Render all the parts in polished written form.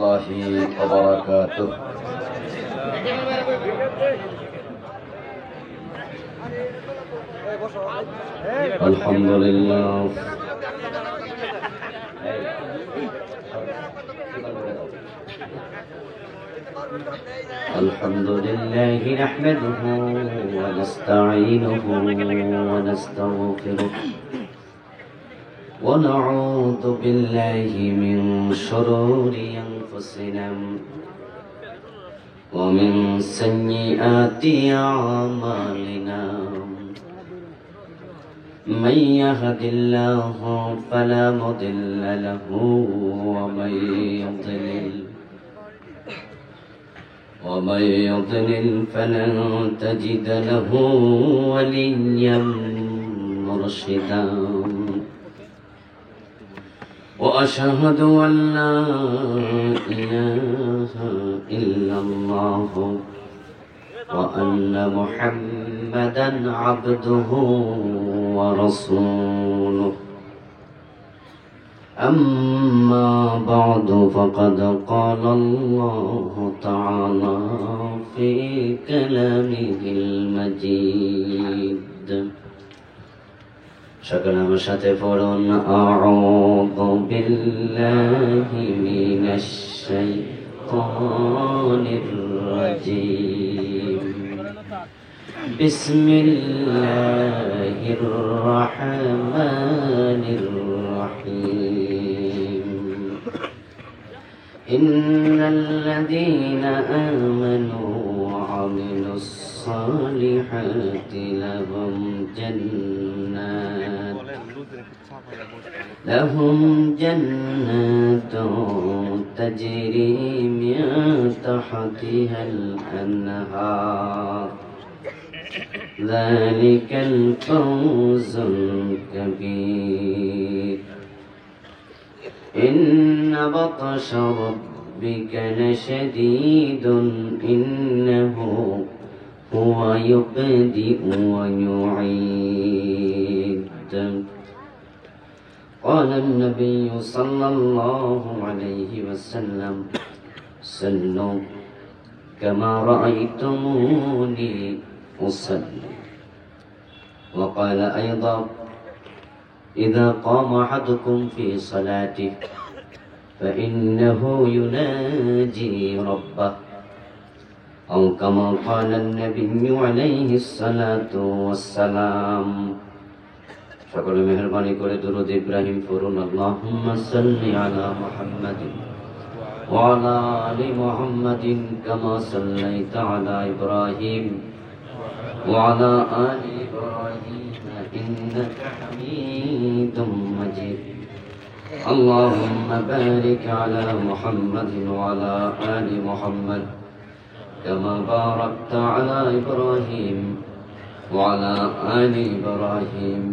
الله وبركاته. الحمد لله الحمد لله نحمده ونستعينه ونستغفره ونعوذ بالله من شرور أنفسنا ومن سيئات أعمالنا من يهد الله فلا مضل له ومن يضلل فلن تجد له وليا مرشدا وأشهد أن لا إله إلا الله وأن محمدا عبده ورسوله. أما بعد فقد قال الله تعالى في كلامه المجيد شكرا مشاتفرون أعوذ بالله من الشيطان الرجيم بسم الله الرحمن الرحيم إن الذين آمنوا وعملوا الصالحات لهم جنات تجري من تحتها الأنهار ذلك الفوز الكبير. إن بطش ربك لشديد إنه هو يبدئ ويعيد. قال النبي صلى الله عليه وسلم صلوا كما رأيتموني أصلي. وقال أيضا إذا قام أحدكم في صلاته فإنه يناجي ربه أو كما قال النبي عليه الصلاة والسلام. সকলে মেহেরবানি করে দুরূদ ইব্রাহিম পড়ুন। আল্লাহুম্মা সাল্লি আলা মুহাম্মাদিন ওয়া আলা আলি মুহাম্মাদিন কামা সাল্লাইতা আলা ইব্রাহিম ওয়া আলা আলি ইব্রাহিম ইন্নাকা হামিদুম মাজিদ। আল্লাহুম্মা বারিক আলা মুহাম্মাদিন ওয়া আলা আলি মুহাম্মাদ কামা বারাকতা আলা ইব্রাহিম ওয়া আলা আলি ইব্রাহিম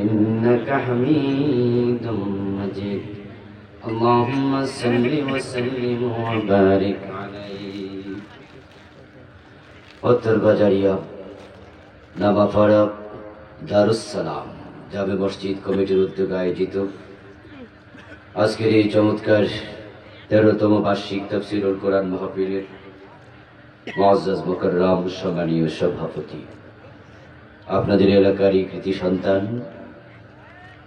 إنك حميد مجيد. اللهم صل وسلم وبارك عليه. উত্তর বাজারিয়া নামাপাড়া দারুস সালাম জামে মসজিদ কমিটির উদ্যোগে আয়োজিত আজকের এই চমৎকার 13তম বার্ষিক তাফসীরুল কোরআন মাহফিলের মুআজ্জাজ মুকাররম সম্মানীয় সভাপতি, আপনাদের এলাকারই কৃতি সন্তান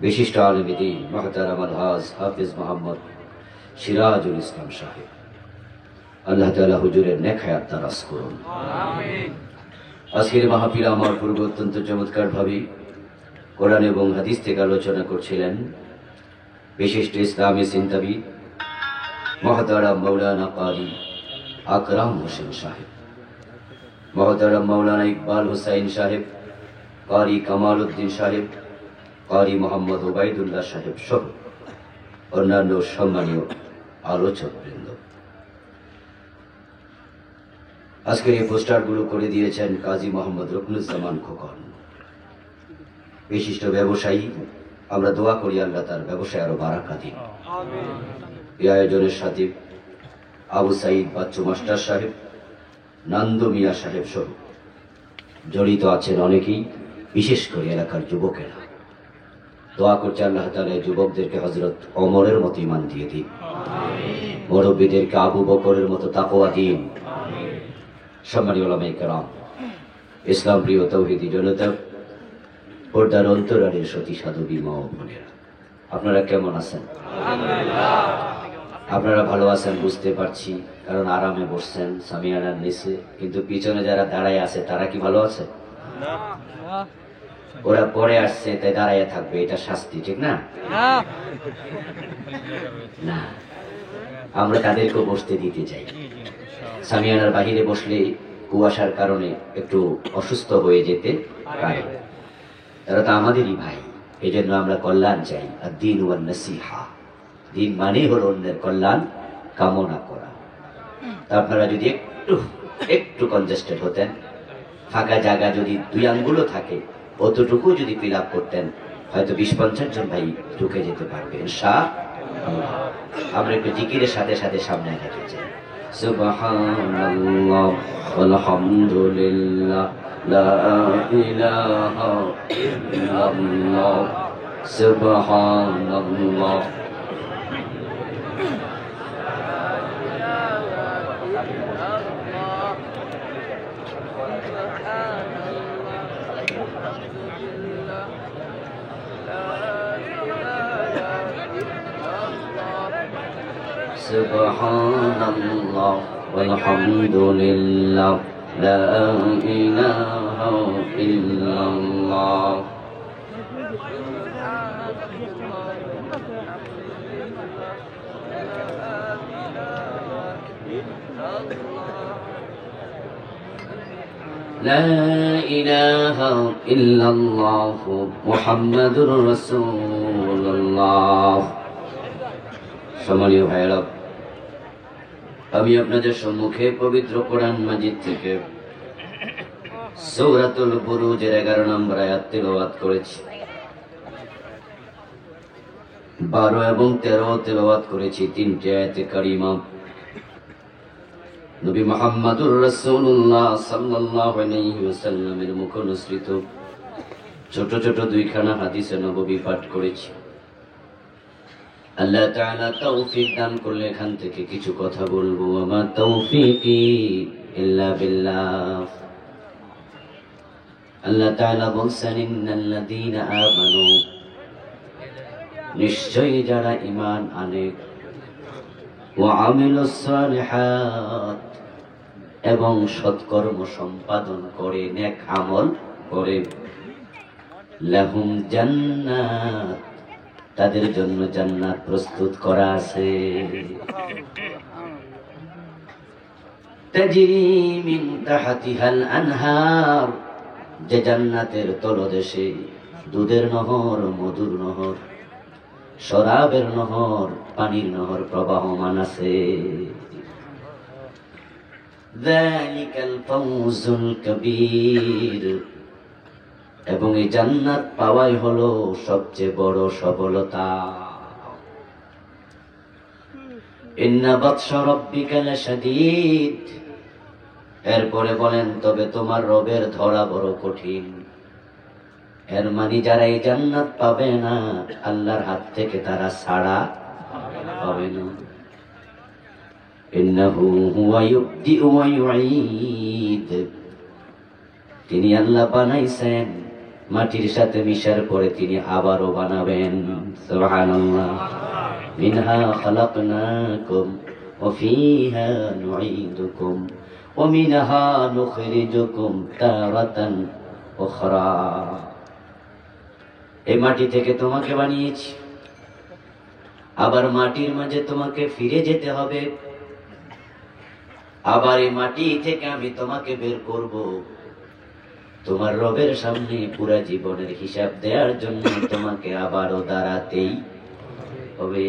বিশিষ্ট আলেম দ্বীন মুহতারাম আলহাজ হাফিজ মোহাম্মদ সিরাজুল ইসলাম সাহেব, আল্লাহ তাআলা হুজুরের নেক হায়াত দারাজ করুন। আমিন। আজকের মাহফিল আমার পূর্ব অত্যন্ত চমৎকার ভাবে কোরআন এবং হাদিস থেকে আলোচনা করছিলেন বিশিষ্ট ইসলামী চিন্তাবিদ মুহতারাম মাওলানা কারি আকরাম হোসেন সাহেব, মুহতারাম মাওলানা ইকবাল হুসাইন সাহেব, কারি কামাল উদ্দিন সাহেব, কারি মোহাম্মদ ওবায়দুল্লাহ সাহেব সহ অন্যান্য সম্মানীয় আলোচক বৃন্দ। আজকের এই পোস্টারগুলো করে দিয়েছেন কাজী মোহাম্মদ রুকনুজ্জামান খোকন, বিশিষ্ট ব্যবসায়ী। আমরা দোয়া করি আল্লাহ তার ব্যবসায় আরো বারাকা দিন। এই আয়োজনের সাথে আবু সাইদ বাচ্চু মাস্টার সাহেব, নান্দু মিয়া সাহেব সহ জড়িত আছেন অনেকেই, বিশেষ করে এলাকার যুবকেরা। দোয়া করছে আল্লাহ তাআলা যুবকদেরকে হযরত ওমরের মতো ঈমান দিয়ে দিন। মুরব্বীদেরকে আবু বকরের মতো তাকওয়া দিন। সম্মানীয় উলামায়ে কেরাম, ইসলাম প্রিয় তৌহিদি জনতা, পর্দার অন্তরালের সতী সাধবী মা ও বোনেরা, আপনারা কেমন আছেন? আপনারা ভালো আছেন বুঝতে পারছি, কারণ আরামে বসছেন সামিয়ানার নিচে, কিন্তু পিছনে যারা দাঁড়ায় আছে তারা কি ভালো আছে? ওরা পরে আসছে তাই দাঁড়াইয়া থাকবে, এটা শাস্তি, ঠিক না? না, আমরা তাদেরকেও বসতে দিতে চাই। সামিয়ানার বাহিরে বসলে কুয়াশার কারণে একটু অসুস্থ হয়ে যেতে পারে, তারা তো আমাদেরই ভাই, এই জন্য আমরা কল্যাণ চাই। আর দিন ওয়ান নাসিহা, দিন মানে হলো অন্যের কল্যাণ কামনা করা। তা আপনারা যদি একটু একটু কনজেস্টেড হতেন, ফাঁকা জায়গা যদি 2 আঙ্গুলও থাকে, অতটুকু যদি ফিল আপ করতেন, হয়তো 20-50 জন ভাই ঢুকে যেতে পারবে ইনশাআল্লাহ। আমরা একটু জিকিরের সাথে সাথে সামনে হেঁটে যাই। সুবহানাল্লাহ আলহামদুলিল্লাহ লা ইলাহা ইল্লাল্লাহ সুবহানাল্লাহ। সুবহানাল্লাহ ওয়ালহামদুলিল্লাহ লা ইলাহা ইল্লাল্লাহ। লা ইলাহা ইল্লাল্লাহ মুহাম্মাদুর রাসূলুল্লাহ। সম্মানীয় ভাইরা, আমি আপনাদের সম্মুখে পবিত্র কোরআন মাজিদ থেকে সূরাতুল বুরুজের 11 নম্বর আয়াত তেলাওয়াত করেছি। 12 এবং 13 তেলাওয়াত করেছি, 3টি আয়াতে কারিমা। নবী মুহাম্মদুর রাসূলুল্লাহ সাল্লাল্লাহু আলাইহি ওয়াসাল্লামের মুখনিসৃত ছোট ছোট 2খানা হাদিসে নববী পাঠ করেছি। আল্লাহ তাআলা তৌফিক দান করলে এখান থেকে কিছু কথা বলবো। আমা তৌফিকি ইল্লা বিল্লাহ। আল্লাহ তাআলা বলছেন, ইন্নাল্লাযীনা আমানু, নিশ্চয়ই যারা ঈমান আনে, ওয়া আমিলুস সালিহাত, এবং সৎকর্ম সম্পাদন করে, নেক আমল করে, লাহুম জান্নাত, তাদের জন্য জান্নাত প্রস্তুত করা আছে। তাজরি মিন তাহতিহাল আনহার, যে জান্নাতের তলদেশে দুধের নহর, মধুর নহর, শরাবের নহর, পানির নহর প্রবাহমান আছে। যালিকাল ফাওজুল কবীর, এবং এই জান্নাত পাওয়াই হলো সবচেয়ে বড় সফলতা। ইন্না বাতশা রাব্বিকা লাশাদীদ, এরপরে বলেন, তবে তোমার রবের ধরা বড় কঠিন। এর মানে যারা এই জান্নাত পাবে না, আল্লাহর হাত থেকে তারা ছাড়া পাবে না। ইন্নাহু হুয়া ইউবদিউ ওয়া ইউঈদ, তিনি আল্লাহ বানাইছেন, মাটির সাথে মিশার পরে তিনি আবারও বানাবেন। সুবহানাল্লাহ। মিনহা খালাকনাকুম ওয়া ফিহা নুঈদুকুম ওয়া মিনহা নুখরিজুকুম তারাতান উখরা। এই মাটি থেকে তোমাকে বানিয়েছি, আবার মাটির মাঝে তোমাকে ফিরে যেতে হবে, আবার এই মাটি থেকে আমি তোমাকে বের করব, তোমার রবের সামনে পুরা জীবনের হিসাব দেওয়ার জন্য তোমাকে আবারও দাঁড়াতেই হবে।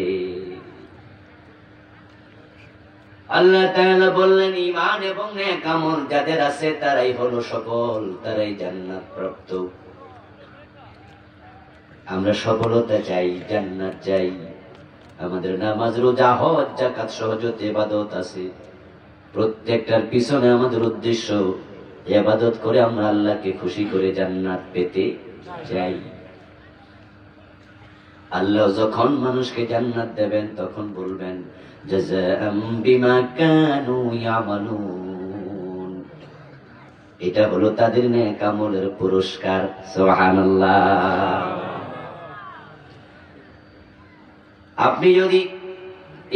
আল্লাহ তাআলা বললেন, ঈমান এবং নেক আমল যাদের আছে তারাই হলো সফল, তারাই জান্নাত প্রাপ্ত। আমরা সফলতা চাই, জান্নাত চাই। আমাদের নামাজ, রোজা, হজ, যাকাত সহ যত ইবাদত আছে, প্রত্যেকটার পিছনে আমাদের উদ্দেশ্য ইবাদত করে আমরা আল্লাহকে খুশি করে জান্নাত পেতে চাই। আল্লাহ যখন মানুষকে জান্নাত দেবেন তখন বলবেন, জাযাআম বিমা কানু ইয়ামালুন। এটা হলো তাদের নেক আমলের পুরস্কার। সুবহানাল্লাহ। আপনি যদি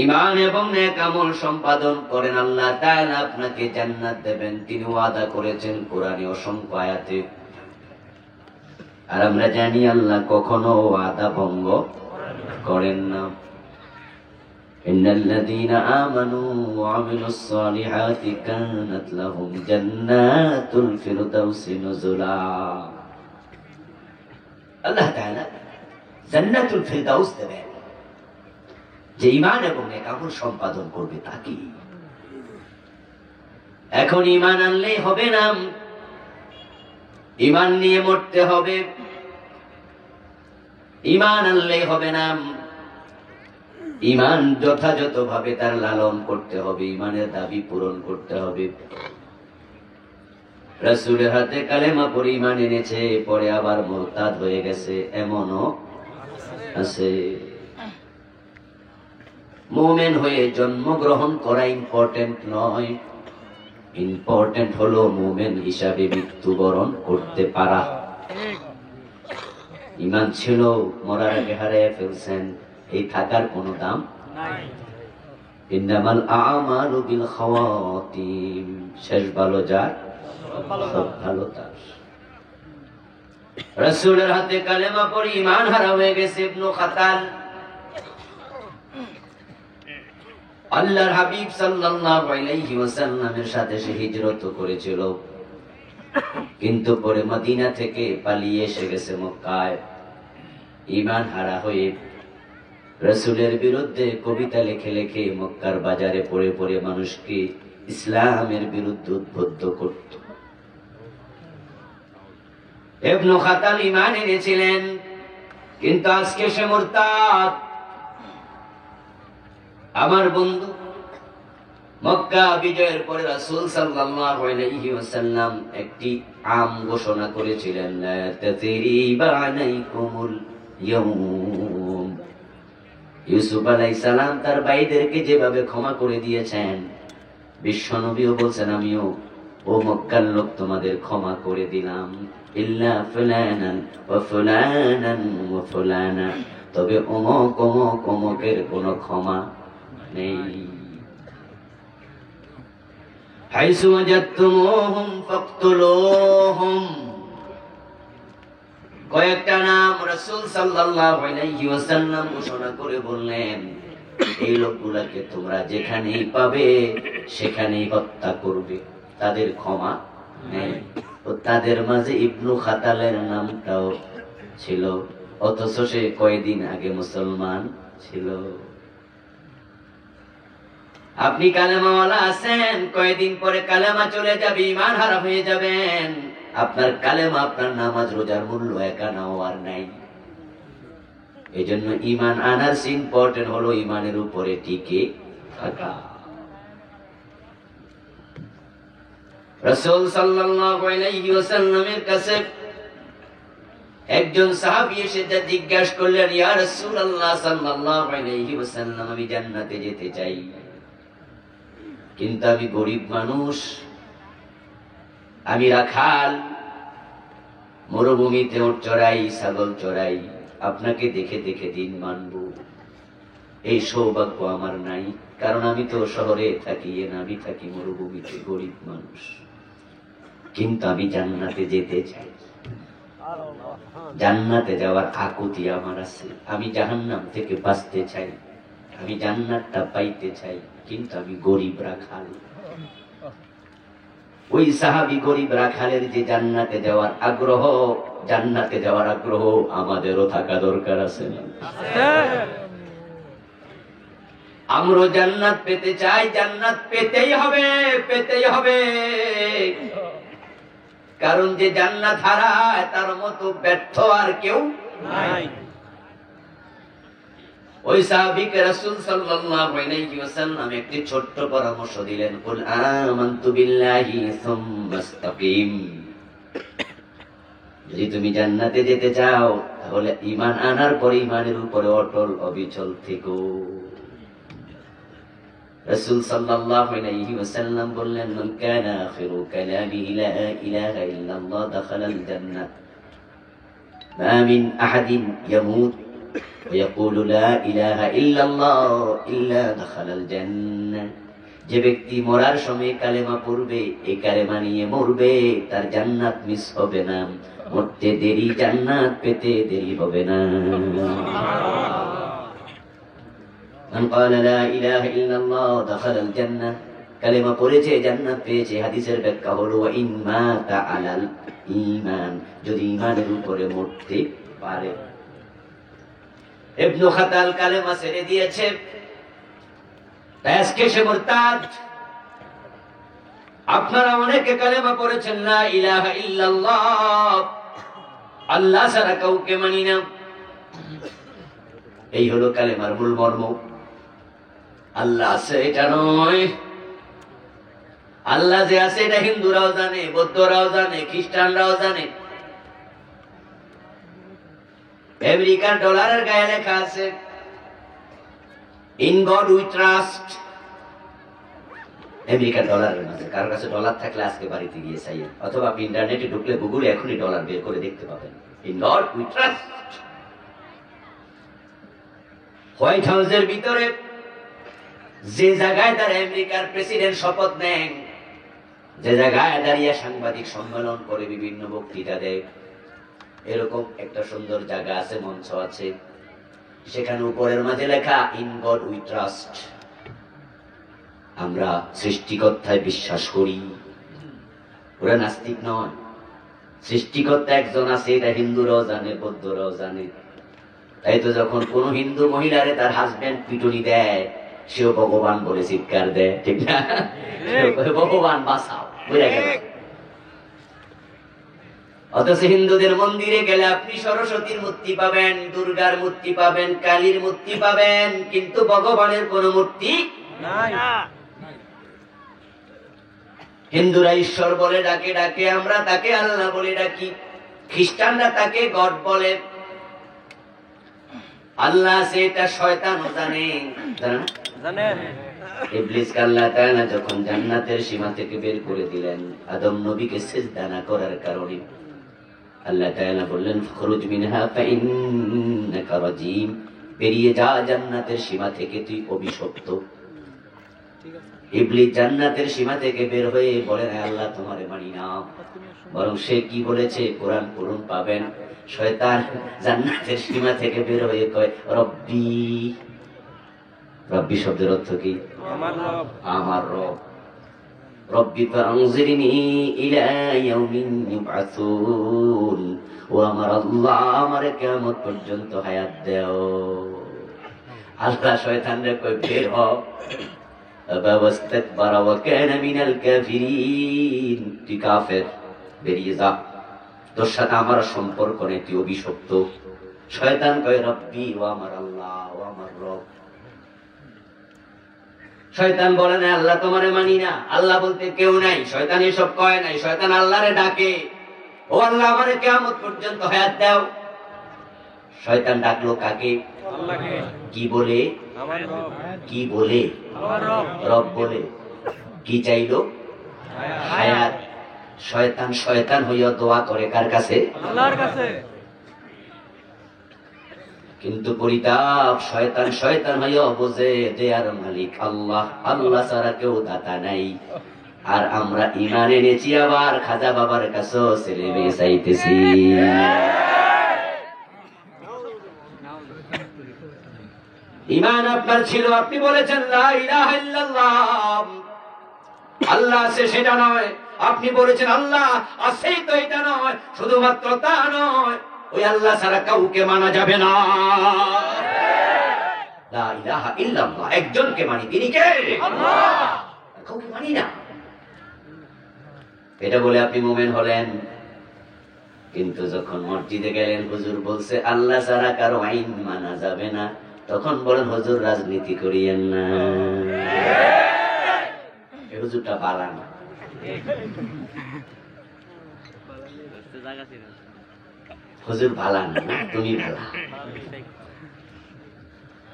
ঈমান এবং নেক আমল সম্পাদন করেন, আল্লাহ তাআলা আপনাকে জান্নাত দেবেন। তিনি ওয়াদা করেছেন কোরআনে অসংখ্য আয়াতে। আর আমরা জানি আল্লাহ কখনো ওয়াদা ভঙ্গ করেন না। ইন্নাল্লাযীনা আমানু ওয়া আমিলুস সালিহাতি কানাত লাহুম জান্নাতুল ফিরদাউসি নুজুলা। আল্লাহ তাআলা জান্নাতুল ফিরদাউস দেবেন যে ঈমান এবং নেক আমল সম্পাদন করবে তাকে। এখন ঈমান আনলেই হবে না, ঈমান নিয়ে মরতে হবে। ঈমান আনলেই হবে না, ঈমান যথাযথভাবে তার লালন করতে হবে, ঈমানের দাবি পূরণ করতে হবে। রাসূলের হাতে কালেমা পড়ে ঈমান এনেছে, পরে আবার মুরতাদ হয়ে গেছে, এমনও আছে। মুমিন হয়ে জন্মগ্রহণ করা ইম্পর্টেন্ট নয়, ইম্পর্টেন্ট হলো মুমিন হিসাবে মৃত্যুবরণ করতে পারা। ঈমান ছিল, মরার আগে হারিয়ে ফেলছেন, এই থাকার কোনো দাম নাই। ইন্নামাল আমালু বিল খাওয়াতিম, শেষ ভালো যার সব ভালো তার। রাসূলের হাতে কালেমা পড়ে ঈমান হারা হয়ে গেছে ইবনে খাতাল। আল্লাহর হাবিব সাল্লাল্লাহু আলাইহি ওয়াসাল্লামের সাথে সে হিজরত করেছিল, কিন্তু পরে মদিনা থেকে পালিয়ে এসে গেছে মক্কায়। ঈমান হারা হয়ে রাসূলের বিরুদ্ধে কবিতা লিখে লিখে মক্কার বাজারে পড়ে পড়ে মানুষকে ইসলামের বিরুদ্ধে উদ্বুদ্ধ করত। ইবনে খাতাল ঈমান এনেছিলেন, কিন্তু আজকে সে মুরতাদ। আমার বন্ধু, মক্কা বিজয়ের পরে রাসূল সাল্লাল্লাহু আলাইহি ওয়াসাল্লাম একটি আম ঘোষণা করেছিলেন, লা তাসরিবা আলাইকুমুল ইয়াউম। ইউসুফ আলাইহিস সালাম তার ভাইদেরকে যেভাবে ক্ষমা করে দিয়েছেন, বিশ্বনবীও বলছেন আমিও ও মক্কার লোক তোমাদের ক্ষমা করে দিলাম। ইল্লা ফুলানান ওয়া ফুলানান ওয়া ফুলানা, তবে অমুক অমুক অমুকের কোনো ক্ষমা নেই। হাইসু ওয়াজাদতুমুহুম ফাকতুলুহুম, কয়েকটা নাম রাসূল সাল্লাল্লাহু আলাইহি ওয়াসাল্লাম ঘোষণা করে বললেন, এই লোকগুলোকে তোমরা যেখানেই পাবে সেখানেই হত্যা করবে, তাদের ক্ষমা নেই। ও তাদের মাঝে ইবনু খাতালের নামটাও ছিল, অথচ সে কয়েকদিন আগে মুসলমান ছিল। আপনি কালেমাওয়ালা আছেন, কয়েকদিন পরে কালেমা চলে যাবে, ঈমান হারা হয়ে যাবেন। আপনার কালেমা, আপনার নামাজ রোজার মূল্য একানাও আর নাই। এই জন্য ঈমান আনার ইম্পর্টেন্ট হলো ঈমানের উপরে টিকে থাকা। রাসূল সাল্লাল্লাহু আলাইহি ওয়াসাল্লামের কাছে একজন সাহাবী এসে জিজ্ঞাসা করলেন, ইয়া রাসূলুল্লাহ সাল্লাল্লাহু আলাইহি ওয়াসাল্লাম, আমি জান্নাতে যেতে চাই, কিন্তু আমি গরিব মানুষ, আমি রাখাল, মরুভূমিতে উট চড়াই, ছাগল চড়াই, আপনাকে দেখে দেখে দিন মানব, এই সৌভাগ্য আমার নাই। কারণ আমি তো শহরে থাকি, আমি থাকি মরুভূমিতে, গরিব মানুষ, কিন্তু আমি জান্নাতে যেতে চাই। জান্নাতে যাওয়ার আকুতি আমার আছে। আমি জাহান্নাম থেকে বাঁচতে চাই, আমি জান্নাতটা পাইতে চাই, কিন্তু আমি গরিব রাখাল। ওই সাহাবী গরিব রাখালের যে জান্নাতে যাওয়ার আগ্রহ, জান্নাতে যাওয়ার আগ্রহ আমাদেরও থাকা দরকার আছে না? আমরা জান্নাত পেতে চাই, জান্নাত পেতেই হবে, পেতেই হবে। কারণ যে জান্নাত হারায় তার মতো ব্যর্থ আর কেউ নাই। ওই সাহাবীকে রাসূল সাল্লাল্লাহু আলাইহি ওয়াসাল্লাম একটি ছোট্ট পরামর্শ দিলেন, কুল আমানতু বিল্লাহি সুম্মা ইসতাকিম। যদি তুমি জান্নাতে যেতে চাও, তাহলে ঈমান আনার পর ঈমানের উপরে অটল অবিচল থেকো। রাসূল সাল্লাল্লাহু আলাইহি ওয়াসাল্লাম বললেন, মান কানা আখিরু কালামিহি লা ইলাহা ইল্লাল্লাহ দাখালাল জান্নাহ। মা মিন আহাদিন ইয়ামুত ওয়া ইয়াকুলু লা ইলাহা ইল্লাল্লাহ ইল্লা দাখালাল জান্নাহ। যে ব্যক্তি মরার সময় কালেমা পড়বে, এই কালেমা নিয়ে মরবে, তার জান্নাত মিস হবে না। মরতে দেরি, জান্নাত পেতে দেরি হবে না। মান ক্বালা লা ইলাহা ইল্লাল্লাহ দাখালাল জান্নাহ, কালেমা পড়েছে জান্নাত পেয়েছে। হাদিসের ব্যাখ্যা হলো ওয়া ইন মাতা আলাল ঈমান, যদি ঈমানের উপরে মরতে পারে। ইবনে খাতাল কালেমা ছেড়ে দিয়েছে, আজকে সে মুরতাদ। আপনারা অনেকে কালেমা পড়েছেন লা ইলাহা ইল্লাল্লাহ, আল্লাহ ছাড়া কাউকে মানি না। এই হলো কালেমার মূল মর্ম। আল্লাহ আছে এটা নয়, আল্লাহ যে আছে এটা হিন্দুরাও জানে, বৌদ্ধরাও জানে, খ্রিস্টানরাও জানে। আমেরিকার ডলারের গায়ে লেখা আছে ইন গড উই ট্রাস্ট। আমেরিকার ডলারের মাঝে কারোর কাছে ডলার থাকলে আজকে বাড়িতে গিয়ে চাইয়েন, অথবা আপনি ইন্টারনেটে ঢুকলে গুগলে এখনই ডলার বের করে দেখতে পাবেন। In god we trust. White হাউসের ভিতরে যে জায়গায় তারা আমেরিকার প্রেসিডেন্ট শপথ নেন, যে জায়গায় দাঁড়িয়ে সাংবাদিক সম্মেলন করে বিভিন্ন বক্তৃতা দেয়, এরকম একটা সুন্দর জায়গা আছে, মঞ্চ আছে। সেখানে উপরের মাঝে লেখা ইন গড উই ট্রাস্ট। আমরা সৃষ্টিকর্তায় বিশ্বাস করি। ওরা নাস্তিক নয়, সৃষ্টিকর্তা একজন আছে, এটা হিন্দুরাও জানে, বৌদ্ধরাও জানে। তাই তো যখন কোন হিন্দু মহিলারে তার হাজবেন্ড পিটুনি দেয়, সেও ভগবান বলে চিৎকার দেয়, ঠিক না? ভগবান বাঁচাও, বুঝা গেল। অথচ হিন্দুদের মন্দিরে গেলে আপনি সরস্বতীর মূর্তি পাবেন, দুর্গার মূর্তি পাবেন, কালীর মূর্তি পাবেন, কিন্তু ভগবানের কোন মূর্তি নাই। হিন্দুরা ঈশ্বর বলে ডাকে, আমরা তাকে আল্লাহ বলে ডাকি। খ্রিস্টানরা তাকে গড বলে। আল্লাহ আছে এটা শয়তানও জানে, জানে। ইবলিসকে আল্লাহ তাআলা যখন জান্নাতের সীমা থেকে বের করে দিলেন আদম নবীকে সিজদা না করার কারণে, আল্লাহ তাআলা বললেন ফখরুজ মিনহা ফাইন্নাকা রাজিম, বেরিয়ে যা জান্নাতের সীমা থেকে, তুই অভিশপ্ত। ইবলিস জান্নাতের সীমা থেকে বের হয়ে বলে না আল্লাহ তোমারে মানি না, বরং সে কি বলেছে কোরআন পড়ুন পাবেন। শয়তান জান্নাতের সীমা থেকে বের হয়ে কয় রব্বি। রব্বি শব্দের অর্থ কি? আমার রব। রব্বি ফানজিরনি ইলা ইয়াউমিন ইউবআসুন, ও আমার আল্লাহ আমারে কিয়ামত পর্যন্ত হায়াত দাও। আল্লাহ শয়তানরে কয় বের হ। আবা ওয়াস্তাকবারা ওয়া কানা মিনাল কাফিরিন, তুই কাফের, বেরিয়ে যা, তোর সাথে আমার সম্পর্ক নেই, তুই অভিশপ্ত। শয়তান কয় রব্বি, ও আমার আল্লাহ, ও আমার রব। শয়তান বলে না আল্লাহ তোমারে মানি না, আল্লাহ বলতে কেউ নাই। শয়তান এসব কয় নাই, শয়তান আল্লাহরে ডাকে, ও আল্লাহ আমারে কিয়ামত পর্যন্ত হায়াত দাও। শয়তান ডাকলো কাকে? আল্লাহকে। কি বলে? আমার রব। কি বলে? আমার রব। রব বলে। কি চাইলো? হায়াত। শয়তান শয়তান হইয়া দোয়া করে কার কাছে? আল্লাহর কাছে। কিন্তু পরিতাপ, শয়তান শয়তান হইয়া বোঝে যে আর মালিক আল্লাহ, আল্লাহ ছাড়া কেউ দাতা নাই। আর আমরা ঈমান এনেছি, আবার খাজা বাবার কাছেও ছেলে মেয়ে চাইতেছি। ঈমান আপনার ছিল, আপনি বলেছেন লা ইলাহা ইল্লাল্লাহ, আল্লাহ আছে সেটা নয়। আপনি বলেছেন আল্লাহ আছেই তো এটা নয়। শুধুমাত্র তা নয়, ওই আল্লাহ ছাড়া কাউকে মানা যাবে না। লা ইলাহা ইল্লাল্লাহ, একজনকে মানি, তিনি কে? আল্লাহ। কাউকে মানি না। এটা বলে আপনি মুমিন হলেন। কিন্তু যখন মসজিদে গেলেন, হুজুর বলছে আল্লাহ ছাড়া কারো আইন মানা যাবে না, তখন বলেন হুজুর রাজনীতি করিয়েন না। এই হুজুরটা বালা না। হুজুর ভালা না, তুমি ভালা।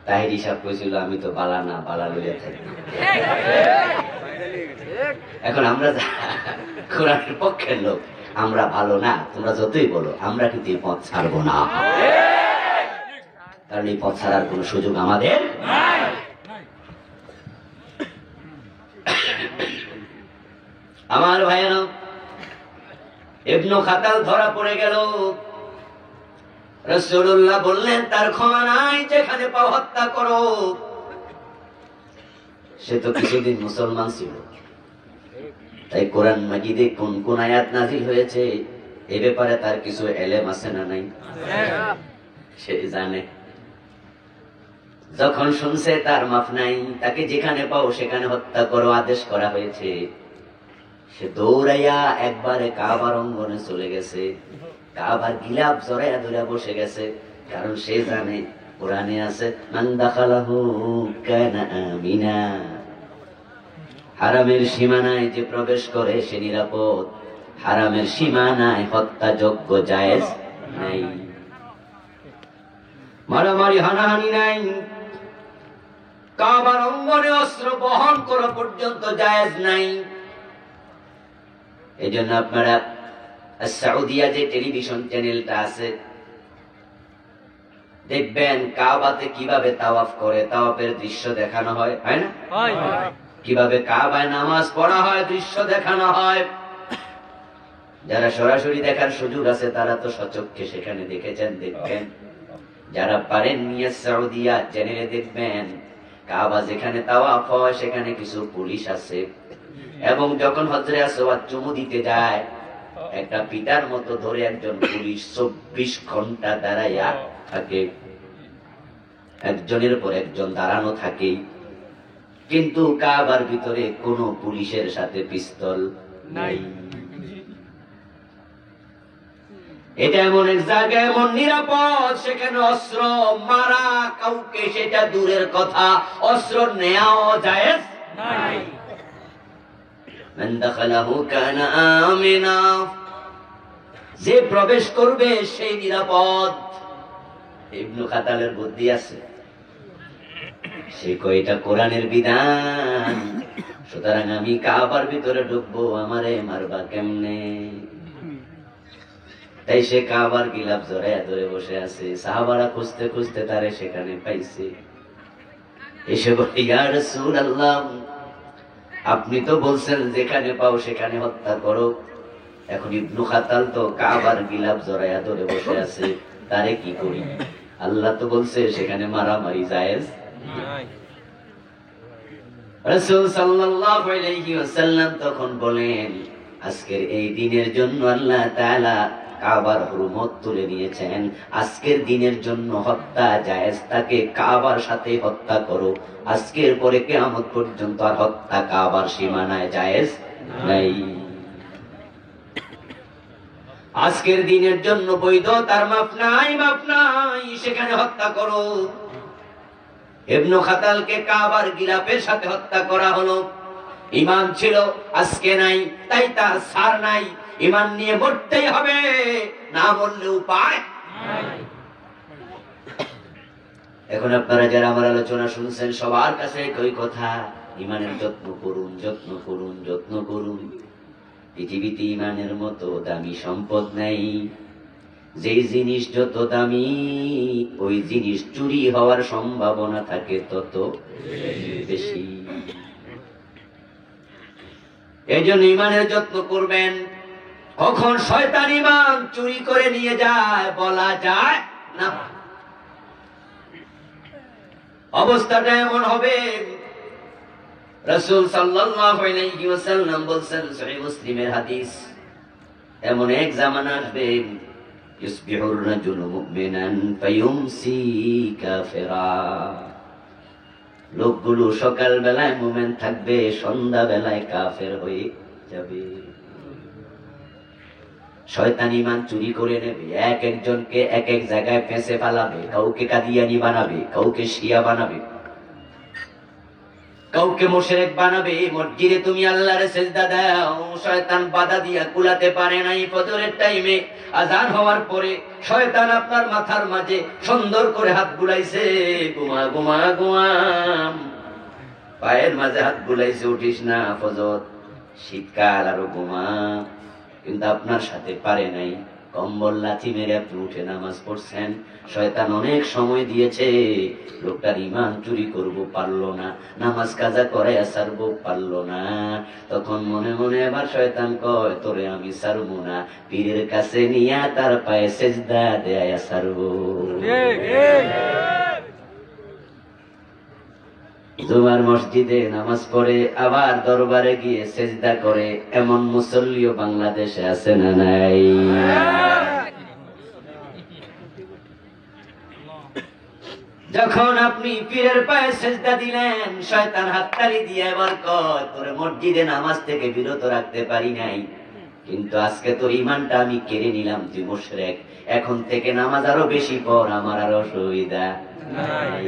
তাহিরি সাহেব কইছিল আমি তো বালা না, বালা লইয়া থাকি। এখন আমরা কোরআনের পক্ষের লোক, আমরা ভালো না, তোমরা যতই বলো, আমরা কিন্তু এই পথ ছাড়বো না, কারণ এই পথ ছাড়ার কোন সুযোগ আমাদের নাই। আমার ভাইয়েরা, ইবনু খাতাল ধরা পড়ে গেল। রাসূলুল্লাহ বললেন তার ক্ষমা নাই, যেখানে পাও হত্যা করো। সে তো কিছুদিন মুসলমান ছিল, তাই কোরআন মাজিদে কোন কোন আয়াত নাজিল হয়েছে এ ব্যাপারে তার কিছু এলেম আছে না নাই? সে জানে। যখন শুনছে তার মাফ নাই, তাকে যেখানে পাও সেখানে হত্যা করো আদেশ করা হয়েছে, সে দৌড়াইয়া একবারে কাবার অঙ্গনে চলে গেছে, কাবার গিলাফ জড়াইয়া ধরে বসে গেছে। কারণ সে জানে কোরআনে আছে মান দাখালাহু কানা আমিনা, হারামের সীমানায় যে প্রবেশ করে সে নিরাপদ, হারামের সীমানায় হত্যাযোগ্য জায়েজ নাই, মারামারি হানাহানি নাই, কাবার অঙ্গনে অস্ত্র বহন করা পর্যন্ত জায়েজ নাই। এই জন্য আপনারা সৌদিয়া যে টেলিভিশন চ্যানেলটা আছে দেখবেন কাবাতে কিভাবে তাওয়াফ করে, তাওয়াফের দৃশ্য দেখানো হয়, হয় না? কিভাবে কাবায় নামাজ পড়া হয় দৃশ্য দেখানো হয়। যারা সরাসরি দেখার সুযোগ আছে তারা তো সচক্ষে সেখানে দেখেছেন, দেখবেন। যারা পারেন নিয়ে সৌদিয়া চ্যানেলে দেখবেন কাবা যেখানে তাওয়াফ হয় সেখানে কিছু পুলিশ আছে, এবং যখন হজরে আসওয়াদ চুমু দিতে যায় একটা পিতার মতো ধরে একজন পুলিশ 24 ঘন্টা দাঁড়াইয়া থাকে, একজনের পর একজন দাঁড়ানো থাকে, কিন্তু কাবার ভিতরে কোনো পুলিশের সাথে পিস্তল নাই। এটা এমন এক জায়গা, এমন নিরাপদ, সেখানে অস্ত্র মারা কাউকে সেটা দূরের কথা, অস্ত্র নেওয়াও জায়েজ নাই। মান দাখালাহু কানা আমিনা, যে প্রবেশ করবে সেই নিরাপদ। ইবনু খাতালের বুদ্ধি আছে, সে কয়টা কোরআনের বিধান, সুতরাং আমি কাবার ভিতরে ঢুকবো, আমারে মারবা কেমনে? তাই সে কাবার গিলাফ জড়াইয়া ধরে বসে আছে। সাহাবারা খুঁজতে খুঁজতে তারে সেখানে পাইছে, এসে বলে ইয়া রাসূলুল্লাহ, আপনি তো বলছেন যেখানে পাও সেখানে হত্যা করো, এখন ইবনু খাতাল তো কাবার গিলাফ জড়াইয়া ধরে বসে আছে, তারে কি করি? আল্লাহ তো বলছে সেখানে মারামারি জায়েজ নাই। রাসূল সাল্লাল্লাহু আলাইহি ওয়াসাল্লাম তখন বলেন, আজকের এই দিনের জন্য আল্লাহ তাআলা কাবার হুরমত তুলে নিয়েছেন, আজকের দিনের জন্য হত্যা জায়েজ, তাকে কাবার সাথে হত্যা করো। আজকের পরে কিয়ামত পর্যন্ত আর হত্যা কাবার সীমানায় জায়েজ নাই। আজকের দিনের জন্য বৈধ, তার মাপ নাই, মাপ নাই, সেখানে হত্যা করো। ইবনু খাতালকে কাবার গিলাফের সাথে হত্যা করা হলো। ঈমান ছিল, আজকে নাই, তাই তার ছাড় নাই। ঈমান নিয়ে মরতেই হবে, না মরলে উপায় নাই। এখন আপনারা যারা আমার আলোচনা শুনছেন সবার কাছে একই কথা, ঈমানের যত্ন করুন, যত্ন করুন, যত্ন করুন। পৃথিবীতে ঈমানের মতো দামি সম্পদ নাই। যেই জিনিস যত দামি ওই জিনিস চুরি হওয়ার সম্ভাবনা থাকে তত বেশি। এই জন্য ঈমানের যত্ন করবেন। কখন শয়তান ঈমান চুরি করে নিয়ে যায় বলা যায় না, অবস্থাটা এমন হবে। রাসূল সাল্লাল্লাহু আলাইহি ওয়াসাল্লাম বলেন, সহিহ মুসলিমের হাদিস, এমন এক জামানা আসবে ইসবিহুর রাজুলু মুমিনান ফায়ুমসি কাফিরা, লোকগুলো সকাল বেলায় মুমিন থাকবে, সন্ধ্যা বেলায় কাফের হয়ে যাবে। শয়তান ঈমান চুরি করে নেবে, এক একজনকে এক এক জায়গায় ফেঁসে ফেলাবে, কাউকে কাদিয়ানি বানাবে, কাউকে শিয়া বানাবে। কাউকে মুশরিক বানাবে, মসজিদে তুমি আল্লাহর সিজদা দাও, শয়তান বাধা দিয়া কুলাতে পারে নাই। ফজরের টাইমে আজান হওয়ার পরে শয়তান আপনার মাথার মাঝে সুন্দর করে হাত বুলাইছে, ঘুমা ঘুমা ঘুমাম, পায়ের মাঝে হাত বুলাইছে, উঠিস না, ফজর শীতকাল, আরো ঘুমা। কিন্তু আপনার সাথে পারে নাই, কম্বল লাথি মেরে আপনি উঠে নামাজ পড়ছেন। শয়তান অনেক সময় দিয়েছে, লোকটার ইমান চুরি করব পারলো না, নামাজ কাজা করে সারবো পারলো না। তখন মনে মনে আবার শয়তান কয়, তোরে আমি সারবো না, পীরের কাছে নিয়ে তার পায়ে সেজদা দেয়া সারবো। জুমার মসজিদে নামাজ পড়ে আবার দরবারে গিয়ে সেজদা করে, এমন মুসল্লিও বাংলাদেশে আছে না নাই? যখন আপনি পীরের পায়ে সেজদা দিলেন, শয়তান হাততালি দিয়ে এবার কয়, তোরে মসজিদে নামাজ থেকে বিরত রাখতে পারি নাই, কিন্তু আজকে তোর ইমানটা আমি কেড়ে নিলাম, তুই মুশরিক, এখন থেকে নামাজ আরো বেশি পড়, আমার আর অসুবিধা নাই।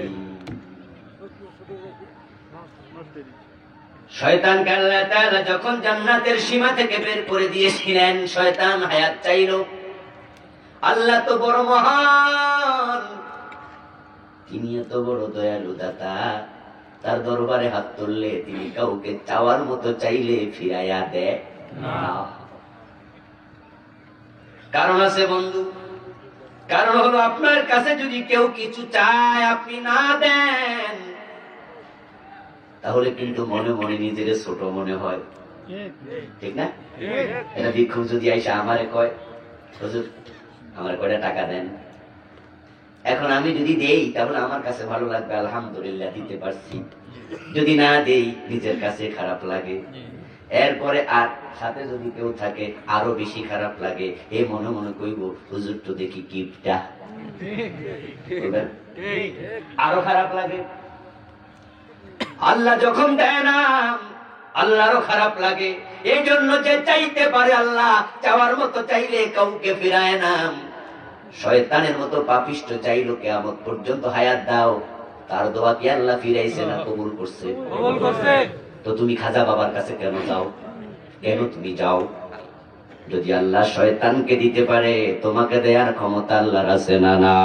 শয়তানকে আল্লাহ তাআলা যখন জান্নাতের সীমা থেকে বের করে দিয়েছিলেন, শয়তান হায়াত চাইল। আল্লাহ তো বড় মহান, তিনি এত বড় দয়ালু দাতা, তার দরবারে হাত তুললে তিনি কাউকে চাওয়ার মতো চাইলে ফিরাইয়া দেয় না। কারণ আছে বন্ধু, কারণ হলো আপনার কাছে যদি কেউ কিছু চায় আপনি না দেন, তাহলে কিন্তু মনে মনে নিজের ছোট মনে হয়, ঠিক না? এটা ভিক্ষুক যদি আইসা আমারে কয়, হুজুর আমার কয়টা টাকা দেন, এখন আমি যদি দেই তাহলে আমার কাছে ভালো লাগবে, আলহামদুলিল্লাহ দিতে পারছি। যদি না দেই নিজের কাছে খারাপ লাগে, এরপরে আর সাথে যদি কেউ থাকে আরো বেশি খারাপ লাগে। এ মনে মনে কইব, হুজুর তো দেখি কিপটা, আরো খারাপ লাগে। আল্লাহ যখন দেয় না আল্লাহরও খারাপ লাগে। এই জন্য যে চাইতে পারে আল্লাহ চাওয়ার মতো চাইলে কাউকে ফিরায় না। শয়তানের মতো পাপিষ্ঠ চাইলো কিয়ামত পর্যন্ত হায়াত দাও, তার দোয়া কি আল্লাহ ফিরাইছে না কবুল করছে? কবুল করছে। তো তুমি খাজা বাবার কাছে কেন যাও? কেন তুমি যাও? যদি আল্লাহ শয়তানকে দিতে পারে, তোমাকে দেয়ার ক্ষমতা আল্লাহর আছে না? না।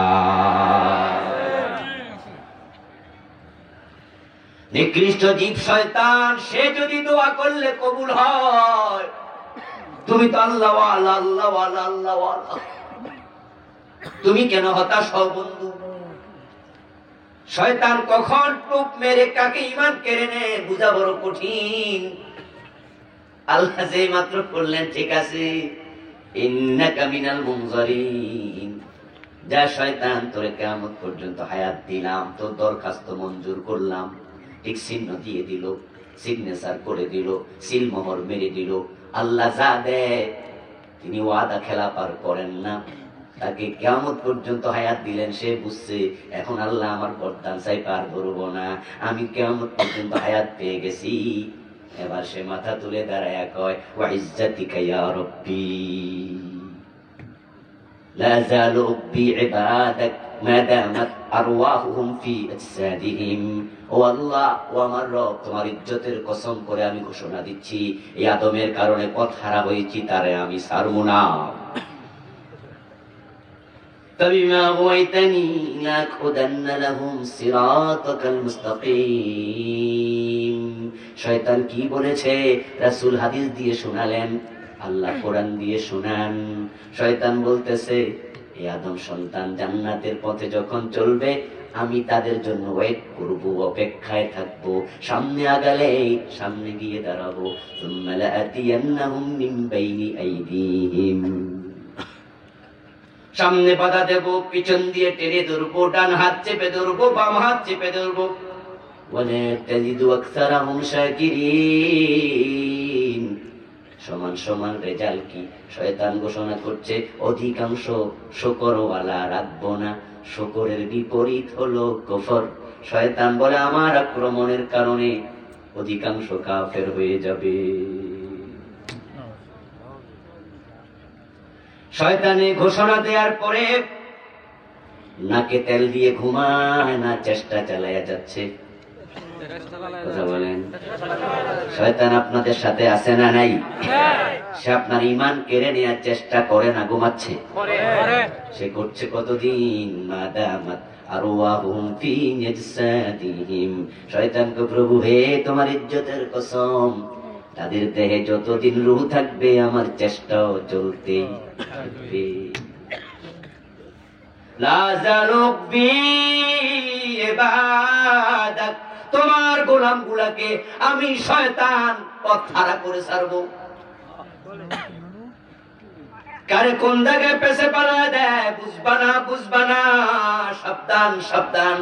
নিকৃষ্ট জীব শয়তান, সে যদি দোয়া করলে কবুল হয়, তুমি তো আল্লাহ ওয়ালা, আল্লাহ ওয়ালা, আল্লাহ ওয়ালা, তুমি কেন হতাশ হও বন্ধু? শয়তান কখন টুপ মেরে কাকে ঈমান কেড়ে নেয় বুঝা বড় কঠিন। আল্লাহ যে মাত্র বললেন, ঠিক আছে, ইন্নাকা মিনাল মুনজারিন, যা শয়তান তোরে কিয়ামত পর্যন্ত হায়াত দিলাম, তোর দরখাস্ত মঞ্জুর করলাম। ঠিক চিহ্ন দিয়ে দিল, সিগনেচার করে দিল, সিলমোহর মেরে দিল। আল্লাহ যা দেয় তিনি ওয়াদা খেলাপ করেন না। তাকে কিয়ামত পর্যন্ত হায়াত দিলেন, সে বুঝছে এখন আল্লাহ আমার বরদান চাই পার ধরবো না, আমি কিয়ামত পর্যন্ত হায়াত পেয়ে গেছি। এবার সে মাথা তুলে দাঁড়ায়া কয়, ওয়া ইজ্জাতিকা ইয়া রব্বি লা যালু উব্বি ইবাদাক মা দামাত আরওয়াহুহুম ফি আজসাদিহিম। ও আল্লাহ, ও আমার রব, তোমার ইজ্জতের কসম করে আমি ঘোষণা দিচ্ছি, এই আদমের কারণে পথ হারা হয়েছি, তারে আমি ছাড়বো না। فبما أغويتني لأقعدن لهم صراطك المستقيم। শয়তান কি বলেছে রাসূল হাদিস দিয়ে শোনালেন, আল্লাহ কোরআন দিয়ে শোনান। শয়তান বলতেছে, এই আদম সন্তান জান্নাতের পথে যখন চলবে আমি তাদের জন্য ওয়েট করব, অপেক্ষায় থাকবো, সামনে আগালে সামনে গিয়ে দাঁড়াবো। সুম্মা লাআতিয়ান্নাহুম মিন বাইনি আইদিহিম, সামনে বাধা দেব, পিছন দিয়ে টেনে ধরবো, ডান হাত চেপে ধরবো, বাম হাত চেপে ধরবো। ওয়ালা তাজিদু আকসারাহুম শাকিরিন। সমান সমান রেজাল্ট কি? শয়তান ঘোষণা করছে, অধিকাংশ শুকরওয়ালা রাখবো না, শুকরের বিপরীত হলো কুফর। শয়তান বলে আমার আক্রমণের কারণে অধিকাংশ কাফের হয়ে যাবে। শয়তানে ঘোষণা দেওয়ার পরে নাকে তেল দিয়ে ঘুমায় না, চেষ্টা চালাইয়া যাচ্ছে। কথা বলেন, শয়তান আপনাদের সাথে আছে না নাই? সে আপনার ঈমান কেড়ে নেওয়ার চেষ্টা করে না, ঘুমাচ্ছে? সে করছে কতদিন? মাদামাত আরওয়াহুম ফি আজসাদিহিম। শয়তানকে, প্রভু হে তোমার ইজ্জতের কসম, তাদের দেহে যতদিন রূহ থাকবে আমার চেষ্টাও চলতেই থাকবে। লা যালুক বি ইবাদাক, তোমার গোলামগুলাকে আমি শয়তান পথ হারা করে ছাড়বো। কারে কোন জায়গায় পেছে পালা দেয় বুঝবা না, সাবধান সাবধান।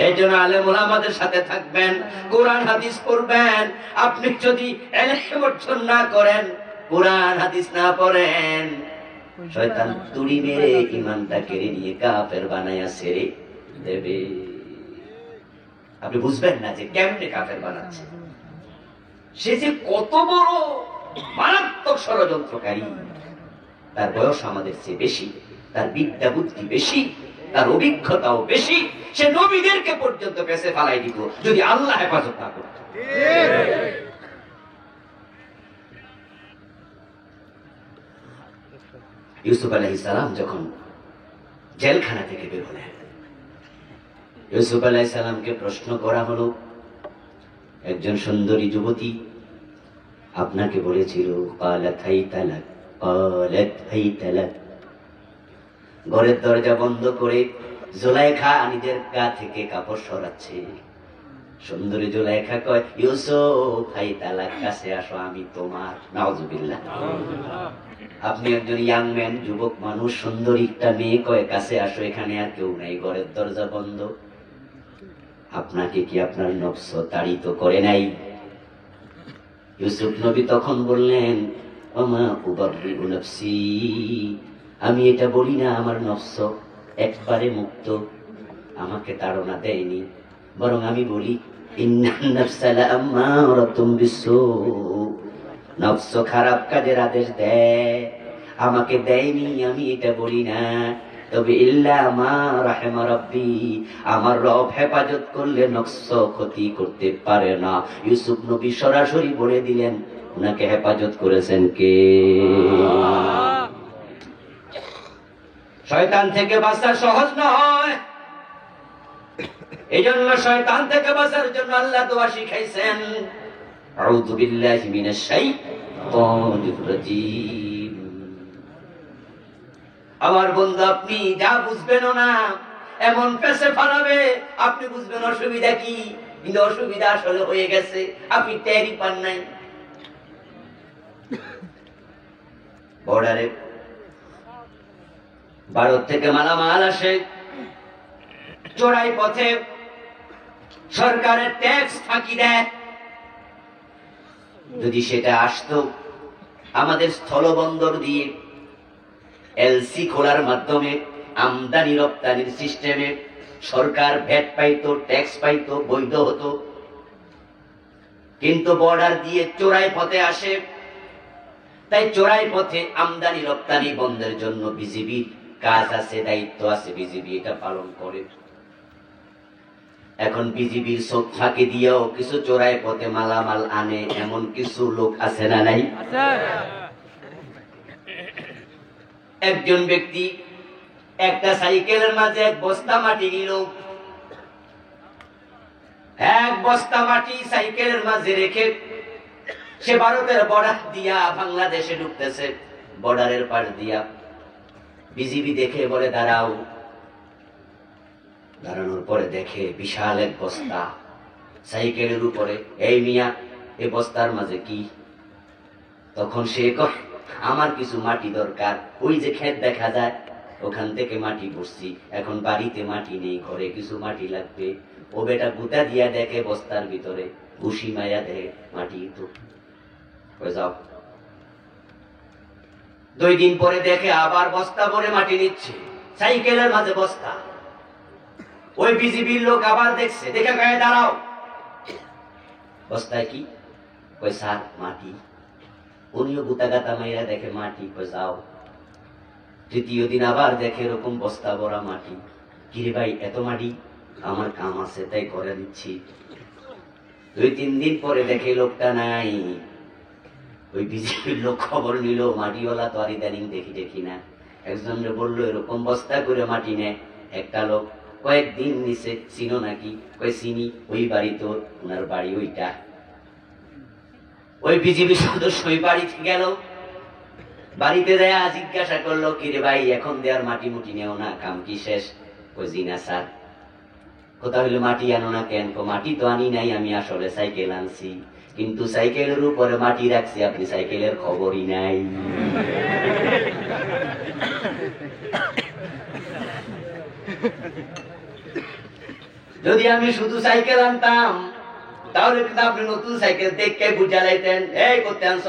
এই জন্য আলেম ওলামাদের সাথে থাকবেন, কোরআন হাদিস পড়বেন। আপনি যদি ইলম অর্জন না করেন, কোরআন হাদিস না পড়েন, শয়তান তুড়ি মেরে ঈমানটা কেড়ে নিয়ে কাফের বানায়া ছেড়ে দেবে। আপনি বুঝবেন না যে কেমনে কাফের বানাচ্ছে। সে যে কত বড় মারাত্মক ষড়যন্ত্রকারী, তার বয়স আমাদের চেয়ে বেশি, তার বিদ্যা বুদ্ধি বেশি, তার অভিজ্ঞতাও বেশি। সে নবীদেরকে পর্যন্ত পেছে ফালাই দিত যদি আল্লাহ হেফাজত না করত। ইউসুফ আলাইহিস সালাম যখন জেলখানা থেকে বের হলেন, ইউসুফ আলাইহিস সালামকে প্রশ্ন করা হলো, একজন সুন্দরী যুবতী আপনাকে বলেছিল ক্বালাত হাইতা লাক, ক্বালাত হাইতা লাক। ঘরের দরজা বন্ধ করে জুলাইখা নিজের গা থেকে কাপড় সরাচ্ছে। সুন্দরী জুলাইখা কয়, ইউসুফ হাইতা লাক, কাছে আসো, আমি তোমার। নাউজুবিল্লাহ। আপনি একজন ইয়াং ম্যান, যুবক মানুষ, সুন্দরী একটা মেয়ে কয় কাছে আসো, এখানে আর কেউ নাই, ঘরের দরজা বন্ধ। আপনাকে কি আপনার নফস তাড়িত করে নাই? ইউসুফ নবী তখন বললেন, ওমা উবাররিউ নাফসি, আমি এটা বলি না আমার নফস একবারে মুক্ত, আমাকে তাড়না দেয়নি, বরং আমি বলি ইন্নান নাফসা লাআম্মারাতুম বিসসু, নফস খারাপ কাজের আদেশ দেয়, আমাকে দেয়নি, আমি এটা বলি না। তবে ইল্লা মা রাহিমা রাব্বি, আমার রব হেফাজত করলে নফস ক্ষতি করতে পারে না। ইউসুফ নবী সরাসরি বলে দিলেন, উনাকে হেফাজত করেছেন কে? শয়তান থেকে বাঁচা সহজ নয়। এই জন্য শয়তান থেকে বাঁচার জন্য আল্লাহ দোয়া শিখাইছেন, আউযু বিল্লাহি মিনাশ শাইতানির রাজীম। আমার বন্ধু, আপনি যা বুঝবেন না, এমন পেছে ফালাবে, আপনি বুঝবেন অসুবিধা কি, কিন্তু অসুবিধা আসলে হয়ে গেছে, আপনি টেরই পান নাই। বর্ডারে ভারত থেকে মালামাল আসে, চোরাই পথে সরকারের ট্যাক্স ফাঁকি দেয়। যদি সেটা আসতো আমাদের স্থলবন্দর দিয়ে এলসি খোলার মাধ্যমে, আমদানি রপ্তানির সিস্টেমে, সরকার ভ্যাট পাইতো, ট্যাক্স পাইতো, বৈধ হতো। কিন্তু বর্ডার দিয়ে চোরাই পথে আসে, তাই চোরাই পথে আমদানি রপ্তানি বন্ধের জন্য বিজিবির কাজ আছে, দায়িত্ব আছে, বিজিবি এটা পালন করে। এখন বিজিবির চোখ ফাঁকি দিয়েও কিছু চোরাই পথে মালামাল আনে, এমন কিছু লোক আছে না নাই? একজন ব্যক্তি একটা সাইকেলের মাঝে এক বস্তা মাটি নিল, এক বস্তা মাটি সাইকেলের মাঝে রেখে সে ভারতের বর্ডার দিয়া বাংলাদেশে ঢুকতেছে। বর্ডারের পাশ দিয়া বিজিবি দেখে বলে দাঁড়াও। দাঁড়ানোর পরে দেখে বিশাল এক বস্তা সাইকেলের উপরে। এই মিয়া, এই বস্তার মাঝে কি? তখন সে কয়, আমার কিছু মাটি দরকার, ওই যে ক্ষেত দেখা যায় ওখান থেকে মাটি পড়ছি, এখন বাড়িতে মাটি নেই, ঘরে কিছু মাটি লাগবে। ও বেটা গুতা দিয়া দেখে বস্তার ভিতরে, ঘুষি মায়া দেখে মাটি তো যাও। 2 দিন পরে দেখে আবার বস্তা ভরে মাটি নিচ্ছে, সাইকেলের মাঝে বস্তা। ওই বিজিবির লোক আবার দেখছে, দেখে গায়ে দাঁড়াও, বস্তায় কি? কই স্যার মাটি। উনিও গুতা গাতা মাইরা দেখে মাটি, কই যাও। 3য় দিন আবার দেখে এরকম বস্তা ভরা মাটি। কিরে ভাই এত মাটি? আমার কাম আছে তাই করে দিচ্ছি। 2-3 দিন পরে দেখে লোকটা নাই। ওই বিজেপির লোক খবর নিল, মাটিওয়ালা তো আর ইদানিং দেখি না। একজনকে বললো এরকম বস্তা করে মাটি নেয়। একটা লোক কয়েকদিন নিচে, চিনো নাকি? কয় চিনি, ওই বাড়ি তো, ওনার বাড়ি ওইটা। ওই বিজেপি সদস্য ওই বাড়িতে গেল, বাড়িতে যায় জিজ্ঞাসা করলো, কিরে ভাই এখন দেয়ার মাটি মুটি নেও না, কাম কি শেষ? ওই জিনা স্যার। কোথা হইলো মাটি আনো না কেন? মাটি তো আনি নাই, আমি আসলে সাইকেল আনছি, কিন্তু সাইকেলের উপরে মাটি রাখছি, আপনি সাইকেলের খবরই নাই। যদি আমি শুধু সাইকেল আনতাম তাহলে কিন্তু আপনি নতুন সাইকেল দেখে বুঝালাইতেন, এই করতে আনছ।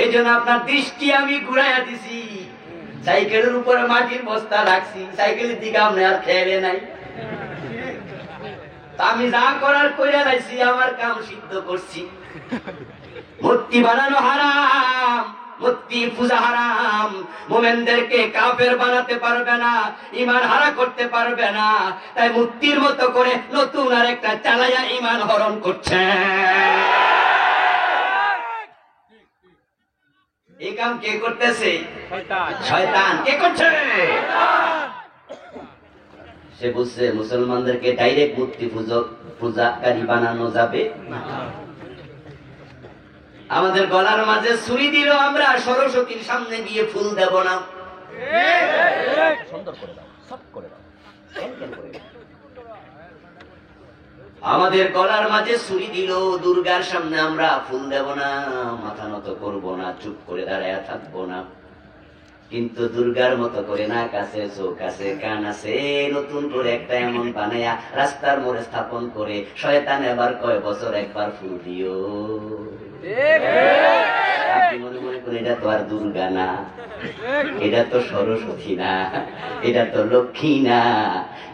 এই জন্য আপনার দৃষ্টি আমি ঘুরাইয়া দিছি, সাইকেলের উপরে মাটির বস্তা রাখছি, সাইকেলের দিকে আপনি আর খেয়ালে নাই। আমি যা করার কইরা রাখছি, আমার কাম সিদ্ধ করছি। মূর্তি বানানো হারাম, মূর্তি পূজা হারাম। মুমিনদেরকে কাফের বানাতে পারবে না, ঈমান হারা করতে পারবে না। তাই মূর্তির মতো করে নতুন আরেকটা চালাইয়া ঈমান হরণ করছে। এই কাম কে করতেছে? শয়তান। কে করছে? সে বুঝছে মুসলমানদেরকে ডাইরেক্ট মূর্তি পূজাকারী বানানো যাবে না। আমাদের গলার মাঝে ছুরি দিল, আমরা সরস্বতীর সামনে গিয়ে ফুল দেব না। আমাদের গলার মাঝে ছুরি দিল, দুর্গার সামনে আমরা ফুল দেব না, মাথা নত করব না, চুপ করে দাঁড়ায় থাকবো না। কিন্তু দুর্গার মতো করে নাক আছে, চোখ আছে, কান আছে, নতুন করে একটা এমন বানায়া রাস্তার মোড়ে স্থাপন করে শয়তান এবার কয় বছর একবার ফুল দিও। আপনি মনে মনে করেন এটা তো আর দুর্গা না, এটা তো সরস্বতী না, এটা তো লক্ষ্মী না।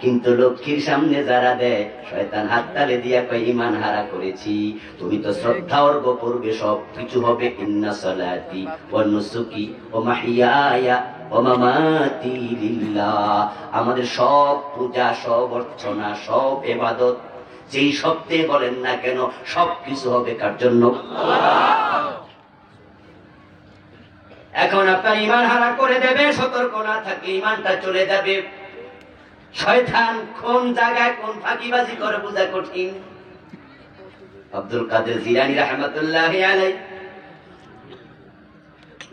কিন্তু লক্ষ্মীর সামনে যারা দেয়, শয়তান হাত তালে দিয়া কয় ঈমান হারা করেছি। তুমি তো শ্রদ্ধা অর্ঘ করবে, সব কিছু হবে ইন্না সলাতি ওয়া নুসুকি ওয়া মাহইয়ায়া ওয়া মামাতি লিল্লাহ। আমাদের সব পূজা, সব অর্চনা, সব ইবাদত যেই শব্দে বলেন না কেন, সবকিছু হবে কার জন্য? এখন আপনার ঈমান হারা করে দেবে, সতর্ক না থাকলে ঈমানটা চলে যাবে। শয়তান কোন জায়গায় কোন ফাঁকিবাজি করে বোঝা কঠিন। আব্দুল কাদের জিলানী রাহমাতুল্লাহি আলাইহি,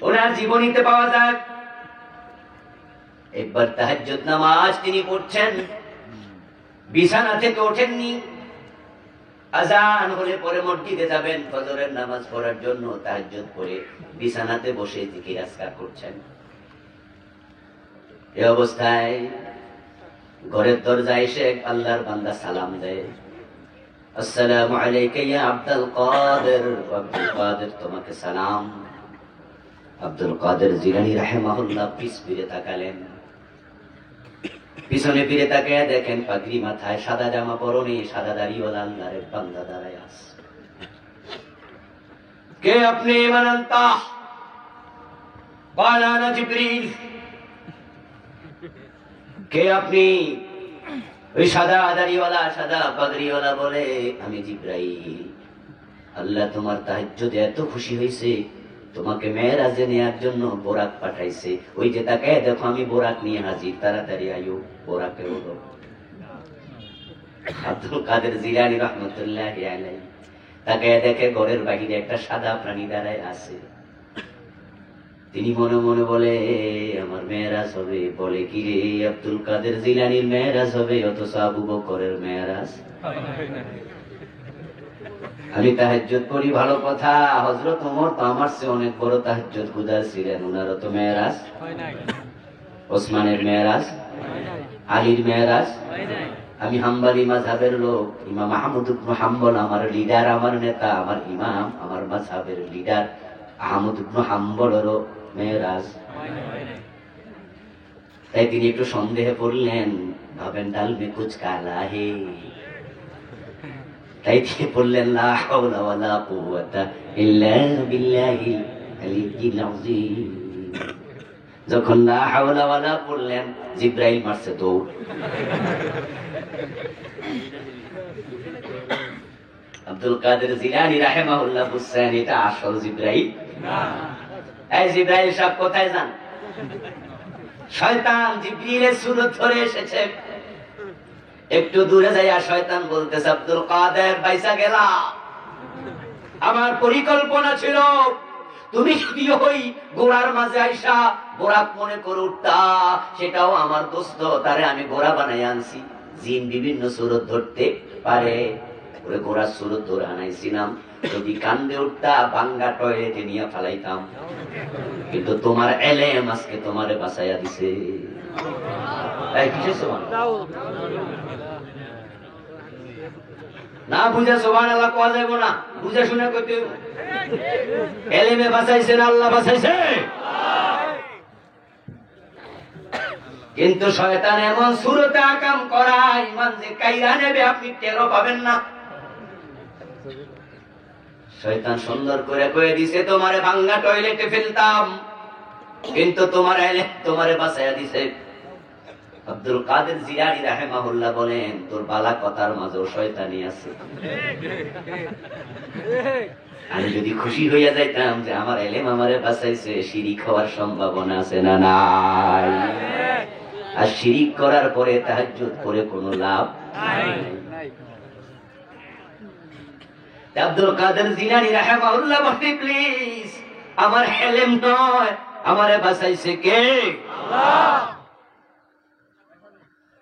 ওনার জীবনীতে পাওয়া যায় একবার তাহাজ্জুদ নামাজ তিনি পড়ছেন, বিছানা থেকে ওঠেননি। আজান হলে পরে মসজিদে যাবেন ফজরের নামাজ পড়ার জন্য, তাহাজ্জুদ পড়ে বিছানাতে বসে জিকির আজকার করছেন। এই অবস্থায় ঘরের দরজায় এসে আল্লাহর বান্দা সালাম দেয়, আসসালামু আলাইকা ইয়া আব্দুল কাদের। আব্দুল কাদের, তোমাকে সালাম। আব্দুল কাদের জিলানী রাহিমাহুল্লাহ পিছ ফিরে তাকালেন, পিছনে ফিরে তাকিয়ে দেখেন পাগড়ি মাথায়, সাদা জামা পরনে, সাদা দাড়িওয়ালা আল্লাহর বান্দা দাঁড়ায় আছে। কে আপনি? মান আনতা? ক্বালা আনা জিবরিল। কে আপনি? ওই সাদা দাড়িওয়ালা, সাদা পাগড়িওয়ালা বলে, আমি জিবরাইল। আল্লাহ তোমার তাহাজ্জুদে এত খুশি হয়েছে, তোমাকে মেরাজে নেয়ার জন্য বোরাক পাঠাইছে। ওই যে তাকায় দেখো, আমি বোরাক নিয়ে হাজির, তাড়াতাড়ি আয়ো, বোরাকে ওঠো। আব্দুল কাদের জিলানী রাহমাতুল্লাহি আলাইহি তাকায় দেখে ঘরের বাহিরে একটা সাদা প্রাণী দাঁড়ায় আছে। তিনি মনে মনে বলে, আমার মেরাজ হবে। বলে, কি রে আব্দুল কাদের জিলানীর মেরাজ হবে, অথচ আবু বকরের মেরাজ? আমি তাহাজ্জুদ পড়ি ভালো কথা, হযরত ওমর তো আমার চেয়ে অনেক বড় তাহাজ্জুদ গুজার ছিলেন, উনারও তো মেরাজ হয় নাই। ওসমানের মেরাজ, আলীর মেরাজ। আমি হাম্বলি মাযহাবের লোক, ইমাম আহমদ ইবনে হাম্বল আমার লিডার, আমার নেতা, আমার ইমাম, আমার মাযহাবের লিডার আহমদ ইবনে হাম্বলেরও মেরাজ হয় নাই। তাই তিনি একটু সন্দেহে পড়লেন, ভাবেন ডাল মে কুছ কালা হে। তাই তিনি বললেন, লা হাওলা ওয়ালা কুওয়াতা ইল্লা বিল্লাহিল আলিয়্যিল আযীম। যখন লা হাওলা ওয়ালা পড়লেন, জিবরাইল মারছে দৌড়। আব্দুল কাদের জিলানী রাহিমাহুল্লাহ বুঝছেন এটা আসল জিবরাইল না। এই জিবরাইল সব কোথায় যান? শয়তান জিবরিলের সুরত ধরে এসেছে। একটু দূরে যাইয়া শয়তান বলতেছে, আব্দুল কাদের বাইসা গেলা, আমার পরিকল্পনা ছিল তুমি যদি ওই গোড়ার মাঝে আইসা গোড়া মনে করে উঠতা, সেটাও আমার দোস্ত, তারে আমি গোড়া বানাই আনছি। জিন বিভিন্ন সুরত ধরতে পারে, ওরে গোড়ার সুরত ধরে আনাইছিলাম, যদি কান্দে উঠতা বাঙ্গা টয়লেটে নিয়ে ফেলাইতাম, কিন্তু তোমার এলেম আজকে তোমারে বাঁচাইয়া দিছে। না বুঝে সুবহানাল্লাহ কোয়া যাইব না, বুঝে শুনে কইতে এলেমে বাঁচাইছে না আল্লাহ বাঁচাইছে। কিন্তু শয়তান এমন সুরতে আকাম করায় ইমান যে কাইরা নেবে আপনি টেরও পাবেন না। শয়তান সুন্দর করে কয়ে দিছে তোমারে ভাঙ্গা টয়লেটে ফেলতাম, কিন্তু তোমার এলেম তোমারে বাঁচাইয়া দিছে। আব্দুল কাদের জিলানী রাহিমাহুল্লাহ বলেন, তোর বালা কথার মাঝেও শয়তানি আছে। আমি যদি খুশি হইয়া যাইতাম যে আমার এলেম আমারে বাঁচাইছে, শিরিক হওয়ার সম্ভাবনা আছে না নাই? আর শিরিক করার পরে তাহাজ্জুদ করে কোনো লাভ নাই। আব্দুল কাদের জিলানী রাহিমাহুল্লাহ বলেন, প্লিজ আমার এলেম নয়, আমারে বাঁচাইছে কে? আল্লাহ।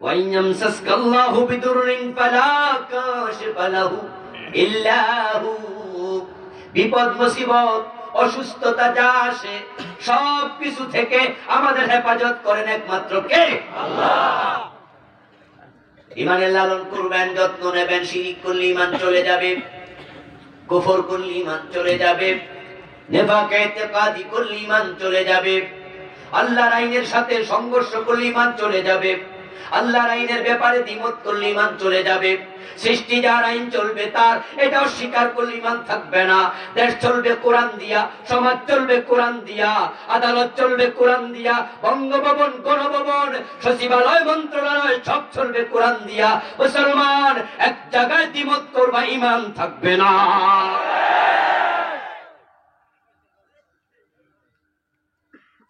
وَإِنْ يَمْسَسْكَ اللَّهُ بِضُرٍّ فَلَا كَاشِفَ لَهُ إِلَّا هُوَ। বিপদ মুসিবত অসুস্থতা যা আসে সব কিছু থেকে আমাদের হেফাজত করেন একমাত্র কে? আল্লাহ। ইমানের লালন করবেন, যত্ন নেবেন। শিরিক করলে ইমান চলে যাবে, কুফর করলে ইমান চলে যাবে, নেফাক ইতিকাদি করলে ইমান চলে যাবে, আল্লাহর আইনের সাথে সংঘর্ষ করলে ইমান চলে যাবে, আল্লাহর আইনের ব্যাপারে দ্বিমত করলে ইমান চলে যাবে, সৃষ্টি যার আইন চলবে তার এটা অস্বীকার করলে ইমান থাকবে না। দেশ চলবে কোরআন দিয়া, সমাজ চলবে কোরআন দিয়া, আদালত চলবে কোরআন দিয়া, বঙ্গভবন, গণভবন, সচিবালয়, মন্ত্রণালয় সব চলবে কোরআন দিয়া। মুসলমান এক জায়গায় দ্বিমত করবা, ইমান থাকবে না।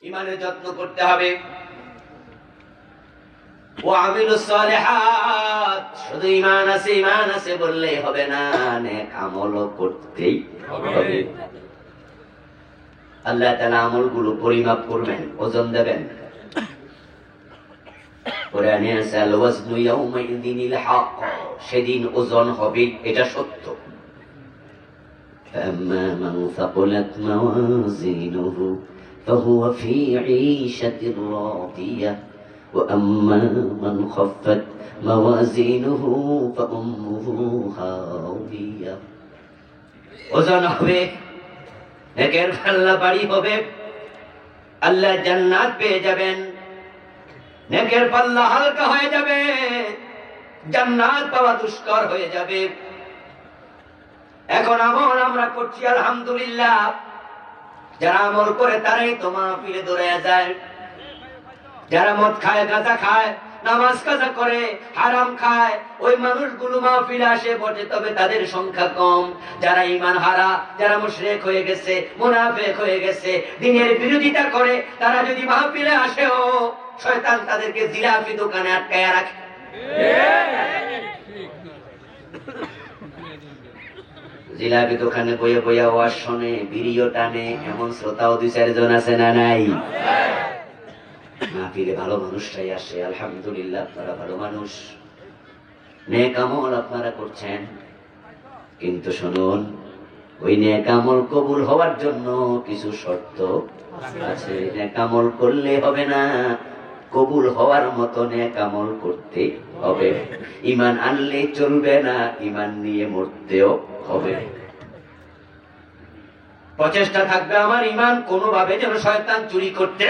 ইমানের যত্ন করতে হবে। শুধু ইমান আছে ইমান আছে বললে হবে না, নেক আমলও করতেই হবে। আল্লাহ তাআলা আমলগুলো পরিমাপ করবেন, ওজন দেবেন। কোরআনে আছে আল ওয়াজনু ইয়াউমাইযিনিল হক, সেদিন ওজন হবে, এটা সত্য। ফাম্মা মান সাকুলাত মাওয়াজিনুহু ফাহুয়া ফি ঈশাতির রাদিয়াহ وأما من خفت موازينه فأمه هاوية। ওজন হবে, নেকের পাল্লা ভারী হবে, আল্লাহ জান্নাত পেয়ে যাবেন। নেকের পাল্লা হালকা হয়ে যাবে, জান্নাত পাওয়া দুষ্কর হয়ে যাবে। এখন আমল আমরা করছি আলহামদুলিল্লাহ, যারা আমল করে তারাই তো মাহফিলে দৌড়ে যায়। যারা মদ খায়, গাঁজা খায়, নামাজ কাজা করে, হারাম খায়, ওই মানুষগুলো মাহফিলে আসে বটে, তবে তাদের সংখ্যা কম। যারা ঈমান হারা, যারা মুশরিক হয়ে গেছে, মুনাফিক হয়ে গেছে, দ্বীনের বিরোধিতা করে, তারা যদি মাহফিলে আসেও শয়তান তাদেরকে জিলাপি দোকানে আটকায়া রাখে। জিলাপি দোকানে বইয়া বইয়া ওয়াজ শোনে, বিড়িও টানে, এমন শ্রোতাও 2-4 জন আছে না নাই? মাহফিলে ভালো মানুষরাই আসে, আলহামদুলিল্লাহ আপনারা ভালো মানুষ, নেক আমল আপনারা করছেন। কিন্তু শুনুন, ওই নেক আমল কবুল হওয়ার জন্য কিছু শর্ত আছে। নেক আমল করলে হবে না, কবুল হওয়ার মতো নেক আমল করতে হবে। ঈমান আনলে চলবে না, ঈমান নিয়ে মরতেও হবে। প্রচেষ্টা থাকবে আমার ঈমান কোনোভাবে যেন শয়তান চুরি করতে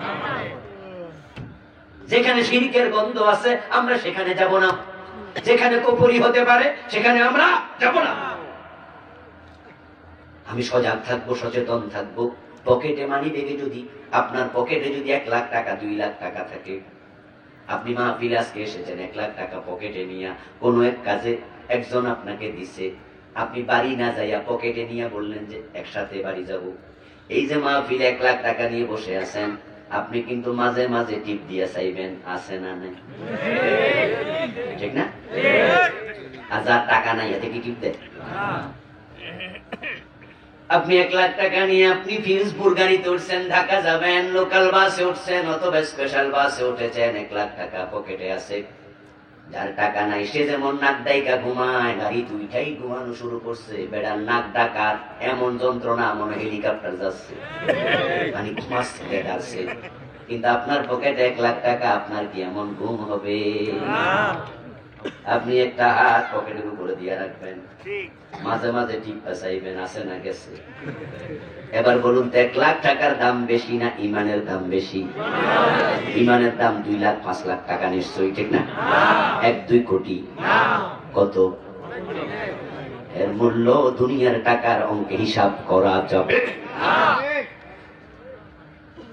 না পারে। যেখানে শিরকের গন্ধ আছে আমরা সেখানে যাব না, যেখানে কুফরি হতে পারে সেখানে আমরা যাব না। আমি সজাগ থাকবো, সচেতন থাকবো। পকেটে মানি ব্যাগে যদি, আপনার পকেটে যদি 1 লাখ টাকা 2 লাখ টাকা থাকে, আপনি মাহফিলে আজকে এসেছেন 1 লাখ টাকা পকেটে নিয়ে, কোনো এক কাজে একজন আপনাকে দিছে, আপনি বাড়ি না যাইয়া পকেটে নিয়ে বললেন যে একসাথে বাড়ি যাব। এই যে মাহফিল 1 লাখ টাকা নিয়ে বসে আছেন, আপনি কিন্তু মাঝে মাঝে টিপ দিয়ে চাইবেন, আছে না নাই? ঠিক না? আর যার টাকা নাই এতে কি টিপ দেয়? আপনি 1 লাখ টাকা নিয়ে আপনি ফিরোজপুর গাড়িতে উঠছেন, ঢাকা যাবেন, লোকাল বাসে উঠছেন অথবা স্পেশাল বাসে উঠেছেন, 1 লাখ টাকা পকেটে আছে। যার টাকা নাই সে যেমন নাক ডাইকা ঘুমায়, গাড়ি দুইটাই ঘুমানো শুরু করছে, বেড়ার নাক ডাকার এমন যন্ত্রণা মনে হেলিকপ্টার যাচ্ছে, মানে ঘুমাচ্ছে দেখাচ্ছে। কিন্তু আপনার পকেটে 1 লাখ টাকা, আপনার কি এমন ঘুম হবে? আপনি একটা হাত পকেটের উপরে দিয়ে রাখবেন, মাঝে মাঝে টিপা চাইবেন, আছে না গেছে? এবার বলুন তো, 1 লাখ টাকার দাম বেশি না ইমানের দাম বেশি? ইমানের দাম 2 লাখ 5 লাখ টাকা নিশ্চয়ই, ঠিক না? 1-2 কোটি। কত? এর মূল্য দুনিয়ার টাকার অঙ্কে হিসাব করা যাবে।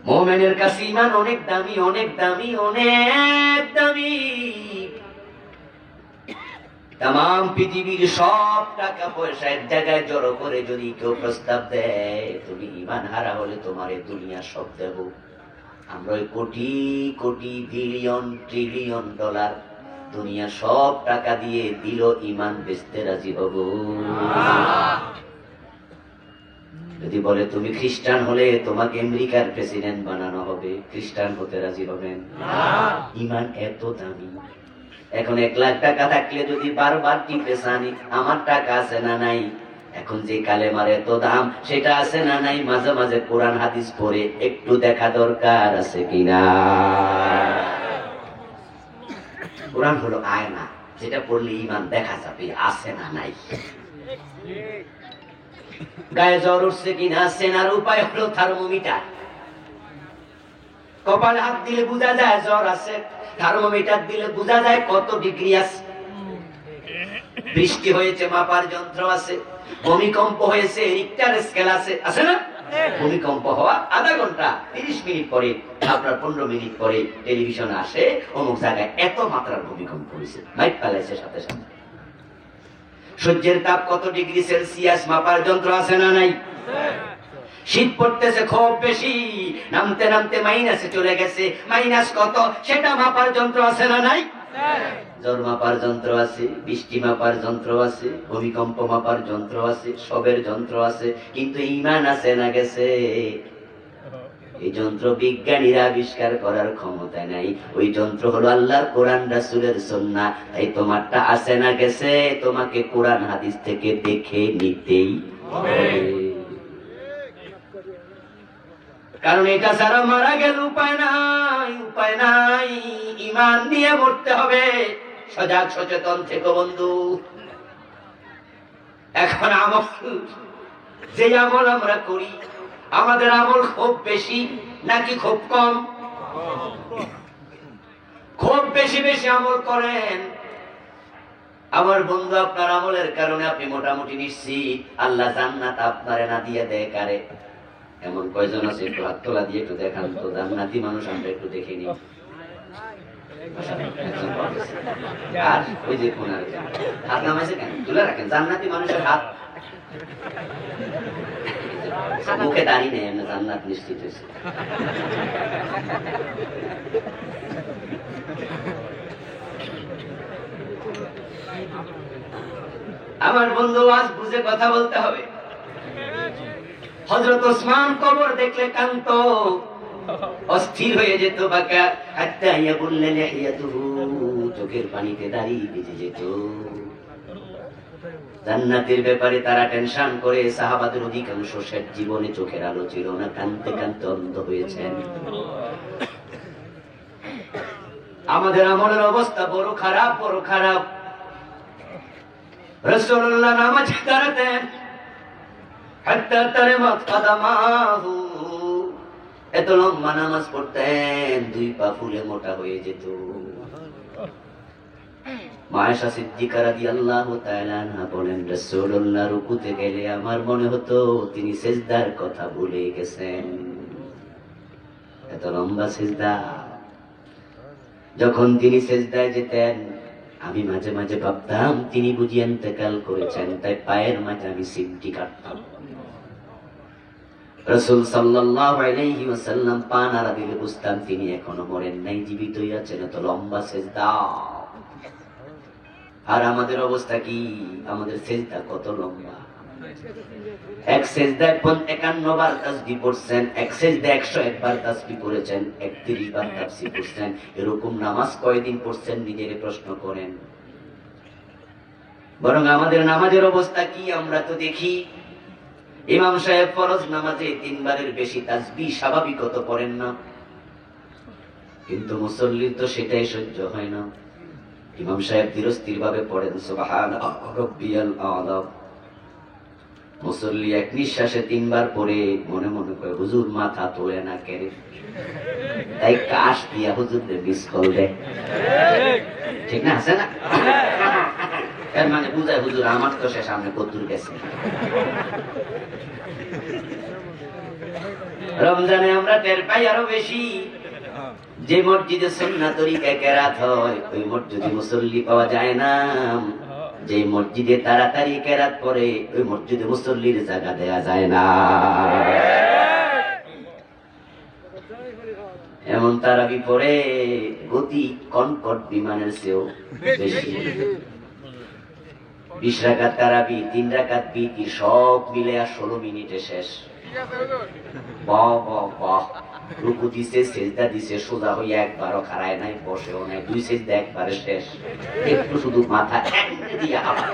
মুমিনের কাছে ঈমান অনেক দামি, অনেক দামি, অনেক দামি। তাম পৃথিবীর সব টাকা পয়সা এক জায়গায় জড়ো করে যদি কেউ প্রস্তাব দেয় তুমি ঈমান হারা হলে তোমারে দুনিয়া সব দেব, আমরা ওই crore crore billion trillion dollar দুনিয়া সব টাকা দিয়ে দিল, ঈমান বেচতে রাজি হব? যদি বলে তুমি খ্রিস্টান হলে তোমাকে আমেরিকার প্রেসিডেন্ট বানানো হবে, খ্রিস্টান হতে রাজি হবেন? ঈমান এত দামি। এখন 1 লাখ টাকা থাকলে যদি বারবার টিপে চানি, আমার টাকা আছে না নাই? এখন যে কালেমার এত দাম সেটা আছে না নাই? মাঝে মাঝে কোরআন হাদিস পড়ে একটু দেখা দরকার আছে কিনা? কোরআন হলো আয়না, যেটা পড়লে ঈমান দেখা যাবে আছে না নাই। গায়ে জ্বর উঠছে কিনা চেনার উপায় হলো থার্মোমিটার। কপালে হাত দিলে বোঝা যায় জ্বর আছে, থার্মোমিটার দিলে বোঝা যায় কত ডিগ্রি আছে। বৃষ্টি হয়েছে মাপার যন্ত্র আছে, ভূমিকম্প হয়েছে রিক্টার স্কেল আছে, আছে না? ভূমিকম্প হওয়া আধা ঘন্টা 30 মিনিট পরে, আপনার 15 মিনিট পরে টেলিভিশন আসে অমুক জায়গায় এত মাত্রার ভূমিকম্প হয়েছে, মাইক পালাইছে সাথে সাথে। সূর্যের তাপ কত ডিগ্রি সেলসিয়াস মাপার যন্ত্র আছে না নাই? শীত পড়তেছে খুব বেশি, নামতে নামতে মাইনাসে চলে গেছে, মাইনাস কত সেটা মাপার যন্ত্র আছে না নাই? জ্বর মাপার যন্ত্র আছে, বৃষ্টি মাপার যন্ত্র আছে, ভূমিকম্প মাপার যন্ত্র আছে, সবের যন্ত্র আছে, কিন্তু ঈমান আছে না গেছে? এই যন্ত্র বিজ্ঞানীরা আবিষ্কার করার ক্ষমতা নাই, ওই যন্ত্র হলো আল্লাহর কোরআন রাসূলের সুন্নাহ। তাই তোমারটা আছে না গেছে? তোমাকে কোরআন হাদিস থেকে দেখে নিতেই হবে, কারণ এটা ছাড়া মারা গেল উপায় নাই, উপায় নাই। ঈমান নিয়ে মরতে হবে। সজাগ সচেতন থেকো বন্ধু। এখন আমল, যে আমল আমরা করি, আমাদের আমল খুব বেশি নাকি খুব কম? খুব বেশি বেশি আমল করেন আমার বন্ধু, আপনার আমলের কারণে আপনি মোটামুটি নিশ্চিত আল্লাহ জান্নাত আপনারে না দিয়ে দেয় কারে? এমন কয়জন আছে? একটু হাত তোলা দিয়ে একটু দেখান তো, জান্নাতি মানুষ আমরা একটু দেখে নিই। আর ওই যে হাত নামাইছে কেন? তুলে রাখেন জান্নাতি মানুষের হাত। মুখে দাঁড়িয়ে নেই, আমরা জান্নাত নিশ্চিত হয়েছে। আমার বন্ধু আজ বুঝে কথা বলতে হবে। হযরত ওসমান কবর দেখলে কান্ত, অস্থির হয়ে যেত, বাঁকা হাত্তা ইয়াবুল্লা লিহিয়াতুহু, চোখের পানিতে দাঁড়িয়ে ভিজে যেত। জান্নাতের ব্যাপারে তারা টেনশন করে, সাহাবাদের অধিকাংশ শেষ জীবনে চোখের আলো ছিল না, কাঁদতে কাঁদতে অন্ধ হয়েছেন। আমাদের আমলের অবস্থা বড় খারাপ, বড় খারাপ। রাসূলুল্লাহ নামাজে দাঁড়াতেন, হাত্তা তারামাত কাদামাহু, এত লম্বা নামাজ পড়তেন 2 পা ফুলে মোটা হয়ে যেত। আয়েশা সিদ্দিকা রাদিয়াল্লাহু তাআলা আনহা বলেন, রাসূলুল্লাহ রুকুতে গেলে আমার মনে হতো তিনি সিজদার কথা ভুলে গেছেন, এত লম্বা সিজদা। যখন তিনি সিজদায় যেতেন আমি মাঝে মাঝে ভাবতাম তিনি বুঝি ইন্তেকাল করেছেন, তাই পায়ের মাঝে আমি সিমটি কাটতাম। রাসূল সাল্লাল্লাহু আলাইহি ওয়াসাল্লাম পা নাড়া দিলে বুঝতাম তিনি এখনো মরেন নাই, জীবিতই আছেন। এত লম্বা সেজদা। আর আমাদের অবস্থা কি? আমাদের সেজদা কত লম্বা! এক সেজদায় 51 বার তাসবিহ পড়ছেন, এক সেজদায় 101 বার তাসবিহ পড়েছেন, 31 বার তাফসীর পড়ছেন। এরকম নামাজ কয়দিন পড়ছেন নিজের প্রশ্ন করেন। বরং আমাদের নামাজের অবস্থা কি? আমরা তো দেখি ইমাম সাহেব ফরজ নামাজে 3 বারের বেশি তাসবিহ স্বাভাবিকত পড়েন না, কিন্তু মুসল্লির তো সেটাই সহ্য হয় না। ইমাম সাহেব ধীরস্থির ভাবে পড়েন সুবহান রাব্বিয়াল আ'লা। মুসল্লি এক নিঃশ্বাসে 3 বার পড়ে মনে মনে করে হুজুর মাথা তোলে না কেন, তাই কাশ দিয়া হুজুরদের মিস কল দেয়। ঠিক না? আছে না? এর মানে বুঝায় হুজুর আমার তো সে সামনে কদ্দুর গেছে। রমজানে আমরা টের পাই আরো বেশি, যে মসজিদে সুন্নাত তরিকায় কেরাত হয় ওই মসজিদে মুসল্লি পাওয়া যায় না। যে মসজিদে তাড়াতাড়ি কেরাত পড়ে ওই মসজিদে মুসল্লির জায়গা দেয়া যায় না। এমন তারাবি পড়ে গতি কনকট বিমানের চেয়েও বেশি। 20 রাকাত তারাবি, 3 রাকাত বিতি সব মিলে 16 মিনিটে শেষ। বাহ বাহ বাহ! রুকু দিছে, সেজদা দিছে, সোজা হইয়া একবারও খাড়ায় নাই, বসেও নাই, 2 সেজদা একবারে শেষ। একটু শুধু মাথা এমনি দিয়া আবার।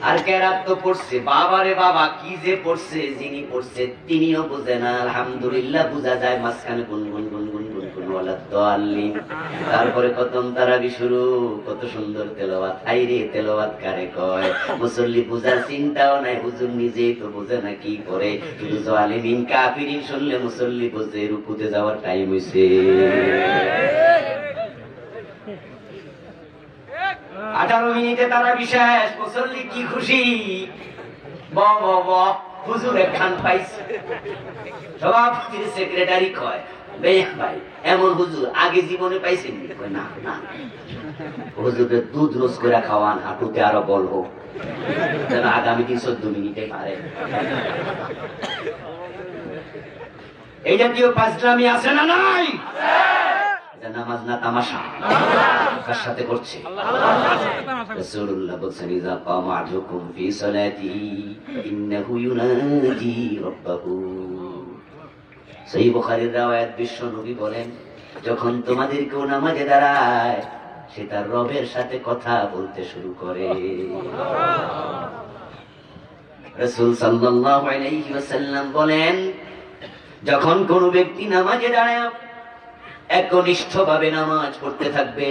আর কেরাত তো পড়ছে, বাবারে বাবা কি যে পড়ছে, যিনি পড়ছে তিনিও বোঝে না। আলহামদুলিল্লাহ বুঝা যায়, মাঝখানে গুনগুন গুনগুন গুনগুন ওয়ালা দাল্লিন। তারপরে খতম তারাবি শুরু, কত সুন্দর তেলাওয়াত। হাইরে তেলাওয়াত কারে কয়? মুসল্লি বুঝার চিন্তাও নাই, হুজুর নিজেই তো বোঝে না কি করে। শুধু জালিমিন কাফিরিন শুনলে মুসল্লি বোঝে রুকুতে যাওয়ার টাইম হইছে। 18 মিনিটে তারাবি শেষ, মুসল্লি কি খুশি! বাহ বাহ বাহ! হুজুর একখান পাইছে। সভাপতির সেক্রেটারি কয়, ভাই এমন হুজুর আগে জীবনে পাইছেন? না না, হুজুরের দুধ রোজ করে খাওয়ান, হাঁটুতে আরো বল হোক, যেন আগামী দিন 14 মিনিটে পারে। এই জাতীয় পাঁচলামি আছে না নাই? নামাজ না তামাশা? কার সাথে করছে? রাসূলুল্লাহ বলেন, ইযা কামা আহাদুকুম ফি সালাতিহি ইন্নাহু ইউনাজি রাব্বাহু। সহিহ বুখারীর riwayat, বিশ্ব নবী বলেন, যখন তোমাদের কেউ নামাজে দাঁড়ায় সে তার রবের সাথে কথা বলতে শুরু করে। রাসূল সাল্লাল্লাহু আলাইহি ওয়াসাল্লাম বলেন, যখন কোন ব্যক্তি নামাজে দাঁড়ায় একনিষ্ঠভাবে নামাজ পড়তে থাকবে,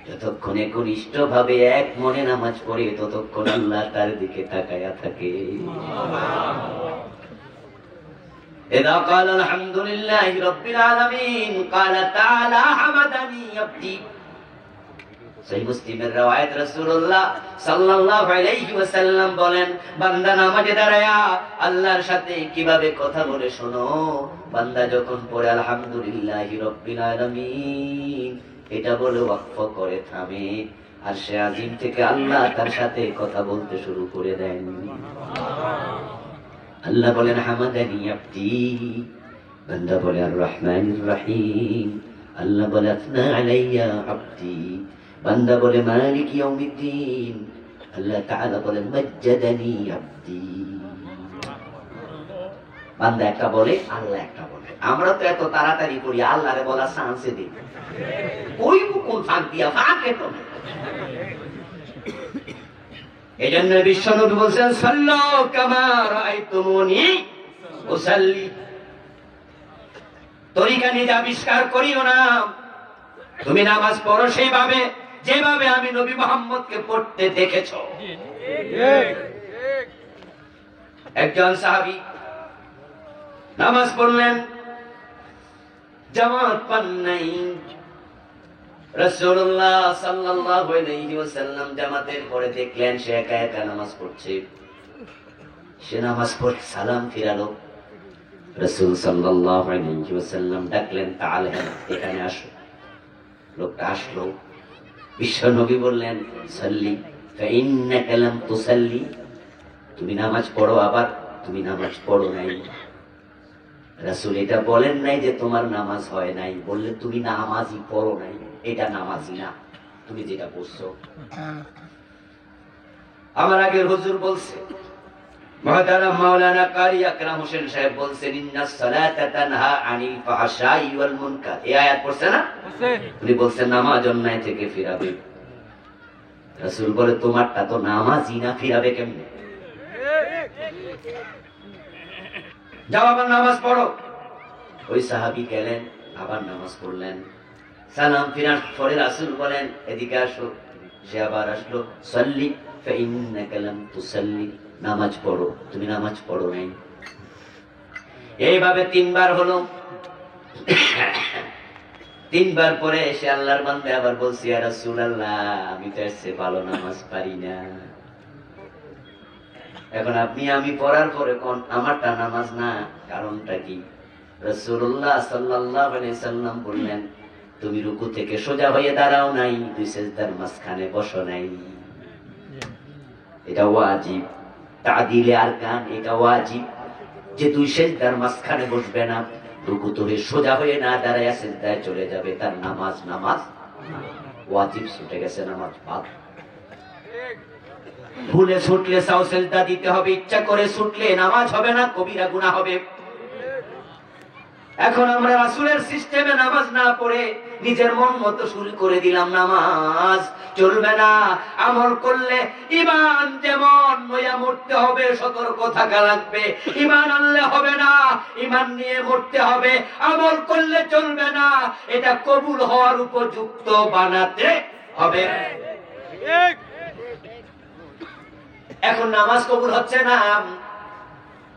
যতক্ষণ একনিষ্ঠভাবে এক মনে নামাজ পড়ে ততক্ষণ আল্লাহ তার দিকে তাকায়া থাকে। ইযা ক্বালা আলহামদুলিল্লাহি রাব্বিল আলামিন ক্বালা তাআলা হামাদানি আবদি। সহিহ মুসলিমের riwayat, রাসূলুল্লাহ সাল্লাল্লাহু আলাইহি ওয়াসাল্লাম বলেন, বান্দা নামাজে দাঁড়ায়া আল্লাহর সাথে কিভাবে কথা বলে শোনো। বান্দা যখন পড়ে আলহামদুলিল্লাহি রাব্বিল আলামিন এটা বলে ওয়াকফ করে থামে, আর সে আজিম থেকে আল্লাহ তার সাথে কথা বলতে শুরু করে দেন। আল্লাহ বলেন হামাদানি আবদি, বান্দা বলে আর রহমানির রহিম। আল্লাহ বলে আথনা আলাইয়া আবদি, বান্দা বলে মালিক ইয়াউমিদ্দিন। আল্লাহ তাআলা বলেন মাজ্জাদানি আবদি। বান্দা একটা বলে, আল্লাহ একটা বলে। আমরা তো এত তাড়াতাড়ি করি, আল্লাহরে বলা চান্সে দিই ওই কোন ফাঁক দিয়া ফাঁকে তো। এজন্য বিশ্বনবী বলেন, সাল্লু কামা রাআইতুমুনি উসাল্লি। তরিকা নিজে আবিষ্কার করিও না, তুমি নামাজ পড়ো সেইভাবে যেভাবে আমি নবী মুহাম্মদকে পড়তে দেখেছো। একজন সাহাবী নামাজ পড়লেন, জামাত পান নাই। রাসূলুল্লাহ সাল্লাল্লাহু আলাইহি ওয়াসাল্লাম জামাতের পরে দেখলেন সে একা একা নামাজ পড়ছে। সে নামাজ পড়ে সালাম ফিরালো। রাসূল সাল্লাল্লাহু আলাইহি ওয়াসাল্লাম ডাকলেন, তাআলা, এখানে আসো। লোকটা আসলো, বিশ্ব নবী বললেন সাল্লি ফাইন্নাকা লাম তুসাল্লি, তুমি নামাজ পড়ো, আবার তুমি নামাজ পড়ো নাই। রাসূল এটা বলেন নাই যে তোমার নামাজ হয় নাই, বললেন তুমি নামাজই পড়ো নাই, এটা নামাজই না তুমি যেটা পড়ছো। আমার আগের হুজুর বলছে, মুহতারাম মাওলানা কারি আকরাম হোসেন সাহেব বলছেন, ইন্নাস সালাতা তানহা আনিল ফাহশাই ওয়াল মুনকার, এই আয়াত পড়ছে না? উনি বলছেন নামাজ অন্যায় থেকে ফিরাবে। রাসূল বলে তোমারটা তো নামাজই না, ফিরাবে কেমনে? যাও আবার নামাজ পড়ো। ওই সাহাবী গেলেন, আবার নামাজ পড়লেন, সালাম ফিরার পরে রাসূল বলেন এদিকে আসো। সে আবার আসলো, সাল্লি ফাইন্নাকা লাম তুসাল্লি, নামাজ পড়ো, তুমি নামাজ পড়ো নাই। এইভাবে তিনবার হলো। তিনবার পরে এসে আল্লাহর বান্দা আবার বলছি, ইয়া রাসূলুল্লাহ আমি তো এর চেয়ে ভালো নামাজ পারি না। এখন আপনি আমি পড়ার পরে কোন আমারটা নামাজ না, কারণটা কি? রাসূলুল্লাহ সাল্লাল্লাহু আলাইহি সাল্লাম বললেন, তুমি রুকু থেকে সোজা হয়ে দাঁড়াও নাই, দুই সিজদার মাঝখানে বসো নাই। এটা ওয়াজিব, তাদিলে আরকান, এটা ওয়াজিব যে দুই সিজদার মাঝখানে বসবে না, রুকুতে হয়ে সোজা হয়ে না দাঁড়ায় সিজদায় চলে যাবে, তার নামাজ ওয়াজিব ছুটে গেছে, নামাজ বাদ। ভুলে ছুটলে সাও সিজদা দিতে হবে, ইচ্ছা করে ছুটলে নামাজ হবে না, কবিরা গুনাহ হবে। এখন আমরা রাসূলের সিস্টেমে নামাজ না পড়ে নিজের মন মতো শুরু করে দিলাম, নামাজ চলবে না। আমল করলে ঈমান যেমন নয়া মরতে হবে, সতর্ক থাকা লাগবে। ঈমান আনলে হবে না, ঈমান নিয়ে মরতে হবে। আমল করলে চলবে না, এটা কবুল হওয়ার উপযুক্ত বানাতে হবে। এখন নামাজ কবুল হচ্ছে না,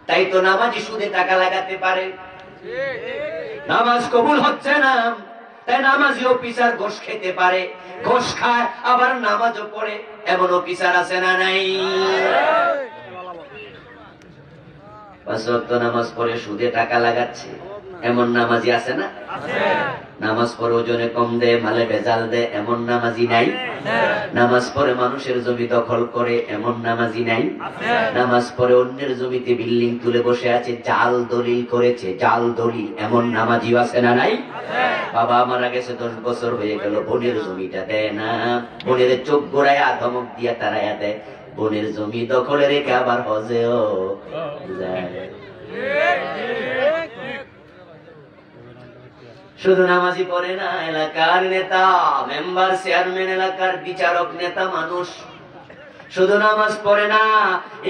তাই তো নামাজি সুদে টাকা লাগাতে পারে। নামাজ কবুল হচ্ছে না, তাই নামাজি অফিসার ঘোষ খেতে পারে, ঘোষ খায় আবার নামাজও পড়ে, এমন অফিসার আছে না নাই? পাঁচ ওয়াক্ত নামাজ পড়ে সুদে টাকা লাগাচ্ছে, এমন নামাজি আছে না? নামাজ পড়ে ওজনে কম দেয়, মালে ভেজাল দেয়, এমন নামাজি নাই? নামাজ পড়ে মানুষের জমি দখল করে, এমন নামাজি নাই? নামাজ পড়ে অন্যের জমিতে বিল্ডিং তুলে বসে আছে, জাল দলিল করেছে, জাল দলিল, এমন নামাজিও আছে না নাই? বাবা মারা গেছে 10 বছর হয়ে গেল, বোনের জমিটা দেয় না, বোনের চোখ গোড়ায় ধমক দিয়া তারাইয়া দেয়, বোনের জমি দখলে রেখে আবার হজেও যায়। শুধু নামাজি পড়ে না, এলাকার নেতা, মেম্বার, চেয়ারম্যান, এলাকার বিচারক, নেতা মানুষ শুধু নামাজ পড়ে না,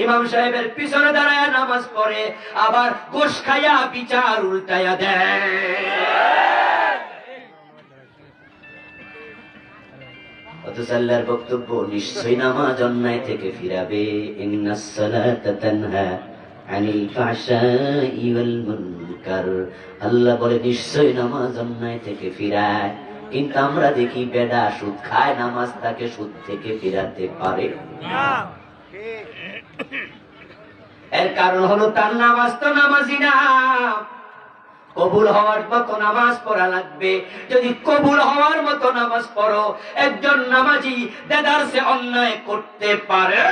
ইমাম সাহেবের পিছনে দাঁড়ায় নামাজ পড়ে, আবার ঘুষ খাইয়া বিচার উল্টাইয়া দেয়। অথচ আল্লাহর বক্তব্য, নিশ্চয়ই নামাজ অন্যায় থেকে ফিরাবে। ইন্নাস সালাতা তানহা আনিল ফাহশাই ওয়াল মুনকার, আল্লাহ বলে নিশ্চয়ই নামাজ অন্যায় থেকে ফিরায়। কিন্তু আমরা দেখি বেডা সুদ খায়, নামাজ তাকে সুদ থেকে ফিরাতে পারে না। এর কারণ হলো তার নামাজ তো নামাজি না। কবুল হওয়ার মতো নামাজ পড়া লাগবে। যদি কবুল হওয়ার মতো নামাজ পড়ো, একজন নামাজি দেদারসে অন্যায় করতে পারে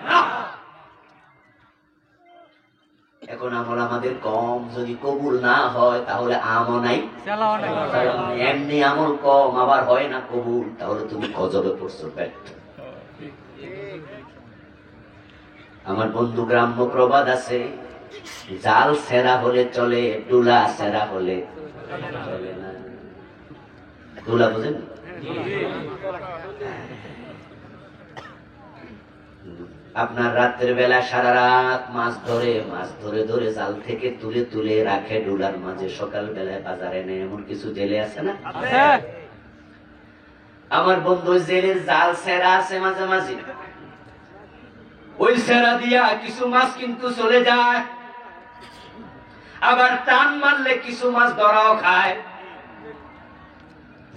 না। এখন আমল আমাদের কম, যদি কবুল না হয় তাহলে আমও নাই, এমনি আমল কম, আবার হয় না কবুল, তাহলে তুমি গজবে পড়ছো, ব্যর্থ। আমার বন্ধু গ্রাম্য প্রবাদ আছে, জাল সেরা হলে চলে, ডুলা সেরা হলে চলে না। ডুলা বুঝেন? আপনার রাতের বেলা সারা রাত মাছ ধরে জাল থেকে তুলে তুলে রাখে ডুলার মাঝে, সকাল বেলায় বাজারে নেয়, এমন কিছু জেলে আছে না? আমার বন্ধু জেলের জাল সেরা আছে মাঝে মাঝে, ওই সেরা দিয়া কিছু মাছ কিন্তু চলে যায়, আবার টান মারলে কিছু মাছ ধরাও খায়।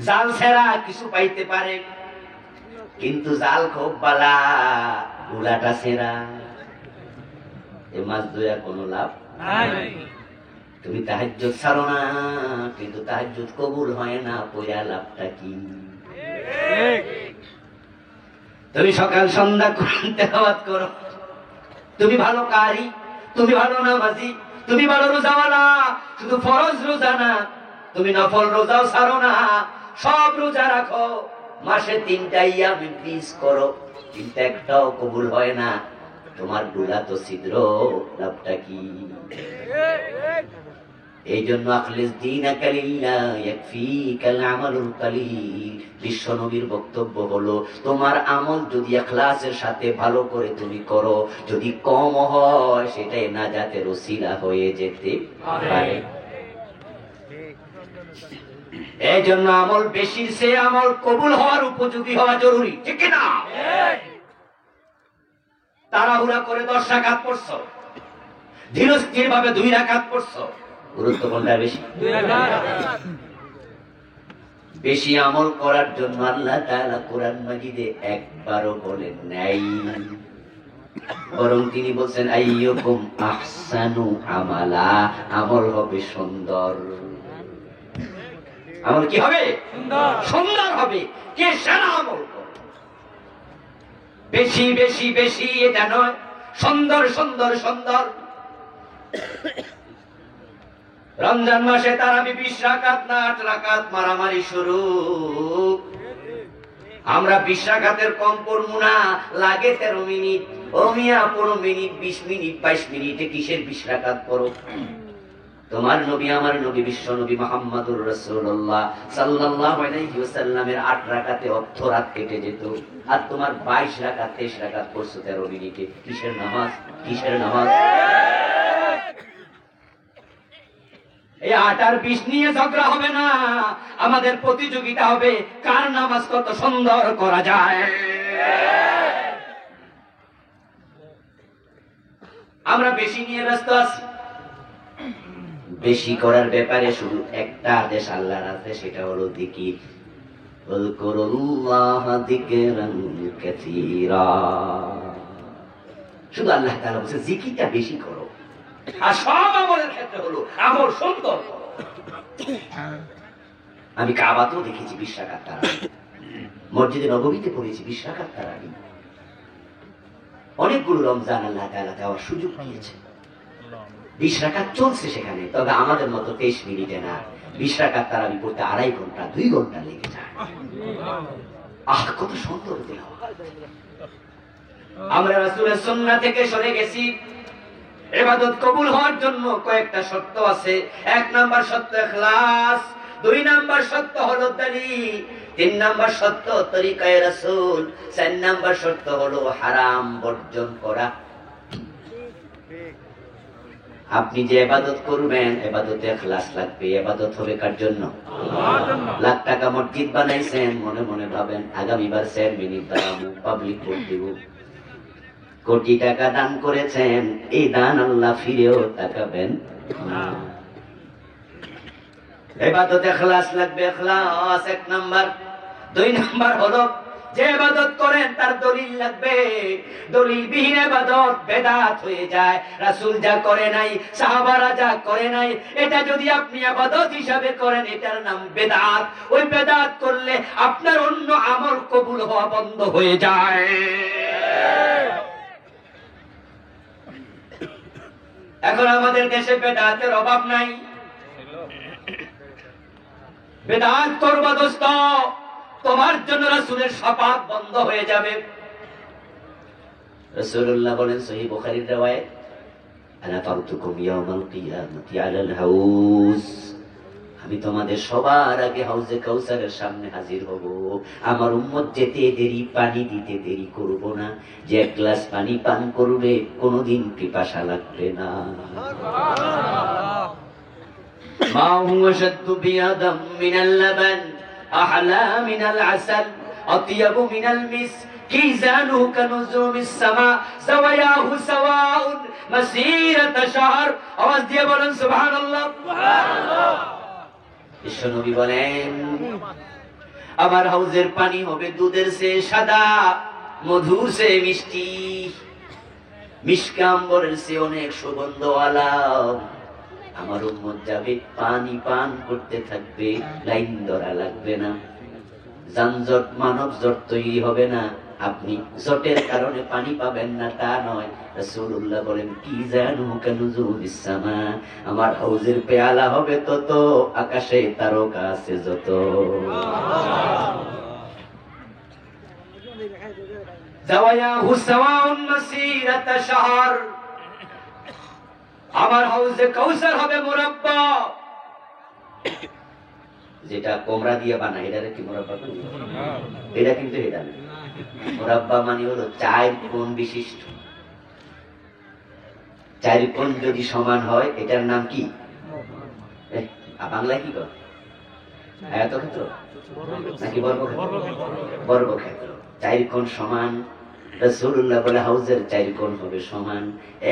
জাল সেরা কিছু পাইতে পারে, কিন্তু জাল খুব বালা, গুলাটা সেরা, এ মাছ ধরে কোনো লাভ নাই। তুমি তাহাজ্জুদ ছাড়ো না, কিন্তু তাহাজ্জুদ কবুল হয় না, পয়লা লাভটা কি? তুমি সকাল সন্ধ্যা কোরআন তেলাওয়াত করো, তুমি ভালো কারি, তুমি ভালো নামাজি, তুমি ভালো রোজাওয়ালা, শুধু ফরজ রোজা না, তুমি নফল রোজাও ছাড়ো না, সব রোজা রাখো, মাসে 3টা ইয়াম মিস করো, কিন্তু একটাও কবুল হয় না, তোমার ডুলা তো ছিদ্র, লাভটা কি? এই জন্য আখলিস দীনাকা লিল্লাহ ইয়াকফিকাল আমালুল কালিল। বিশ্ব নবীর বক্তব্য হলো, তোমার আমল যদি ইখলাসের সাথে ভালো করে তুমি করো, যদি কম হয় সেটাই নাজাতের ওসিলা হয়ে যেতে পারে। এই জন্য আমল বেশি, সে আমল কবুল হওয়ার উপযোগী হওয়া জরুরি, ঠিক কি না? তাড়াহুড়া করে 10 রাকাত পড়ছো, ধীর স্থির ভাবে 2 রাকাত পড়ছো, গুরুত্ব কোনটা বেশি? বেশি আমল করার জন্য আল্লাহ তাআলা কোরআন মাজিদে একবারও বলেন নাই, বরং তিনি বলছেন আইয়ুকুম আহসানু আমালা, আমল হবে সুন্দর। আমল কি হবে? সুন্দর হবে। কে সেরা আমল করে? বেশি বেশি বেশি এটা নয়, সুন্দর সুন্দর সুন্দর। রমজান মাসে তারাবি 20 রাকাত না 8 রাকাত, মারামারি শুরু। আমরা 20 রাকাতের কম পড়বো না, লাগে 13 মিনিট। ও মিয়া 15 মিনিট, 20 মিনিট, 22 মিনিটে কিসের 20 রাকাত পড়ো? তোমার নবী, আমার নবী, বিশ্ব নবী মুহাম্মদুর রাসূলুল্লাহ সাল্লাল্লাহু আলাইহি ওয়াসাল্লামের 8 রাকাতে অর্ধরাত কেটে যেত, আর তোমার 22 রাকাত 23 রাকাত পড়ছো 13 মিনিটে। কিসের নামাজ? কিসের নামাজ? এই 8 আর 20 নিয়ে ঝগড়া হবে না, আমাদের প্রতিযোগিতা হবে কার নামাজ কত সুন্দর করা যায়। আমরা বেশি নিয়ে ব্যস্ত আছি। বেশি করার ব্যাপারে শুধু একটা আদেশ আল্লাহর আছে, সেটা হলো জিকির। যাকুরুল্লাহ যিকরান কাসীরা। শুধু আল্লাহ তাআলা বলেছে জিকিরটা বেশি করো, আর সব আমলের ক্ষেত্রে হলো আমল সুন্দর করো। আমি কাবাতেও দেখেছি 20 রাকাত তারাবি, মসজিদে নববীতে পড়েছি 20 রাকাত তারাবি। অনেকগুলো রমজান আল্লাহ তাআলা দেওয়ার সুযোগ দিয়েছে, 20 রাকাত চলছে সেখানে। তবে আমাদের মতো 23 মিনিটে না, 20 রাকাত তারাবি পড়তে 2.5 ঘন্টা 2 ঘন্টা লেগে যায়। আহ, কত সুন্দর দেওয়া। আমরা রাসূলের সুন্নাহ থেকে সরে গেছি। ইবাদত কবুল হওয়ার জন্য কয়েকটা শর্ত আছে। 1 নাম্বার শর্ত ইখলাস, 2 নাম্বার শর্ত হলো দলিল, 3 নাম্বার শর্ত তরিকায়ে রাসূল, 4 নাম্বার শর্ত হলো হারাম বর্জন করা। আপনি যে ইবাদত করবেন, ইবাদতে ইখলাস লাগবে। ইবাদত হবে কার জন্য? আল্লাহর জন্য। লাখ টাকা মসজিদ বানাইছেন, মনে মনে ভাবেন আগামীবার 4 মিনিট দাঁড়াবো, পাবলিক ভোট দিব। কোটি টাকা দান করেছেন, এই দান আল্লাহ ফিরেও তাকাবেন না। ইবাদতে ইখলাস লাগবে, ইখলাস 1 নাম্বার। 2 নাম্বার হলো যে ইবাদত করেন তার দলিল লাগবে। দলিলবিহীন ইবাদত বেদাত হয়ে যায়। রাসূল যা করে নাই, সাহাবারা যা করে নাই, এটা যদি আপনি ইবাদত হিসাবে করেন, এটার নাম বেদাত। ওই বেদাত করলে আপনার অন্য আমল কবুল হওয়া বন্ধ হয়ে যায়। এখন আমাদের দেশে বেদাতের অভাব নাই। বেদাত করবা দোস্ত, তোমার জন্য রাসূলের শাফাত বন্ধ হয়ে যাবে। রাসূলুল্লাহ বলেন, সহিহ বুখারীর riwayat, আনা তারতুকুম ইয়াউমাল কিয়ামাতি আলাল হাউজ, আমি তোমাদের সবার আগে হাউজে কাউসারের সামনে হাজির হব। আমার উম্মত যেতে দেরি, পানি দিতে দেরি করব না। যে 1 গ্লাস পানি পান করবে, কোনোদিন পিপাসা লাগবে না। মা হুয়া শাদ্দু বিয়াদাম মিনাল লাবান, আহলা মিনাল আসাল, আতিয়াবু মিনাল মিস, কিজানুহু কানুজুমিস সামা, সাওয়ায়াহু সাওয়াউন মাসিরাতা শাহর। আওয়াজ দিয়ে বলেন সুবহানাল্লাহ। সুবহানাল্লাহ। বিশ্বনবী বলেন, আমার হাউজের পানি হবে দুধের চেয়ে সাদা, মধুর চেয়ে মিষ্টি, মিশকাম্বরের চেয়ে অনেক সুগন্ধওয়ালা। আমার উম্মত যাবে, পানি পান করতে থাকবে, লাইন ধরা লাগবে না। যানজট মানব জট তৈরি হবে না, আপনি জটের কারণে পানি পাবেন না তা নয়। রাসূলুল্লাহ বলেন কি জানু কানুজুবিস সামা, আমার হাউজের পেয়ালা হবে তত, আকাশে তারকা আছে যত। জাওয়ায়াহু সাওয়াউন মাসিরাতা শাহর, আমার হাউজে কাউসার হবে মুরাব্বা, যেটা কোমরা দিয়ে বানায় এটারে কি মুরাব্বা বলে? এটা কিন্তু এটা না। মুরাব্বা মানে হলো 4 কোণ বিশিষ্ট। 4 কোণ যদি সমান হয় এটার নাম কি? বাংলায় কি কর? আয়তক্ষেত্র নাকি বর্গক্ষেত্র? বর্গক্ষেত্র। 4 কোণ সমান। রাসূলুল্লাহ বলে হাউজের 4 কোণ হবে সমান,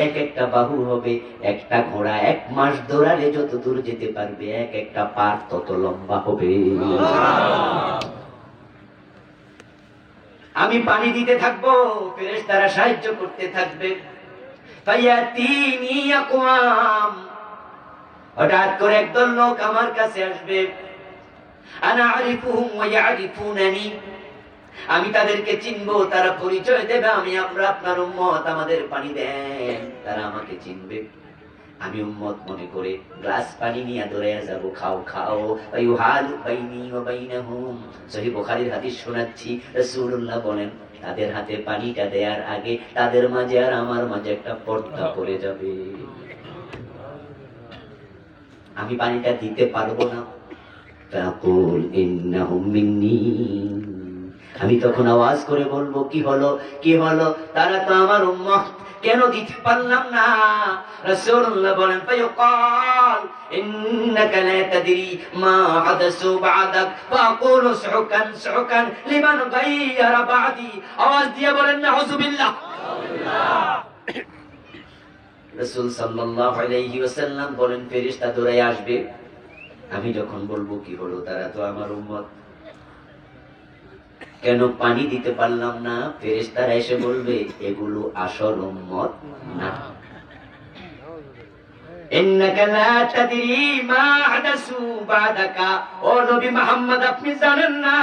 এক একটা বাহু হবে, একটা ঘোড়া 1 মাস দৌড়ালে যত দূর যেতে পারবে, এক একটা পার তত লম্বা হবে। আমি পানি দিতে থাকবো, ফেরেশতারা সাহায্য করতে থাকবে। ফায়াতিনি আকওয়াম, হঠাৎ করে একদল লোক আমার কাছে আসবে। আনা আরিফুহুম ওয়া ইয়ারিফুনানি, আমি তাদেরকে চিনবো, তারা পরিচয় দেবে আমি আমরা আপনার উম্মত, আমাদের পানি দেন। তারা আমাকে চিনবে, আমি উম্মত মনে করে গ্লাস পানি নিয়ে দৌড়ে যাব, খাও খাও। ইউহালু বাইনি ওয়া বাইনাহুম, সহিহ বুখারীর হাদিস শোনাচ্ছি। রাসূলুল্লাহ বলেন তাদের হাতে পানিটা দেওয়ার আগে তাদের মাঝে আর আমার মাঝে একটা পর্দা পড়ে যাবে, আমি পানিটা দিতে পারবো না। ফাকুল ইন্নাহুম মিন্নি, আমি তখন আওয়াজ করে বলবো কি হলো কি হলো, তারা তো আমার উম্মত, কেন দিতে পারলাম না? রাসূলুল্লাহ বলেন ফায়ুকাল ইন্নাকা লা তাদরি মা হাদাসু বা'দাক ফাকুলু সুকান সুকান লিমান গায়্যারা বা'দি, আওয়াজ দিয়ে বলেন নাউযুবিল্লাহ। রাসূল সাল্লাল্লাহু আলাইহি ওয়াসাল্লাম বলেন ফেরেশতা দৌড়ে আসবে, আমি যখন বলবো কি হলো, তারা তো আমার উম্মত, কেন পানি দিতে পারলাম না? ফেরেশতারা এসে বলবে এগুলো আসল উম্মত না। ইন্নাকা লা তাদরি মা হাদাসু বাদাকা, ও নবী মুহাম্মদ আপনি জানেন না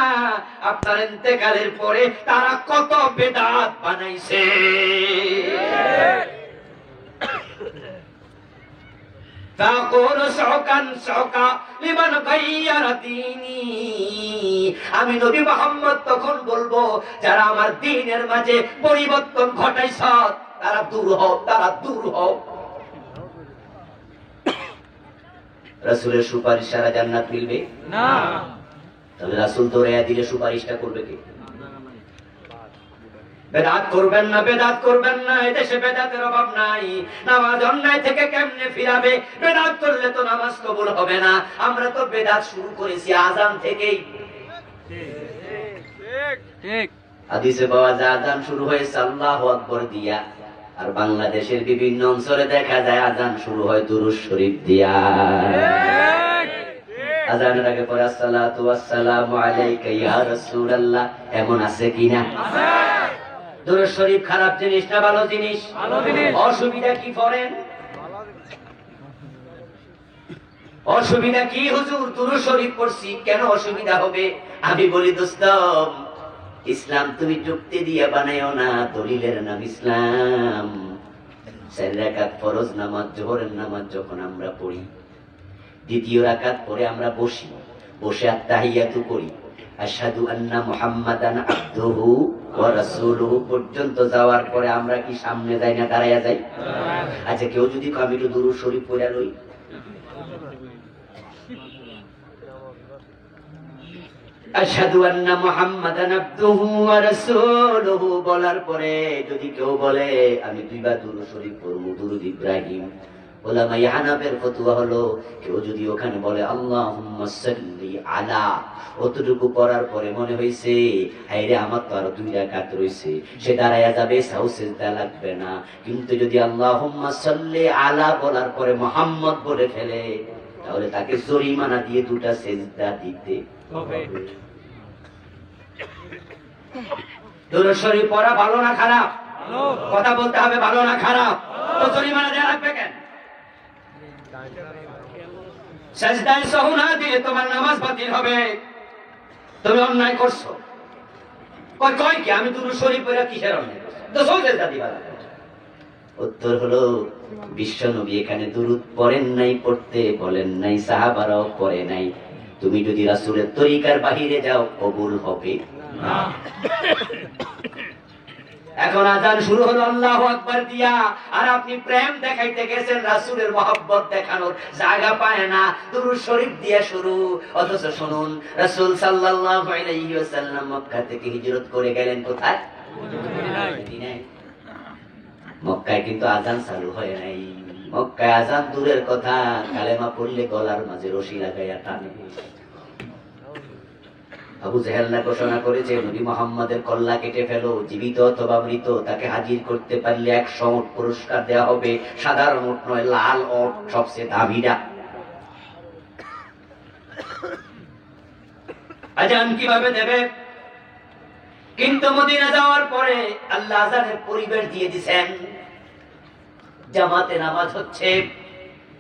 আপনার ইন্তেকালের পরে তারা কত বিদআত বানাইছে। আমি নবী মুহাম্মদ তখন বলবো যারা আমার দ্বীনের মাঝে পরিবর্তন ঘটাইছ তারা দূর হও, তারা দূর হও। রাসূলের সুপারিশ ছাড়া জান্নাত মিলবে না। তাহলে রাসূল দৌড়াইয়া দিলে সুপারিশটা করবে কে? বেদাত করবেন না, বেদাত করবেন না, এদেশে বেদাতের অভাব নাই। নামাজ অন্যায় থেকে কেমনে ফিরাবে? বেদাত করলে তো নামাজ কবুল হবে না। আমরা তো বেদাত শুরু করেছি আযান থেকেই। ঠিক হাদিসে পাওয়া যায় আযান শুরু হয়েছে আল্লাহু আকবার দিয়া, আর বাংলাদেশের বিভিন্ন অঞ্চলে দেখা যায় আযান শুরু হয় দুরূদ শরীফ দিয়া। আযানের আগে পড়া আসসালাতু ওয়াসসালামু আলাইকা ইয়া রাসূলুল্লাহ, এমন আছে কিনা? আছে। দুরূদ শরীফ খারাপ জিনিস না ভালো জিনিস? ভালো জিনিস। অসুবিধা কি পড়েন? অসুবিধা কি হুজুর? দুরূদ শরীফ পড়ছি, কেন অসুবিধা হবে? আমি বলি দোস্ত, ইসলাম তুমি যুক্তি দিয়ে বানায়ও না, দলিলের নাম ইসলাম। 4 রাকাত ফরজ নামাজ, জোহরের নামাজ যখন আমরা পড়ি, দ্বিতীয় রাকাত পরে আমরা বসি, বসে আত্তাহিয়াতু করি, আশহাদু আন্না মুহাম্মাদান আবদুহু ওয়া রাসূলুহু পর্যন্ত যাওয়ার পরে আমরা কি সামনে যাই না দাঁড়ায়া যাই? আচ্ছা কেউ যদি আমি একটু দুরূদ শরীফ পড়া লই, আশহাদু আন্না মুহাম্মাদান আবদুহু ওয়া রাসূলুহু বলার পরে যদি কেউ বলে আমি 2 বার দুরূদ শরীফ পড়ব, দুরূদ ইব্রাহিম, উলামায়ে হানাফের ফতোয়া হলো কেউ যদি ওখানে বলে আল্লাহুম্মা সাল্লি আলা, অতটুকু পড়ার পরে মনে হইছে হায়রে আমার তো আর 2 রাকাত রইছে, সে দাঁড়ায়া যাবে, সাউ সিজদা লাগবে না। কিন্তু যদি আল্লাহুম্মা সাল্লি আলা বলার পরে মুহাম্মদ বলে ফেলে, তাহলে তাকে জরিমানা দিয়ে 2টা সিজদা দিতে হবে। দুরূদ শরীফ পড়া ভালো না খারাপ? ভালো। কথা বলতে হবে ভালো না খারাপ? তো জরিমানা দেয়া লাগবে কেন? সিজদায় সহু না দিয়ে তোমার নামাজ বাতিল হবে। তুমি অন্যায় করছো। কয় কি আমি দুরূদ শরীফ পড়া কিসের অন্যায় করছি? তো সৌজেদা দিবা। উত্তর হলো বিশ্ব নবী এখানে দুরূদ পড়েন নাই, পড়তে বলেন নাই, সাহাবারাও পড়ে নাই। তুমি যদি রাসূলের তরিকার বাহিরে যাও কবুল হবে না। এখন আজান শুরু হলো আল্লাহু আকবার দিয়া, আর আপনি প্রেম দেখাইতে গেছেন, রাসূলের মহব্বত দেখানোর জায়গা পায় না, দুরূদ শরীফ দিয়ে শুরু। অথচ শুনুন, রাসূল সাল্লাল্লাহু আলাইহি ওয়াসাল্লাম মক্কা থেকে হিজরত করে গেলেন কোথায়? মদিনায়। মক্কায় কিন্তু আজান চালু হয় নাই। মক্কায় আজান দূরের কথা, কালেমা পড়লে গলার মাঝে রশি লাগাইয়া টানে। আবু জেহেল না ঘোষণা করেছে, নবী মুহাম্মাদের কল্লা কেটে ফেলো, জীবিত অথবা মৃত, তাকে হাজির করতে পারলে 100 উট পুরস্কার দেওয়া হবে, সাধারণ উট নয়, লাল উট, সবচেয়ে দামিটা। আজান কিভাবে দেবে? কিন্তু মদিনা যাওয়ার পরে আল্লাহ আজানের পরিবেশ দিয়ে দিয়েছেন। জামাতে নামাজ হচ্ছে,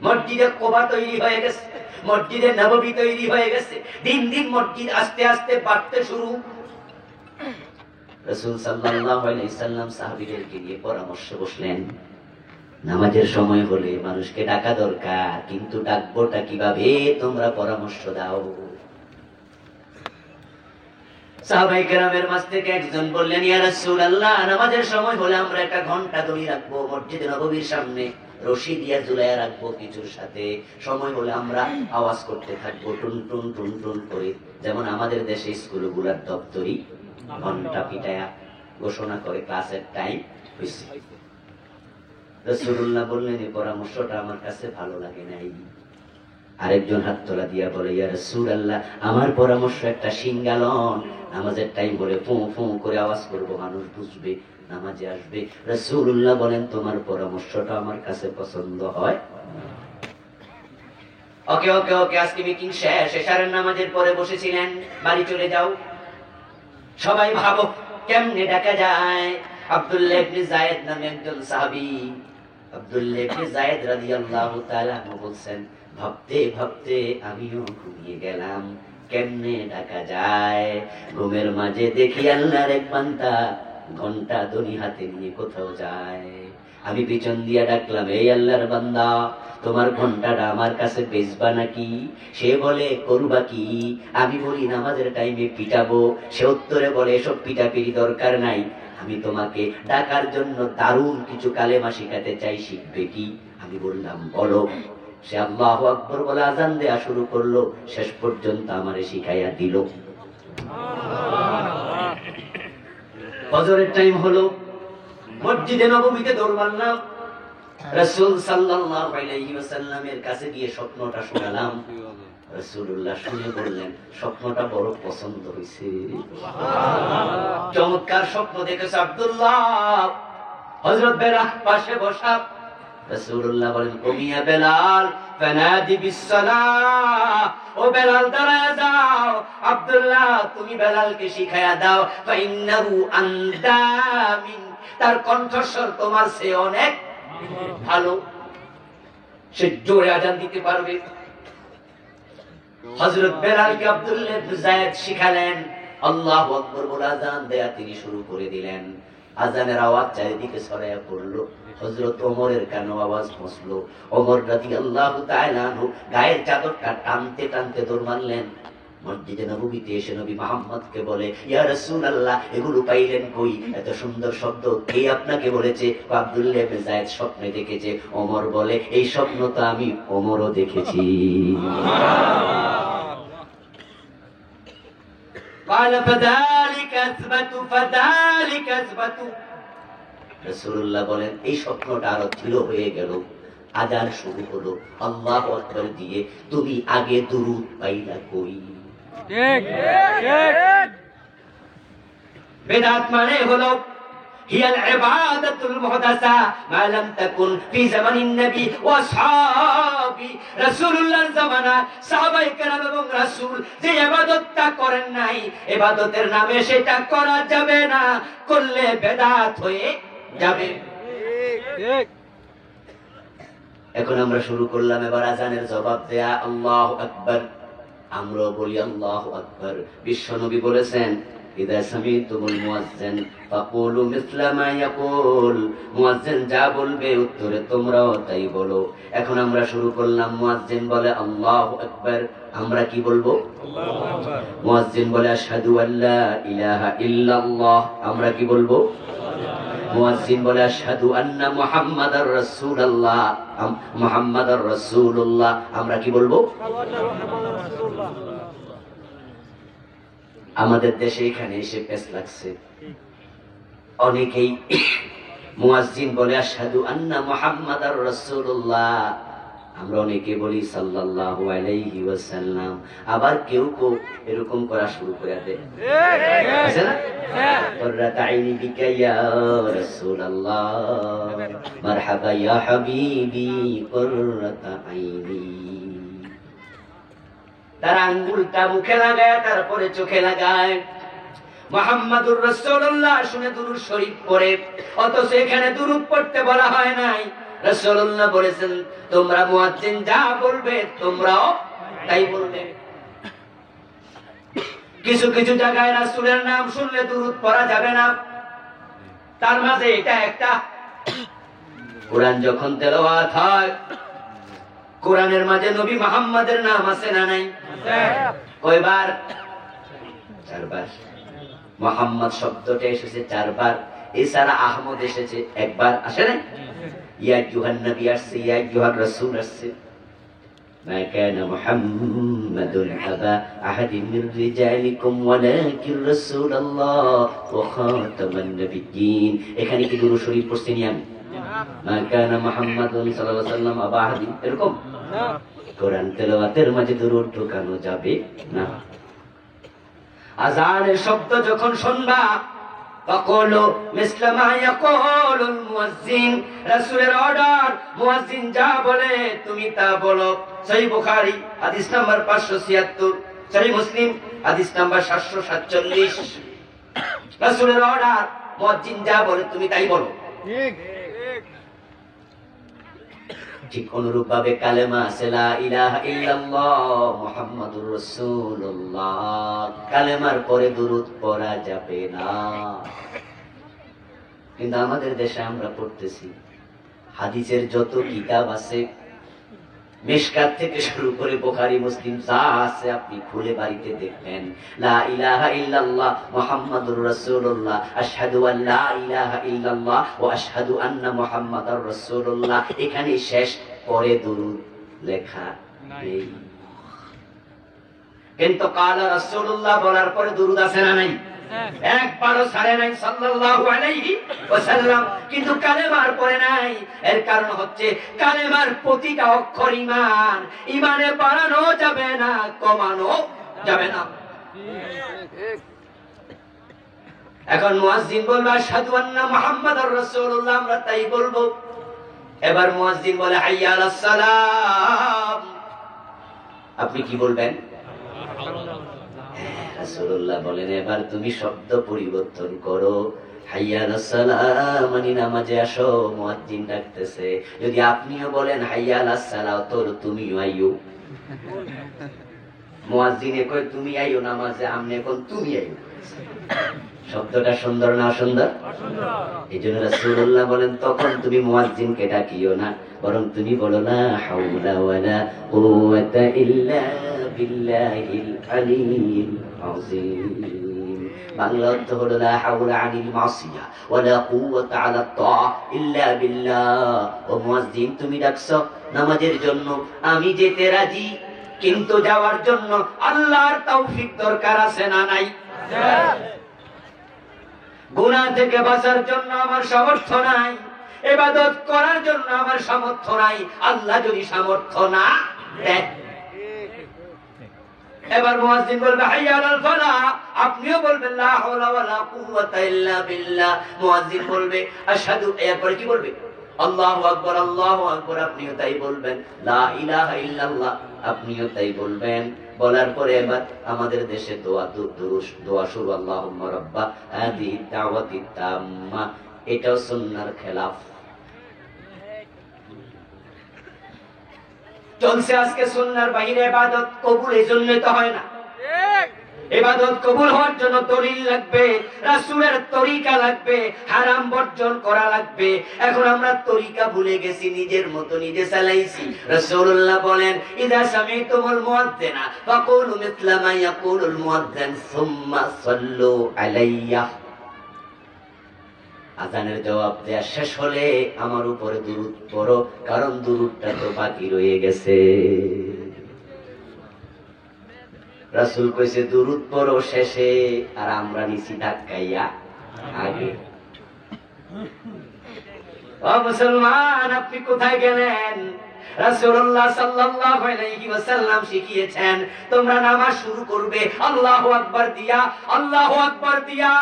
মসজিদে কোবা তৈরি হয়ে গেছে, মসজিদে নববী তৈরি হয়ে গেছে, দিন দিন মসজিদ আস্তে আস্তে বাড়তে শুরু। রাসূল সাল্লাল্লাহু আলাইহি সাল্লাম সাহাবীদেরকে নিয়ে পরামর্শ বসলেন, নামাজের সময় হলে মানুষকে ডাকা দরকার, কিন্তু ডাকবোটা কিভাবে? তোমরা পরামর্শ দাও। সাহাবায়ে কেরামের মাঝ থেকে একজন বললেন, ইয়া রাসূলুল্লাহ, নামাজের সময় হলে আমরা একটা ঘন্টা দড়ি রাখবো, মসজিদে নববীর সামনে রশি দিয়ে ঝুলাইয়া রাখবো কিছুর সাথে, সময় হলে আমরা আওয়াজ করতে থাকবো টুন টুন টুন টুন করে, যেমন আমাদের দেশে স্কুলগুলোর দপ্তরি ঘন্টা পিটায়া ঘোষণা করে ক্লাসের টাইম হইছে। রাসূলুল্লাহ বললেন, এই পরামর্শটা আমার কাছে ভালো লাগে নাই। আরেকজন হাত তোলা দিয়া বলে, ইয়া রাসূলুল্লাহ, আমার পরামর্শ একটা সিঙ্গালন, নামাজের টাইম বলে ফু ফু করে আওয়াজ করবো, মানুষ বুঝবে, নামাজে আসবে। রাসূলুল্লাহ বলেন, তোমার পরামর্শটা আমার কাছে পছন্দ হয়। ওকে ওকে ওকে, আজকে মিটিং শেষ, এশারের নামাজের পরে বসেছিলেন, বাড়ি চলে যাও। সবাই ভাবো কেমনে ডাকা যায়। আব্দুল্লাহ ইবনে যায়েদ নামে একজন সাহাবী, আব্দুল্লাহ ইবনে যায়েদ রাদিয়াল্লাহু তাআলা বলছেন, ভাবতে ভাবতে আমিও ঘুমিয়ে গেলাম, কেমনে ডাকা যায়। ঘুমের মাঝে দেখি আল্লাহর এক বান্দা ঘন্টা দড়ি হাতে নিয়ে কোথাও যায়। আমি পিছন দিয়া ডাকলাম, এই আল্লাহর বান্দা, তোমার ঘন্টাটা আমার কাছে বেচবা নাকি? সে বলে, করবা কি? আমি বলি, নামাজের টাইমে পিটাবো। সে উত্তরে বলে, এসব পিটাপিটি দরকার নাই, আমি তোমাকে ডাকার জন্য দারুণ কিছু কালেমা শিখাতে চাই, শিখবে কি? আমি বললাম, বলো। সে আল্লাহু আকবার বলে আজান দেয়া শুরু করলো, শেষ পর্যন্ত আমারে শিখাইয়া দিল। ফজরের টাইম হলো, মসজিদে নববীতে দৌড় মারলাম, রাসূল সাল্লাল্লাহু আলাইহি ওয়াসাল্লামের কাছে গিয়ে স্বপ্নটা শোনালাম। রাসূলুল্লাহ শুনে বললেন, স্বপ্নটা বড় পছন্দ হয়েছে, চমৎকার স্বপ্ন দেখেছ আব্দুল্লাহ। হযরত বেলাল পাশে বসা। রাসূলুল্লাহ বলেন, কুমিয়া বেলাল, ফানাদি বিসসালাহ, ও বেলাল দাঁড়ায় যাও। আব্দুল্লাহ, তুমি বেলালকে শিখায়া দাও, ফাইন্নাহু আনদামিন, তার কণ্ঠস্বর তোমার চেয়ে অনেক ভালো, সে জোরে আজান দিতে পারবে। হযরত বেলালকে আব্দুল্লাহ ইবনে যায়েদ শিখালেন, আল্লাহু আকবার বলে আজান দেয়া তিনি শুরু করে দিলেন। আজানের আওয়াজ চারিদিকে ছড়াইয়া পড়লো। হযরত ওমরের কানে আওয়াজ পৌঁছলো। ওমর রাদিয়াল্লাহু তাআলা আনহু গায়ের চাদরটা টানতে টানতে দৌড় মারলেন। মসজিদে নববীতে এসে নবী মুহাম্মদকে বলে, ইয়া রাসূলুল্লাহ, এগুলো পাইলেন কই? এত সুন্দর শব্দ কে আপনাকে বলেছে? আব্দুল্লাহ ইবনে যায়েদ স্বপ্নে দেখেছে। ওমর বলে, এই স্বপ্ন তো আমি ওমরও দেখেছি। قال فذلك اثبت فذلك اثبت, রাসূলুল্লাহ বলেন, এই স্বপ্নটা আরো দৃঢ় হয়ে গেল। আজান শুরু হলো, আল্লাহু আকবার দিয়ে তুমি আগে দুরূদ পাইলা কই? ঠিক ঠিক। বিদআত মানে হলো হিয়াল ইবাদাতুল মুহদাসা মা লাম তাকুন ফি জামানিন নবী ওয়া আসহাবি, রাসূলুল্লাহর জামানা সাহাবায়ে কেরাম এবং রাসূল যে ইবাদতটা করেন নাই, ইবাদতের নামে সেটা করা যাবে না, করলে বিদআত হয়ে যাবে। ঠিক। এখন আমরা শুরু করলাম এবার আজানের জবাব দেয়া। আল্লাহু আকবার। আমরা বলি আল্লাহু আকবার। বিশ্বনবী বলেছেন, ইদা সামিতুমুল মুয়াজ্জিন ফাকুলু মিসলা মা ইয়াকুল, মুয়াজ্জিন যা বলবে উত্তরে তোমরাও তাই বলো। এখন আমরা শুরু করলাম, মুয়াজ্জিন বলে আল্লাহু আকবার, আমরা কি বলবো? আল্লাহু আকবার। মুয়াজ্জিন বলে আশহাদু আল্লা ইলাহা ইল্লাল্লাহ, আমরা কি বলবো? মুয়াজ্জিন বলে আশহাদু আন্না মুহাম্মাদার রাসূলুল্লাহ, মুহাম্মাদার রাসূলুল্লাহ, আমরা কি বলবো? আমাদের দেশে এখানে এসে পেছ লাগছে, অনেকেই মুয়াজ্জিন বলে আশহাদু আন্না মুহাম্মাদার রাসূলুল্লাহ, আমরা অনেকে বলি সাল্লাল্লাহু আলাইহি ওয়াসাল্লাম, আবার কেউ কেউ এরকম করা শুরু করে দেয়, আছে না? قرة عيني بك يا رسول الله مرحبا يا حبيبي قرة عيني। তারা আঙ্গুলটা মুখে লাগায়, তারপরে চোখে লাগায় মুহাম্মাদুর রাসূলুল্লাহ শুনে দুরূদ শরীফ পড়ে, অথচ এখানে দুরূদ পড়তে বলা হয় নাই। রাসূলুল্লাহ বলেছেন, তোমরা মুয়াজ্জিন যা বলবে তোমরাও তাই বলবে। কিছু কিছু জায়গায় রাসূলের নাম শুনলে দুরূদ পড়া যাবে না, তার মাঝে এটা একটা। কোরআন যখন তেলাওয়াত হয়, কোরআনের মাঝে নবী মুহাম্মাদের নাম আছে না নাই? কয়বার? 4 বার। মুহাম্মদ শব্দটা এসেছে 4 বার, এছাড়া আহমদ এসেছে 1 বার, আসে না? ইয়া আইয়ুহান নবী আসছে, ইয়া আইয়ুহার রাসূল আসছে। ما كان محمد أبا أحد من رجالكم ولكن رسول الله وخاتم النبيين। এখানে কি দুরূদ শরীফ পড়ছি নি আমি? ما كان محمد صلى الله عليه وسلم أبا أحد, এরকম না। কোরআন তেলাওয়াতের মাঝে দুরূদ ঢোকানো যাবে না। আযানের শব্দ যখন শুনবা, ফাকুলু মিসলা মা ইয়াকুলুল মুয়াজ্জিন, রাসূলের অর্ডার, মুয়াজ্জিন যা বলে তুমি তা বলো। সহিহ বুখারী হাদিস নাম্বার 576, সহিহ মুসলিম হাদিস নাম্বার 747। রাসূলের অর্ডার, মুয়াজ্জিন যা বলে তুমি তাই বলো। ঠিক ঠিক অনুরূপ ভাবে কালেমা আছে, লা ইলাহা ইল্লাল্লাহ মুহাম্মাদুর রাসূলুল্লাহ, কালেমার পরে দুরূদ পড়া যাবে না। কিন্তু আমাদের দেশে আমরা পড়তেছি, হাদিসের যত কিতাব আছে, মিশকাত থেকে শুরু করে বুখারী মুসলিম যা আছে আপনি খুলে বাড়িতে দেখবেন, লা ইলাহা ইল্লাল্লাহ মুহাম্মাদুর রাসূলুল্লাহ, আশহাদু আল্লা ইলাহা ইল্লাল্লাহ ওয়া আশহাদু আন্না মুহাম্মাদার রাসূলুল্লাহ, এখানে শেষ, পরে দুরূদ লেখা নেই। কিন্তু কালা রাসূলুল্লাহ বলার পরে দুরূদ আছে না নাই? একবারও ছাড়ে নাই সাল্লাল্লাহু আলাইহি ওয়াসাল্লাম, কিন্তু কালেমার পরে নাই। এর কারণ হচ্ছে কালেমার প্রতিটা অক্ষর ঈমান, ঈমানে বাড়ানো যাবে না, কমানো যাবে না। এখন মুয়াজ্জিন বলবে আশহাদু আন্না মুহাম্মাদার রাসূলুল্লাহ, আমরা তাই বলবো। এবার মুয়াজ্জিন বলে হাইয়া আলাস সালাম, আপনি কি বলবেন? রাসূলুল্লাহ বলেন, এবার তুমি শব্দ পরিবর্তন করো, হাইয়া আলাস সালাম, মানে নামাজে আসো, মুয়াজ্জিন ডাকতেছে। যদি আপনিও বলেন হাইয়া আলাস সালাহ, তোর তুমিও আইও। মুয়াজ্জিনে কয় তুমি আইও নামাজে, আমনে কোন তুমি আইও। শব্দটা সুন্দর না অসুন্দর? এই জন্য রাসূলুল্লাহ বলেন, তখন তুমি মুয়াজ্জিনকে ডাকিও না, বরং তুমি বলো লা হাওলা ওয়ালা কুওয়াতা ইল্লা বিল্লাহিল আলিয়্যিল আযীম। বাংলা অর্থ হলো লা হাওলা আনিল মাসিয়া ওয়ালা কুওয়াতা আলা তাআ ইল্লা বিল্লাহ। ও মুয়াজ্জিন, তুমি ডাকছো নামাজের জন্য, আমি যেতে রাজি, কিন্তু যাওয়ার জন্য আল্লাহর তৌফিক দরকার আছে না নাই? গুনাহ থেকে বাঁচার জন্য আমার সামর্থ্য নাই, ইবাদত করার জন্য আমার সামর্থ্য নাই, আল্লাহ যদি সামর্থ্য না দেন। এবার মুয়াজ্জিন বলবে হাইয়া আলাল ফালাহ, আপনিও বলবেন লা হাওলা ওয়ালা কুওয়াতা ইল্লা বিল্লাহ। মুয়াজ্জিন বলবে আশহাদু, এরপরে কি বলবে? আল্লাহু আকবার, আল্লাহু আকবার, আপনিও তাই বলবেন। লা ইলাহা ইল্লাল্লাহ, আপনিও তাই বলবেন। বলার পরে এবার আমাদের দেশে দোয়া শুরু, আল্লাহুম্মা রাব্বা হাদিহি দাওয়াতি তাম্মা, এটাও সুন্নাহর খেলাফ। চলছে আজকে সুন্নাহর বাইরে ইবাদত কবুল এই জন্যই তো হয় না। ইবাদত কবুল হওয়ার জন্য দলিল লাগবে, রাসূলের তরিকা লাগবে, হারাম বর্জন করা লাগবে। এখন আমরা তরিকা ভুলে গেছি, নিজের মতো নিজে চালাইছি। রাসূলুল্লাহ বলেন, ইযা সামিতুমুল মুয়াজ্জিনা ফাকুলু মিসলা মা ইয়াকুলুল মুয়াজ্জিন সুম্মা সাল্লু আলাইয়া। আযানের জবাব দেয়া শেষ হলে আমার উপরে দুরূদ পড়ো, কারণ দুরূদটা তো বাকি রয়ে গেছে। রাসূল কইছে দুরূদ পড়ো শেষে, আর আমরা নিছি ধাক্কাইয়া আগে। ও মুসলমান, আপনি কোথায় গেলেন? রাসূলুল্লাহ সাল্লাল্লাহু আলাইহি ওয়াসাল্লাম শিখিয়েছেন তোমরা নামাজ শুরু করবে আল্লাহু আকবার দিয়া, আল্লাহু আকবার দিয়া,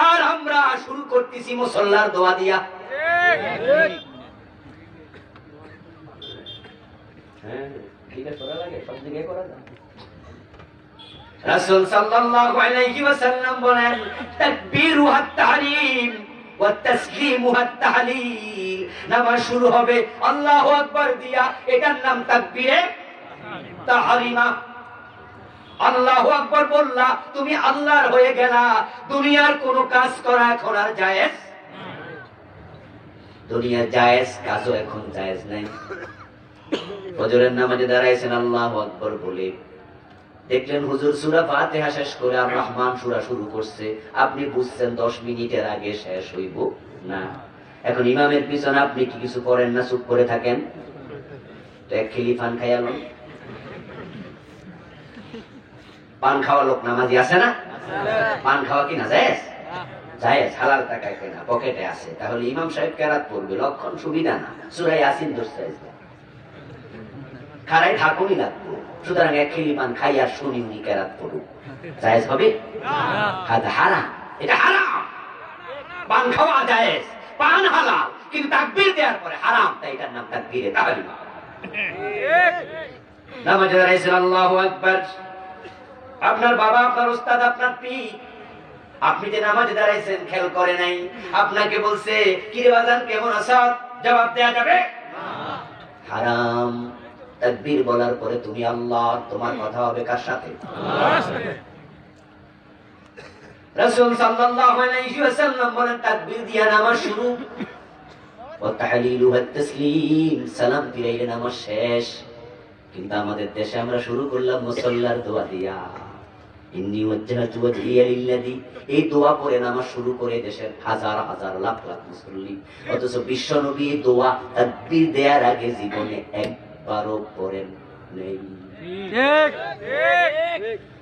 আর আমরা শুরু করতেছি মুসল্লার দোয়া দিয়া। হ্যাঁ, ঠিক আছে, করা লাগে, সব দিকে করা যায়। রাসূল সাল্লাল্লাহু আলাইহি ওয়াসাল্লাম বলেন, তাকবীরুহা তাহরিম ওয়া তাসলিমুহা তাহলিল। নামাজ শুরু হবে আল্লাহু আকবার দিয়া, এটার নাম তাকবীরে তাহরিমা। আল্লাহু আকবার বললা, তুমি আল্লাহর হয়ে গেলা। দুনিয়ার কোন কাজ করা এখন আর জায়েজ, দুনিয়ার জায়েজ কাজও এখন জায়েজ নাই। ফজরের নামাজে দাঁড়াইছেন আল্লাহু আকবার বলে, দেখলেন হুজুর সূরা ফাতিহা শেষ করে আর রহমান সূরা শুরু করছে, আপনি বুঝছেন 10 মিনিটের আগে শেষ হইব না। এখন ইমামের পিছনে আপনি কি কিছু করেন না, চুপ করে থাকেন? তো এক খেলি পান খাইয়াল, পান খাওয়া লোক নামাজি আছে না? পান খাওয়া কি না জায়েজ? জায়েজ, হালাল টাকায় কেনা, পকেটে আছে। তাহলে ইমাম সাহেব কেরাত পড়বে, লক্ষণ সুবিধা না, সূরা ইয়াসিন দোস্তাইজ খারাই ঠাকুরই লাগবে। সুতরাং এক খেলি পান খাই আর শুনি উনি কেরাত পড়ুক, জায়েজ হবে? হারাম, এটা হারাম। পান খাওয়া জায়েজ, পান হালাল, কিন্তু তাকবীর দেওয়ার পরে হারাম, তাই এটার নাম তাকবীরে তাহরিমা। নামাজে দাঁড়াইছেন আল্লাহু আকবার, আপনার বাবা, আপনার উস্তাদ, আপনার পীর, আপনি যে নামাজে দাঁড়াইছেন খেয়াল করে নাই, আপনাকে বলছে কিরে বাজান কেমন আছো, জবাব দেয়া যাবে? হারাম। তাকবীর বলার পরে তুমি আল্লাহ, তোমার কথা হবে কার সাথে? আল্লাহর সাথে। রাসূল সাল্লাল্লাহু আলাইহি ওয়াসাল্লাম বলেন, তাকবীর দিয়া নামাজ শুরু, ওয়া তাহলিলু ওয়া তাসলিম, সালাম ফিরাইলে নামাজ শেষ। কিন্তু আমাদের দেশে আমরা শুরু করলাম মুসাল্লার দোয়া দিয়া, ইন্নী ওয়াজ্জাহতু ওয়াজহিয়া লিল্লাযী, এই দোয়া পড়ে নামাজ শুরু করে দেশের হাজার হাজার লাখ লাখ মুসল্লি। অথচ বিশ্ব নবী দোয়া তাকবীর দেওয়ার আগে জীবনে একবারও পড়েন নেই।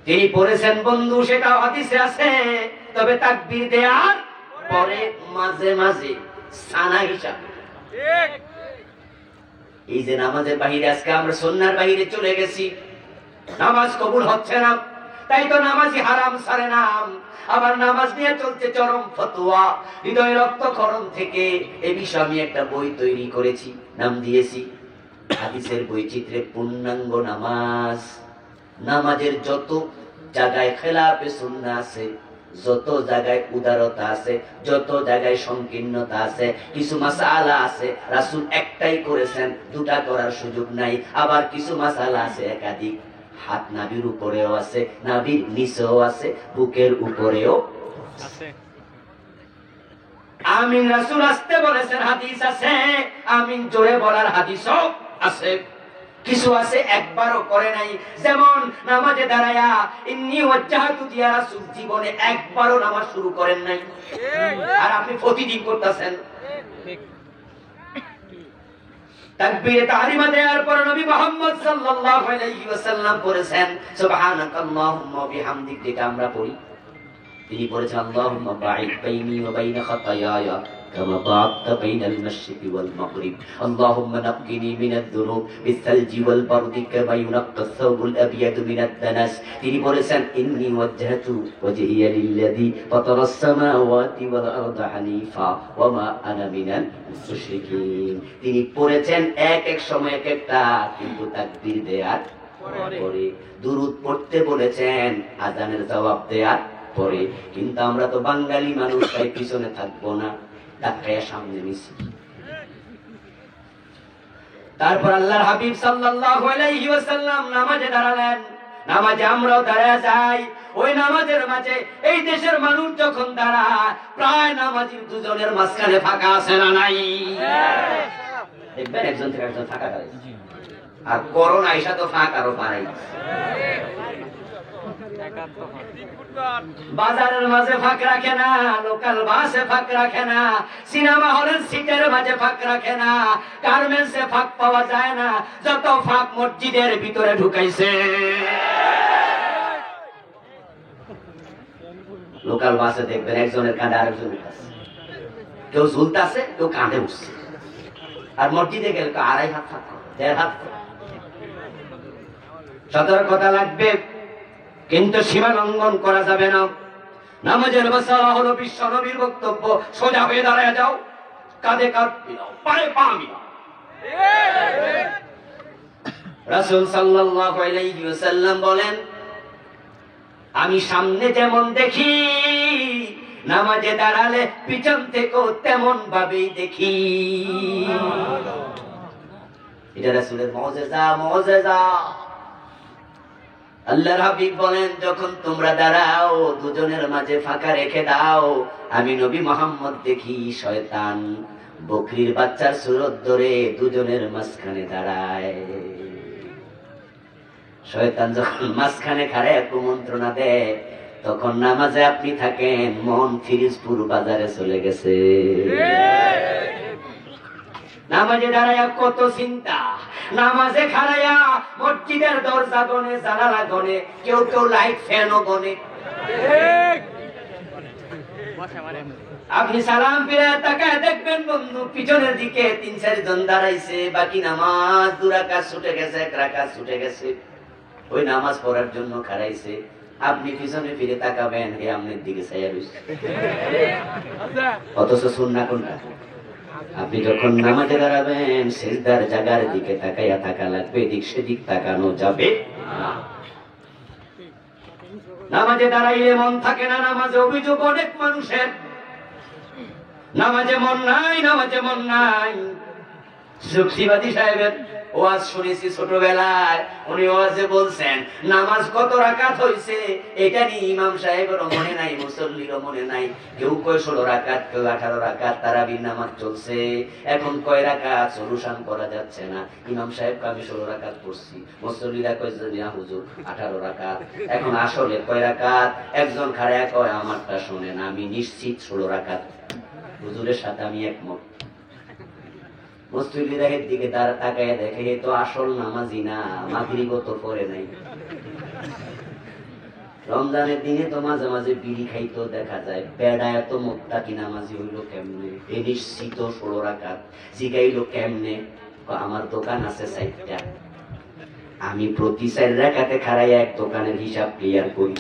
তিনি পড়েছেন বন্ধু, সেটা হাদিসে আছে, তবে তাকবীর দেওয়ার পরে মাঝে মাঝে সানা হিসাবে। এই যে নামাজের বাহিরে আজকে আমরা সুন্নাহর বাহিরে চলে গেছি, নামাজ কবুল হচ্ছে না, তাই তো নামাজি হারাম ছাড়ে না। আবার নামাজ নিয়ে চলছে চরম ফতোয়া, হৃদয় রক্তক্ষরণ থেকে। এই বিষয়ে আমি একটা বই তৈরি করেছি, নাম দিয়েছি হাদিসের বৈচিত্র্যে পূর্ণাঙ্গ নামাজ। নামাজের যত জায়গায় খেলাফে সুন্নাহ আছে, যত জায়গায় উদারতা আছে, যত জায়গায় সংকীর্ণতা আছে, কিছু মাসালা আছে রাসূল একটাই করেছেন, দুটা করার সুযোগ নাই। আবার কিছু মাসালা আছে একাধিক, হাত নাভির উপরেও আছে, নাভির নিচেও আছে, বুকের উপরেও আছে। আমিন রাসূল আসতে বলেছেন, হাদিস আছে, আমিন জোরে বলার হাদিসও আছে। কিছু আছে একবারও করে নাই, যেমন নামাজে দাঁড়ায়া ইন্নী ওয়াজ্জাহতু দিয়া রাসূল জীবনে একবারও নামাজ শুরু করেন নাই, আর আপনি প্রতিদিন করতেছেন। তাকবীরে তাহরিমা দেওয়ার পর নবী মুহাম্মদ সাল্লাল্লাহু আলাইহি ওয়াসাল্লাম পড়েছেন সুবহানাকাল্লাহুম্মা ওয়া বিহামদিক, যেটা আমরা পড়ি। তিনি পড়েছেন আল্লাহুম্মা বাঈদ বাইনি ওয়া বাইনা খাতায়ায়া কামা বা'আদতা বাইনাল মাশরিকি ওয়াল মাগরিব, আল্লাহুম্মা নাক্কিনি মিনাদ যুনুব বিস-সালজি ওয়াল বারদি কামা ইউনাক্কাস সাওবুল আবয়াদু মিনাদ দানাস। তিনি বলেছেন ইন্নী ওয়াজ্জাহতু ওয়াজহিয়া লিল্লাযী ফাতারাস সামাওয়াতি ওয়াল আরদা হানিফা ওয়া মা আনা মিনাল মুশরিকিন। তিনি পড়েছেন এক এক সময় এক একটা, কিন্তু তাকবীর দেওয়ার পরে। দুরূদ পড়তে বলেছেন আযানের জবাব দেওয়ার পরে। কিন্তু আমরা তো বাঙালি মানুষ, তাই পিছনে থাকবো না, ধাক্কায় সামনে নিছি। তারপর আল্লাহর হাবিব সাল্লাল্লাহু আলাইহি ওয়াসাল্লাম নামাজে দাঁড়ালেন। নামাজে আমরাও দাঁড়ায় যাই। ওই নামাজের মাঝে এই দেশের মানুষ যখন দাঁড়ায়, প্রায় নামাজি দুজনের মাঝখানে ফাঁকা আছে না নাই? দেখবেন একজন থেকে একজন ফাঁকা দাঁড়ায়। আর করোনা এসা তো ফাঁক আরো বাড়াই। বাজারের মাঝে ফাঁক রাখে না, লোকাল বাসে ফাঁক রাখে না, সিনেমা হলের সিটের মাঝে ফাঁক রাখে না, গার্মেন্টসে ফাঁক পাওয়া যায় না, যত ফাঁক মসজিদের ভিতরে ঢুকাইছে। লোকাল বাসে দেখবেন একজনের কাঁধে আরেকজনের কাছে, কেউ ঝুলতাছে, কেউ কাঁধে উঠছে। আর মসজিদে গেলে আড়াই হাত ফাঁক, 1.5 হাত। সতর্কতা লাগবে, কিন্তু সীমা লঙ্ঘন করা যাবে না। নামাজের মাসালা হলো বিশ্ব নবীর বক্তব্য, সোজা হয়ে দাঁড়ায় যাও, কাঁধে কাঁধ মিলাও, পায়ে পা মিলাও। রাসূল সাল্লাল্লাহু আলাইহি ওয়াসাল্লাম বলেন, আমি সামনে যেমন দেখি, নামাজে দাঁড়ালে পিছন থেকেও তেমন ভাবেই দেখি। এটা রাসূলের মুজিজা, মুজিজা। আল্লাহর হাবিব বলেন, যখন তোমরা দাঁড়াও দুজনের মাঝে ফাঁকা রেখে দাও, আমি নবী মুহাম্মদ দেখি শয়তান বকরির বাচ্চার সুরত ধরে দুজনের মাঝখানে দাঁড়ায়। শয়তান যখন মাঝখানে খাড়ায় কুমন্ত্রণা দেয়, তখন নামাজে আপনি থাকেন, মন ফিরিজপুর বাজারে চলে গেছে। নামাজে দাঁড়াইয়া কত চিন্তা, নামাজে খাড়াইয়া মসজিদের দরজা গনে, জানালা গনে, কেউ কেউ লাইট ফ্যানও গনে। আপনি সালাম ফিরে তাকায় দেখবেন বন্ধু পিছনের দিকে 3-4 জন দাঁড়াইছে, বাকি নামাজ 2 রাকাত ছুটে গেছে, 1 রাকাত ছুটে গেছে। ওই নামাজ পড়ার জন্য খাড়াইছে। আপনি পিছনে ফিরে তাকাবেন, হে আমনের দিকে চাইয়া রইছে। অথচ সুন্নাহ কোনটা? আপনি যখন নামাজে দাঁড়াবেন, সিজদার জায়গার দিকে তাকাইয়া থাকা লাগবে, এদিক সেদিক তাকানো যাবে না। নামাজে দাঁড়াইলে মন থাকে না। নামাজে অভিযোগ অনেক মানুষের, নামাজে মন নাই, নামাজে মন নাই। যুক্তিবাদী সাহেবের ওয়াজ শুনেছি ছোটবেলায়, উনি ওয়াজে বলছেন নামাজ কত রাকাত হইছে এটা নিয়ে ইমাম সাহেবেরও মনে নাই, মুসল্লিরও মনে নাই। কেউ কয় 16 রাকাত, কেউ 18 রাকাত, তারাবির নামাজ চলছে। এখন কয় রাকাত সলিউশন করা যাচ্ছে না। ইমাম সাহেব কয় আমি 16 রাকাত পড়ছি, মুসল্লিরা কয় যে না হুজুর 18 রাকাত। এখন আসলে কয় রাকাত? একজন খাড়ায়া কয় আমারটা শুনেন, আমি নিশ্চিত 16 রাকাত। হুজুরের সাথে আমি একমত। মুসল্লিরা এর দিকে তাকায় দেখে তো আসল নামাজি না, মাগরিবও তো পড়ে নাই। রমজানের দিনে তো মাঝে মাঝে বিড়ি খাইতো দেখা যায়। বেড়া এত মুত্তাকি নামাজি হইল কেমনে? এ নিশ্চিত 16 রাকাত। জিগাইল কেমনে? আমার দোকান আছে 4টা, আমি প্রতি 4 রাকাতে খাড়াইয়া এক দোকানের হিসাব ক্লিয়ার করি।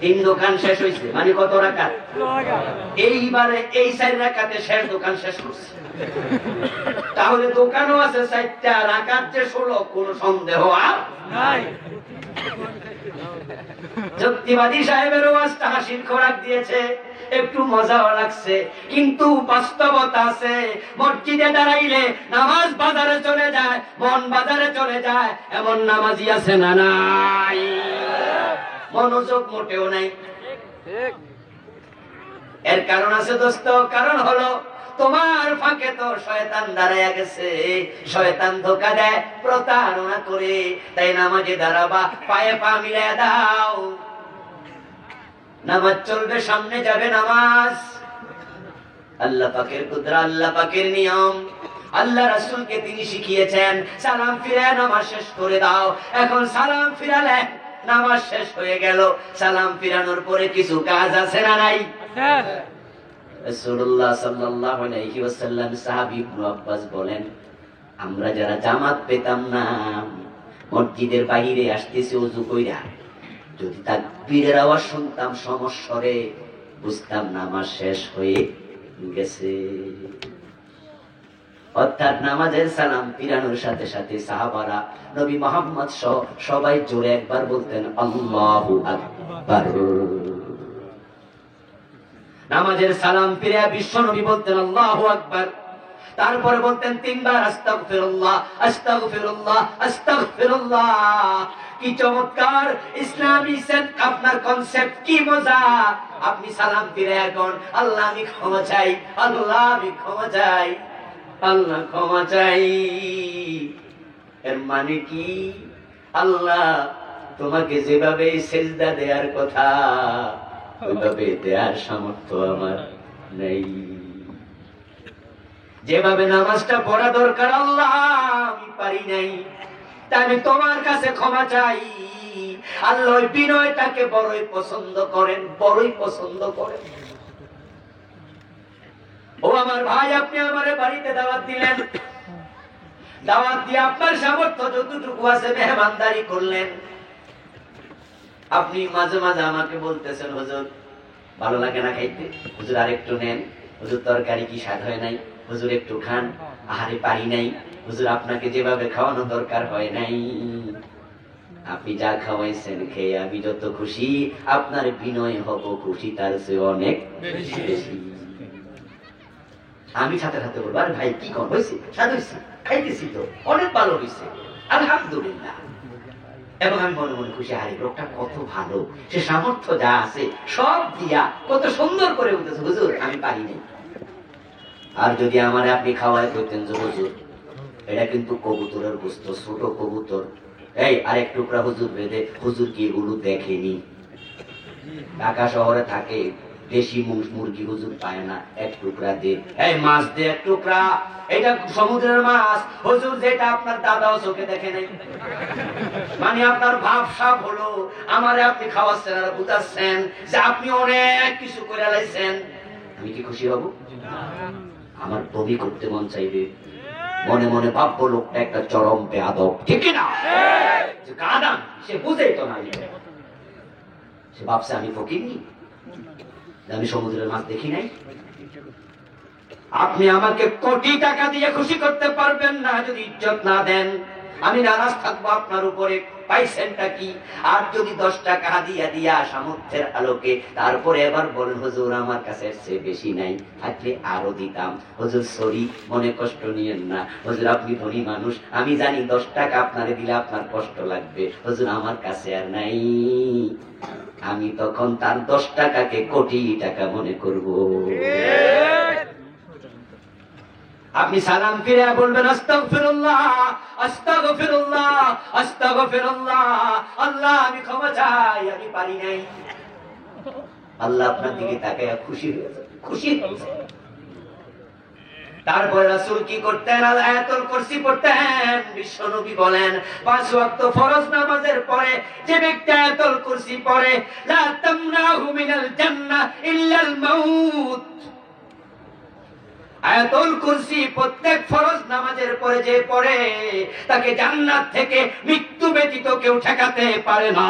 3 দোকান শেষ হয়েছে, মানে কত রাকাত? এইবারে এই 4 রাকাতে শেষ দোকান শেষ করছে। তাহলে দোকানও আছে 4টা, রাকাত যে 16, কোন সন্দেহ আর নাই। যুক্তিবাদী সাহেবের ওয়াজটা হাসির খোরাক দিয়েছে, একটু মজাও লাগছে, কিন্তু বাস্তবতা আছে। মসজিদে দাঁড়াইলে নামাজ বাজারে চলে যায়, মন বাজারে চলে যায়, এমন নামাজি আছে না নাই? মনোযোগ মোটেও নাই। এর কারণ আছে দোস্ত, কারণ হলো তোমার ফাঁকে তো শয়তান দাঁড়ায়া গেছে। শয়তান ধোঁকা দেয়, প্রতারণা করে। তাই নামাজে দাঁড়াবা, পায়ে পা মিলিয়ে দাও। নামাজ চলবে, সামনে যাবে নামাজ। আল্লাহ পাকের কুদরা, আল্লাহ পাকের নিয়ম। আল্লাহ রাসূলকে তিনি শিখিয়েছেন সালাম ফিরে নামাজ শেষ করে দাও। এখন সালাম ফিরালে নামাজ শেষ হয়ে গেল, সালাম ফিরানোর পরে কিছু কাজ আছে না নাই? রাসূলুল্লাহ সাল্লাল্লাহু আলাইহি ওয়াসাল্লাম সাহাবী ইবনে আব্বাস বলেন, আমরা যারা জামাত পেতাম না, মসজিদের বাইরে আসতেছি ওযু কইরা, যদি তাকবীরের আওয়াজ শুনতাম সমস্বরে, বুঝতাম নামাজ শেষ হয়ে গেছে। অর্থাৎ নামাজের সালাম ফিরানোর সাথে সাথে সাহাবারা, নবী মুহাম্মদ সহ সবাই জোরে একবার বলতেন আল্লাহু আকবার। নামাজের সালাম ফিরে বিশ্ব নবী বলতেন আল্লাহু আকবার। তারপরে বলতেন 3 বার আস্তাগফিরুল্লাহ আস্তাগফিরুল্লাহ আস্তাগফিরুল্লাহ। কি চমৎকার ইসলামী আপনার কনসেপ্ট, কি মজা। আপনি সালাম ফিরে এখন আল্লাহ আমি ক্ষমা চাই, আল্লাহ আমি ক্ষমা চাই, আল্লাহ ক্ষমা চাই। এর মানে কি? আল্লাহ তোমাকে যেভাবে সেজদা দেওয়ার কথা ওইভাবে দেওয়ার সামর্থ্য আমার নেই, যেভাবে নামাজটা পড়া দরকার আল্লাহ আমি পারি নাই, তাই আমি তোমার কাছে ক্ষমা চাই। আল্লাহ ওই বিনয়টাকে বড়ই পছন্দ করেন, বড়ই পছন্দ করেন। ও আমার ভাই, আপনি আমারে বাড়িতে দাওয়াত দিলেন, দাওয়াত দিয়ে আপনার সামর্থ্য যতটুকু আছে মেহমানদারি করলেন। আপনি মাঝে মাঝে আমাকে বলতেছেন হুজুর ভালো লাগে না খাইতে, হুজুর আরেকটু নেন, হুজুর তরকারি কি স্বাদ হয় নাই, হুজুর একটু খান, আহারে পারি নাই, হুজুর আপনাকে যেভাবে খাওয়ানো দরকার হয় নাই। আপনি যা খাওয়াইছেন খেয়ে আমি যত খুশি, আপনার বিনয় হব খুশি তার চেয়ে অনেক বেশি। আমি সাথে সাথে বলবো আরে ভাই কি কম হয়েছে, স্বাদ হয়েছে, খাইতেছি তো অনেক ভালো হয়েছে আলহামদুলিল্লাহ। এবং আমি মনে মনে খুশি, আরে লোকটা কত ভালো, সে সামর্থ্য যা আছে সব দিয়া কত সুন্দর করে উঠেছে, হুজুর আমি পারি নাই। আর যদি আমার আপনি খাওয়ায় করতেন যে হুজুর এটা কিন্তু কবুতরের গোস্ত, ছোট কবুতর, এই আরেক টুকরা হুজুর বেঁধে, হুজুর কি এগুলো দেখেনি? ঢাকা শহরে থাকে, দেশি মুরগি হুজুর পায় না, এক টুকরা দে, এই মাছ দে এক টুকরা, এটা সমুদ্রের মাছ হুজুর, যেটা আপনার দাদাও চোখে দেখে নাই। মানে আপনার ভাব সাপ হলো আমারে আপনি খাওয়াচ্ছেন আর বুঝাচ্ছেন যে আপনি অনেক কিছু করে লাইছেন। আমি কি খুশি হব? আমার বমি করতে মন চাইবে, মনে মনে ভাববো লোকটা একটা চরম বেয়াদব, ঠিক না? যে গাদান সে বুঝেই তো না, সে ভাবছে আমি ফকিরনি, আমি সমুদ্রের মাছ দেখি নাই। আপনি আমাকে কোটি টাকা দিয়ে খুশি করতে পারবেন না যদি ইজ্জত না দেন। আমি নারাজ থাকবো আপনার উপরে, পাইছেনটা কি? আর যদি 10 টাকা হাদিয়া দিয়া সামর্থ্যের আলোকে তারপরে এবার বলেন হুজুর আমার কাছে চেয়ে বেশি নাই, থাকলে আরো দিতাম, হুজুর সরি মনে কষ্ট নিয়েন না, হুজুর আপনি ধনী মানুষ, আমি জানি 10 টাকা আপনারে দিলে আপনার কষ্ট লাগবে, হুজুর আমার কাছে আর নাই। আমি তখন তার 10 টাকাকে কোটি টাকা মনে করব। আপনি সালাম ফিরে বলবেন আস্তাগফিরুল্লাহ আস্তাগফিরুল্লাহ আস্তাগফিরুল্লাহ, আল্লাহ আমি ক্ষমা চাই, আমি পারি নাই। আল্লাহ আপনার দিকে তাকায় খুশি হয়েছে, খুশি হয়েছে। তারপরে রাসূল কি করতেন? আয়াতুল কুরসি পড়তেন। বিশ্বনবী বলেন 5 ওয়াক্ত ফরজ নামাজের পরে যে ব্যক্তি আয়াতুল কুরসি পড়ে, লা তামনাহু মিনাল জান্নাহ ইল্লাল মাউত। আয়াতুল কুরসি প্রত্যেক ফরজ নামাজের পরে যে পড়ে তাকে জান্নাত থেকে মৃত্যু ব্যতীত কেউ ঠেকাতে পারে না।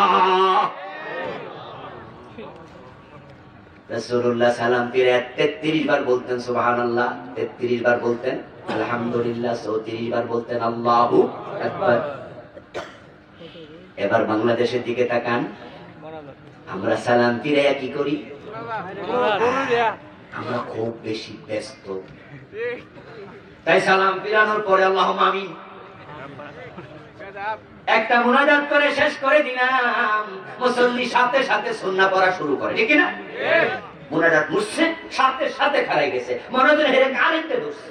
রাসূলুল্লাহ সালাম ফিরে 33 বার বলতেন সুবহানাল্লাহ, 33 বার বলতেন আলহামদুলিল্লাহ, 34 বার বলতেন আল্লাহু আকবার। এবার বাংলাদেশের দিকে তাকান, আমরা সালাম ফিরে কি করি? আমরা খুব বেশি ব্যস্ত, তাই সালাম ফিরানোর পরে আল্লাহুম্মা আমিন একটা মুনাজাত করে শেষ করে দিলাম। মুসল্লি সাথে সাথে সুন্নাহ পড়া শুরু করে, ঠিক না? মুনাজাত মুছছে, সাথে সাথে খাড়াই গেছে, মনে হচ্ছে হেরে কারেন্টে বসছে,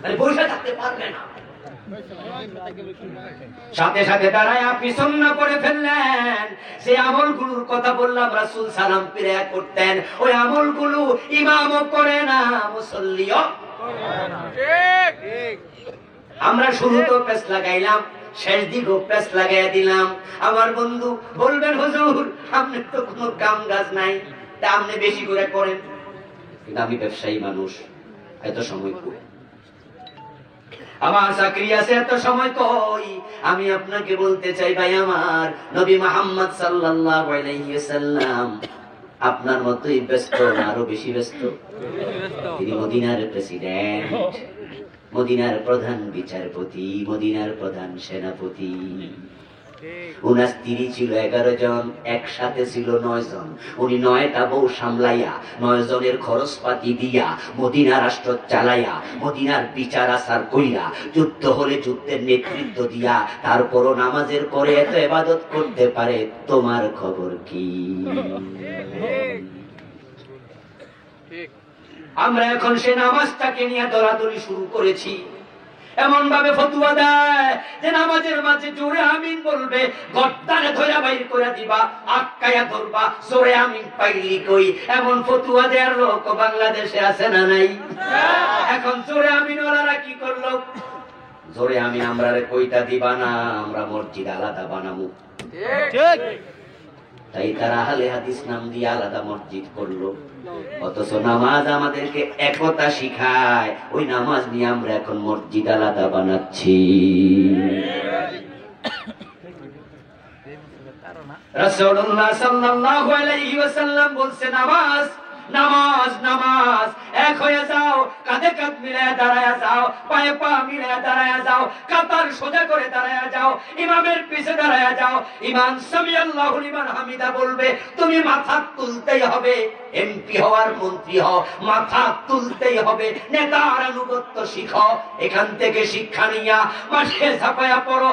মানে বসে থাকতে পারবে না। সাথে সাথে দাঁড়ায় আপনি সুন্নাহ পড়ে ফেললেন। যে আমলগুলোর কথা বললাম রাসূল সালাম ফিরে করতেন, ওই আমলগুলো ইমামও করে না, মুসল্লিও করে না। ঠিক। আমরা শুরু তো পেছ লাগাইলাম, শেষ দিকেও পেছ লাগাইয়া দিলাম। আমার বন্ধু বলবেন হুজুর আপনি তো কোনো কাম কাজ নাই, তা আপনি বেশি করে করেন। কিন্তু আমি ব্যবসায়ী মানুষ, এত সময় কই, আমার চাকরি আছে, এত সময় কই। আমি আপনাকে বলতে চাই ভাই আমার, নবী মুহাম্মদ সাল্লাল্লাহু আলাইহি ওয়াসাল্লাম আপনার মতই ব্যস্ত, আরো বেশি ব্যস্ত। তিনি মদিনার প্রেসিডেন্ট, মদিনার প্রধান বিচারপতি, মদিনার প্রধান সেনাপতি। উনার স্ত্রী ছিল 11 জন, একসাথে ছিল 9 জন। উনি 9টা বউ সামলাইয়া 9 জনের খরচপাতি দিয়া মদিনা রাষ্ট্র চালাইয়া মদিনার বিচার আচার কইরা যুদ্ধ হলে যুদ্ধের নেতৃত্ব দিয়া তারপরও নামাজের পরে এত ইবাদত করতে পারে, তোমার খবর কি? আমরা এখন সে নামাজটাকে নিয়ে দৌড়াদৌড়ি শুরু করেছি। এমন ভাবে ফতুয়া দেয় যে নামাজের মাঝে জোরে আমিন বলবে, গর্দানে ধরে বাইর করে দিবা, আটকায়া ধরবা, জোরে আমিন পাইলি কই। এমন ফতুয়া দেওয়ার লোক বাংলাদেশে আছে না নাই? এখন জোরে আমিন ওরা কি করলো? জোরে আমিন আমরা কইতা দিবা না, আমরা মসজিদ আলাদা বানাবো। তাই তারা আহলে হাদিস নাম দিয়ে আলাদা মসজিদ করলো। অথচ নামাজ আমাদেরকে একতা শিখায়, ওই নামাজ নিয়ে আমরা এখন মসজিদ আলাদা বানাচ্ছি। রাসূলুল্লাহ সাল্লাল্লাহু আলাইহি ওয়াসাল্লাম বলছেন, নামাজ নামাজ নামাজ, এক হয়ে যাও, কাঁধে কাঁধ মিলায় দাঁড়ায় যাও, পায়ে পা মিলায় দাঁড়ায় যাও, কাতার সোজা করে দাঁড়ায় যাও, ইমামের পিছে দাঁড়ায় যাও। ইমাম সামিআল্লাহু লিমান হামিদা বলবে, তুমি মাথা তুলতেই হবে। এমপি হওয়ার মন্ত্রী হও, মাথা তুলতেই হবে। নেতার আনুগত্য শিখো, এখান থেকে শিক্ষা নিয়া মাঠে ঝাঁপায়া পড়ো,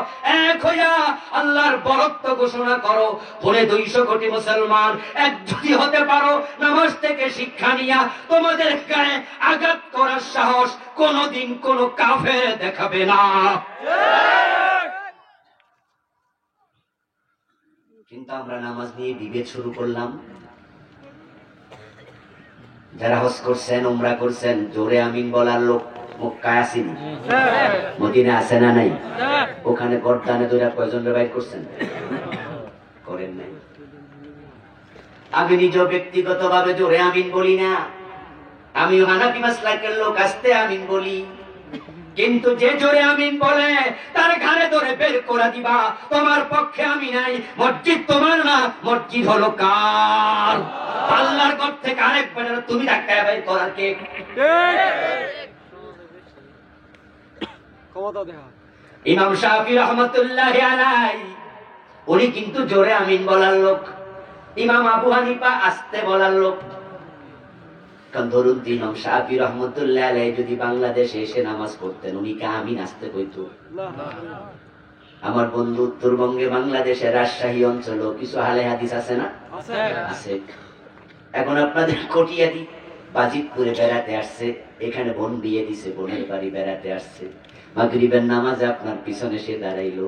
এক হইয়া আল্লাহর বরত্ব ঘোষণা করো। পরে 200 কোটি মুসলমান এক যদি হতে পারো, নামাজ থেকে শিক্ষা নিয়া তোমাদের গায়ে আঘাত করার সাহস কোনদিন কোন কাফের দেখাবে না। কিন্তু আমরা নামাজ নিয়ে বিভেদ শুরু করলাম। যারা হজ করছেন, উমরা করছেন, জোরে আমিন বলার লোক মক্কায় আসেনি, মদিনা আছে না নাই? ওখানে গর্দানে ধরে কয়জন বাইর করছেন? করেন নাই। আমি নিজ ব্যক্তিগত ভাবে জোরে আমিন বলি না, আমি হানাফি মাসলাকের লোক, আস্তে আমিন বলি। কিন্তু যে জোরে আমিন বলে তার ঘাড়ে ধরে বের করে দিবা, তোমার পক্ষে আমি নাই। মসজিদ তোমার না, মসজিদ হলো কার? আল্লাহর ঘর থেকে আরেকবার তুমি ধাক্কা বের করার কে? ইমাম শাফি রাহমাতুল্লাহি আলাইহি উনি কিন্তু জোরে আমিন বলার লোক, ইমাম আবু হানিফা আস্তে বলার লোক। কারণ ধরুন ইমাম শাফি রাহমাতুল্লাহি আলাইহি যদি বাংলাদেশে এসে নামাজ পড়তেন, উনি কি আমিন আস্তে কইতো? আমার বন্ধু উত্তরবঙ্গে বাংলাদেশের রাজশাহী অঞ্চলে কিছু আহলে হাদিস আছে না? আছে। এখন আপনাদের কটিয়াদি বাজিতপুরে বেড়াতে আসছে, এখানে বোন বিয়ে দিছে, বোনের বাড়ি বেড়াতে আসছে। মাগরিবের নামাজে আপনার পিছনে সে দাঁড়াইলো,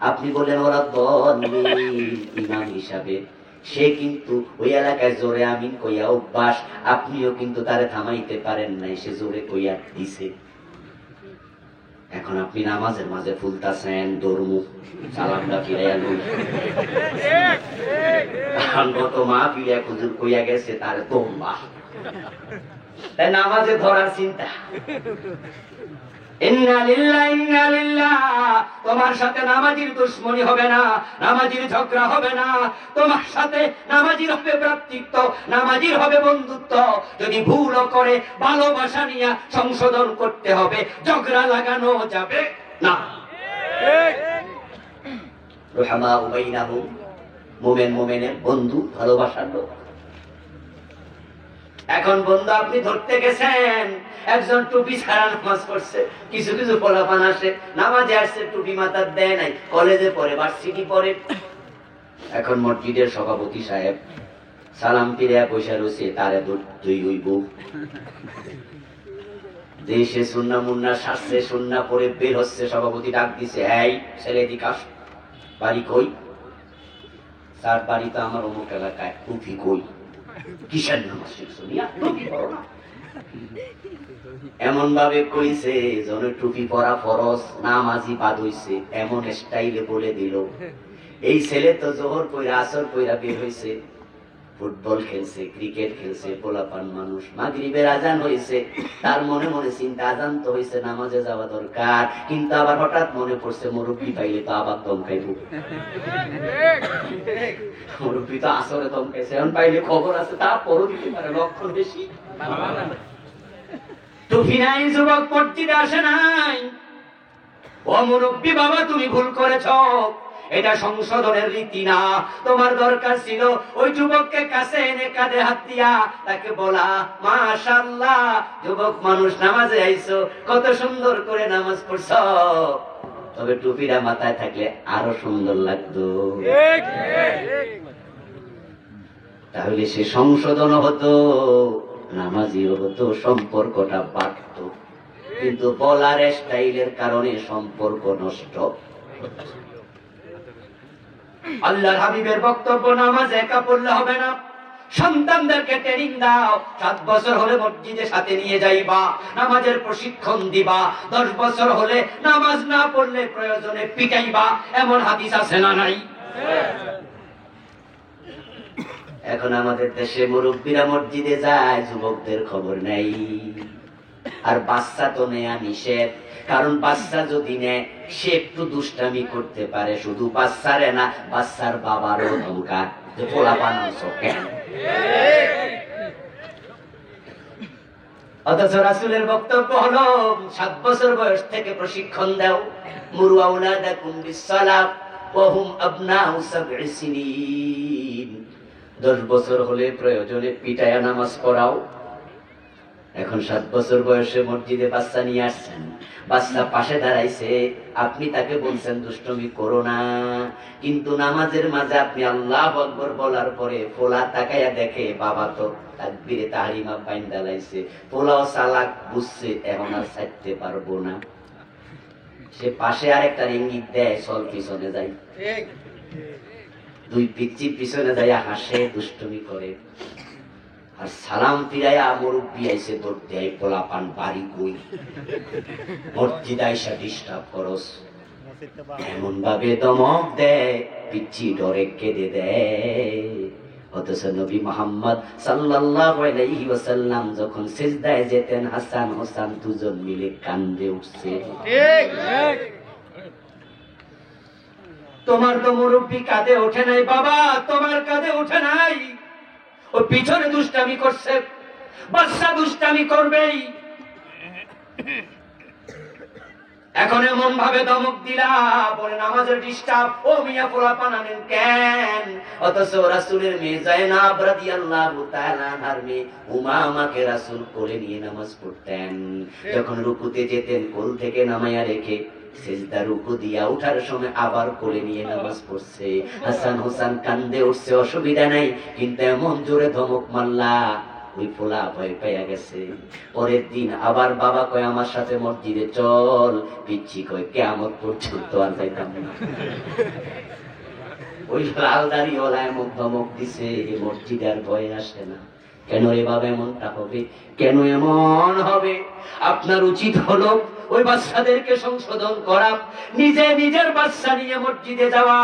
আপনি বলেন ওরা ইমাম হিসাবে, সে কিন্তু ওই এলাকায় জোরে আমিন কইয়া অভ্যাস, আপনিও কিন্তু তারে থামাইতে পারেন নাই, সে জোরে কইয়া দিছে। এখন আপনি নামাজের মাঝে ফুলতাছেন, দরমু সালামটা ফিরাইয়া লই, গত মা ফিরিয়া খুজুর কইয়া গেছে তারে তোমবা, তাই নামাজে ধরার চিন্তা। তোমার সাথে নামাজির দুশ্মনী হবে না, নামাজির ঝগড়া হবে না, তোমার সাথে নামাজির হবে ভ্রাতৃত্ব, নামাজির হবে বন্ধুত্ব। যদি ভুলও করে ভালোবাসা নিয়ে সংশোধন করতে হবে, ঝগড়া লাগানো যাবে না। রুহামাউ বাইনাহুম, মুমিন মুমিনের বন্ধু, ভালোবাসার লোক। এখন বন্ধু আপনি ধরতে গেছেন, একজন টুপি ছাড়া নামাজ পড়ছে, কিছু কিছু পোলাপান আসে নামাজে আসছে, টুপি মাথার দেয় নাই, কলেজে পড়ে, ভার্সিটি পড়ে। এখন মসজিদের সভাপতি সাহেব সালাম ফিরিয়া পয়সা রয়েছে, তারে দুই হইব। দেশে সুন্না মুন্না শাস্ত্রে সুন্না পরে বের হচ্ছে, সভাপতি ডাক দিছে, এই ছেলে এদিকে আস। বাড়ি কই? তার বাড়ি তো আমার অমুক এলাকায়। টুপি কই? কিসের নামাজ শিখছো? এমন ভাবে কইছে যেন টুপি পরা ফরজ, নামাজি বাদ হইছে, এমন স্টাইলে বলে দিল। এই ছেলে তো জোহর কইরা আসর কইরা বের হইছে, ফুটবল খেলছে, ক্রিকেট খেলছে, পোলাপান মানুষ। মাগরিবের আজান হইছে, তার মনে মনে চিন্তা, আজান তো হইছে, নামাজে যাওয়া দরকার। কিন্তু আবার হঠাৎ মনে পড়ছে মুরব্বি পাইলে তো আবার দম খাইব, মুরব্বি তো আসরে দম খাইছে, এখন পাইলে খবর আছে, তারপরও দিতে পারে, লক্ষণ বেশি। টুপি নাই, যুবক মসজিদে আসে নাই। ও মুরব্বি বাবা, তুমি ভুল করেছ। এটা সংশোধনের রীতি না। তোমার দরকার ছিল ওই যুবককে কাছে এনে কাঁধে হাত দিয়া তাকে বলা, মাশাআল্লাহ যুবক মানুষ, নামাজে আইছো, কত সুন্দর করে নামাজ পড়ছো, তবে টুপিটা মাথায় থাকলে আরো সুন্দর লাগতো। তাহলে সে সংশোধন হতো, নামাজিও হতো, সম্পর্কটা বাড়তো। কিন্তু বলার স্টাইলের কারণে সম্পর্ক নষ্ট। আল্লাহর হাবিবের বক্তব্য, নামাজ একা পড়লে হবে না, সন্তানদেরকে ট্রেনিং দাও। 7 বছর হলে মসজিদে সাথে নিয়ে যাইবা, নামাজের প্রশিক্ষণ দিবা। 10 বছর হলে নামাজ না পড়লে প্রয়োজনে পিটাইবা। এমন হাদিস আছে না নাই? এখন আমাদের দেশে মুরব্বীরা মসজিদে যায়, যুবকদের খবর নেই। আর বাচ্চা তো নেয়া নিষেধ, কারণ বাচ্চা যদি নেয় সে একটু দুষ্টামি করতে পারে। শুধু বাচ্চারে না, বাচ্চার বাবারও ধমকা যে পোলা বানাচ্ছ কেন। অথচ রাসূলের বক্তব্য হলো 7 বছর বয়স থেকে প্রশিক্ষণ দাও। মুরু আওলাদাকুম বিসসালাত ওয়া হুম আবনাউ 7 সিনিন। 10 বছর হলে প্রয়োজনে পিটায়া নামাজ পড়াও। এখন 7 বছর বয়সে মসজিদে বাচ্চা নিয়ে আসছেন, বাচ্চা পাশে দাঁড়াইছে, আপনি তাকে বলছেন দুষ্টমি করো না, কিন্তু নামাজের মাঝে আপনি আল্লাহু আকবার বলার পরে পোলা তাকায়া দেখে বাবা তো তাকবীরে তাহরিমা বাইন্দা লাইছে, পোলাও চালাক বুঝছে, এখন আর ছাড়তে পারবো না। সে পাশে আরেকটা ইঙ্গিত দেয়, চল পিছনে যাই। দুই পিচ্চি পিছনে যাইয়া হাসে, দুষ্টমি করে। আর সালাম ফিরাইয়া মুরব্বি আইসে দৌড় দেয়, পোলা পান বাড়ি কই, মসজিদ আইসা ডিস্টার্ব করস। এমন ভাবে দমক দেয়, পিচ্চি ডরে কেঁদে দেয়। অথচ নবী মুহাম্মদ সাল্লাল্লাহু আলাইহি ওয়াসাল্লাম যখন সিজদায় যেতেন, হাসান হোসেন দুজন মিলে কান্দে উঠছে। তোমার তো মুরব্বি কাঁধে ওঠে নাই বাবা, তোমার কাঁধে ওঠে নাই। ও পিছনে দুষ্টামি করছে, বাচ্চা দুষ্টামি করবেই। এখন এমন ভাবে ধমক দিলা, বলে নামাজের ডিস্টার্ব, ও মিয়া পোলা পানানেন কেন? অথচ রাসূলের মেয়ে যায়নাব রাদিয়াল্লাহু তাআলা আনহার মেয়ে উমামাকে রাসূল কোলে নিয়ে নামাজ পড়তেন। যখন রুকুতে যেতেন কোল থেকে নামায়া রেখে সিজদা রুকু দিয়া ওঠার সময় আবার কোলে নিয়ে নামাজ পড়ছে। হাসান হোসেন কান্দে উঠছে, অসুবিধা নাই, কিন্তু এমন জোরে ধমক মারলা ওই পোলা ভয় পাইয়া গেছে। পরের দিন আবার বাবা কয় আমার সাথে মসজিদে চল, পিচ্ছি কয় কিয়ামত পর্যন্ত আর যাইতাম না। ওই লাল দাড়িওয়ালা এমন ধমক দিছে, মসজিদে আর ভয় আসে না। কেন এভাবে এমনটা হবে? কেন এমন হবে? আপনার উচিত হলো ওই বাচ্চাদেরকে সংশোধন করা, নিজে নিজের বাচ্চা নিয়ে মসজিদে যাওয়া।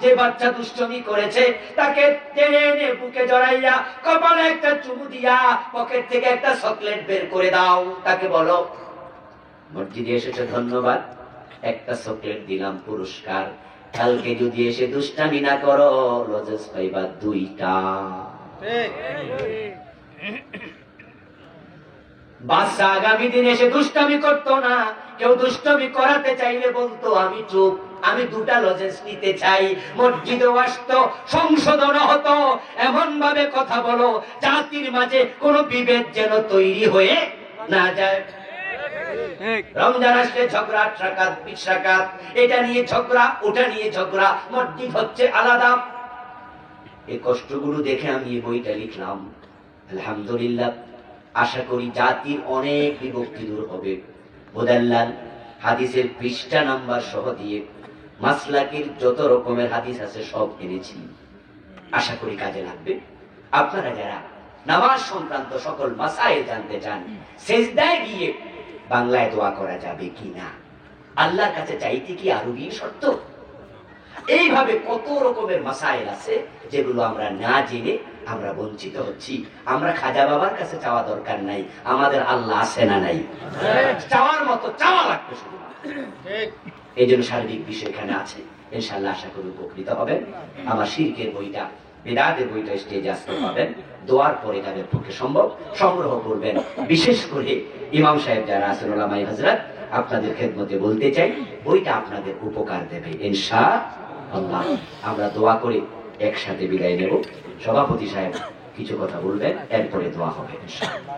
যে বাচ্চা দুষ্টমি করেছে তাকে টেনে এনে বুকে জড়াইয়া কপালে একটা চুমু দিয়া পকেট থেকে একটা চকলেট বের করে দাও। তাকে বলো, মসজিদে এসেছে ধন্যবাদ, একটা চকলেট দিলাম পুরস্কার। কালকে যদি এসে দুষ্টামি না করো, লজেস পাইবা 2টা। বাচ্চা আগামী দিন এসে দুষ্টামি করতো না। কেউ দুষ্টামি করাতে চাইলে বলতো আমি চুপ, আমি 2টা লজেন্স নিতে চাই। মসজিদে আসতো, সংশোধন হতো। এমন ভাবে কথা বলো জাতির মাঝে কোনো বিভেদ যেন তৈরি হয়ে না যায়। রমজান আসলে ঝগড়া, 8 রাকাত 20 রাকাত, এটা নিয়ে ঝগড়া, ওটা নিয়ে ঝগড়া, মসজিদ হচ্ছে আলাদা। এই কষ্টগুলো দেখে আমি এই বইটা লিখলাম। আলহামদুলিল্লাহ, আশা করি জাতির অনেক বিভক্তি দূর হবে। মুদাল্লাল হাদিসের পৃষ্ঠা নাম্বার সহ দিয়ে মাসলাকের যত রকমের হাদিস আছে সব এনেছি, আশা করি কাজে লাগবে। আপনারা যারা নামাজ সংক্রান্ত সকল মাসাইল জানতে চান, সিজদায় গিয়ে বাংলায় দোয়া করা যাবে কিনা, আল্লাহর কাছে চাইতে কি আরবি শর্ত, এইভাবে কত রকমের মাসাইল আছে যেগুলো আমরা না জেনে আমরা বঞ্চিত হচ্ছি। আমরা খাজা বাবার কাছে চাওয়া দরকার নাই, আমাদের আল্লাহ আছে না নাই? চাওয়ার মতো চাওয়া লাগবে শুধু। এই জন্য সার্বিক বিষয় এখানে আছে, ইনশাআল্লাহ আশা করি উপকৃত হবেন। আমার শিরকের বইটা, বেদাতের বইটা স্টেজে আসতে পাবেন। দোয়ার পরে তাদের পক্ষে সম্ভব সংগ্রহ করবেন। বিশেষ করে ইমাম সাহেব যারা আছেন, ওলামায়ে হযরত, আপনাদের খেদমতে বলতে চাই, বইটা আপনাদের উপকার দেবে ইনশাআল্লাহ। আল্লাহ, আমরা দোয়া করে একসাথে বিদায় নেব। সভাপতি সাহেব কিছু কথা বলবেন, এরপরে দোয়া হবে ইনশাআল্লাহ।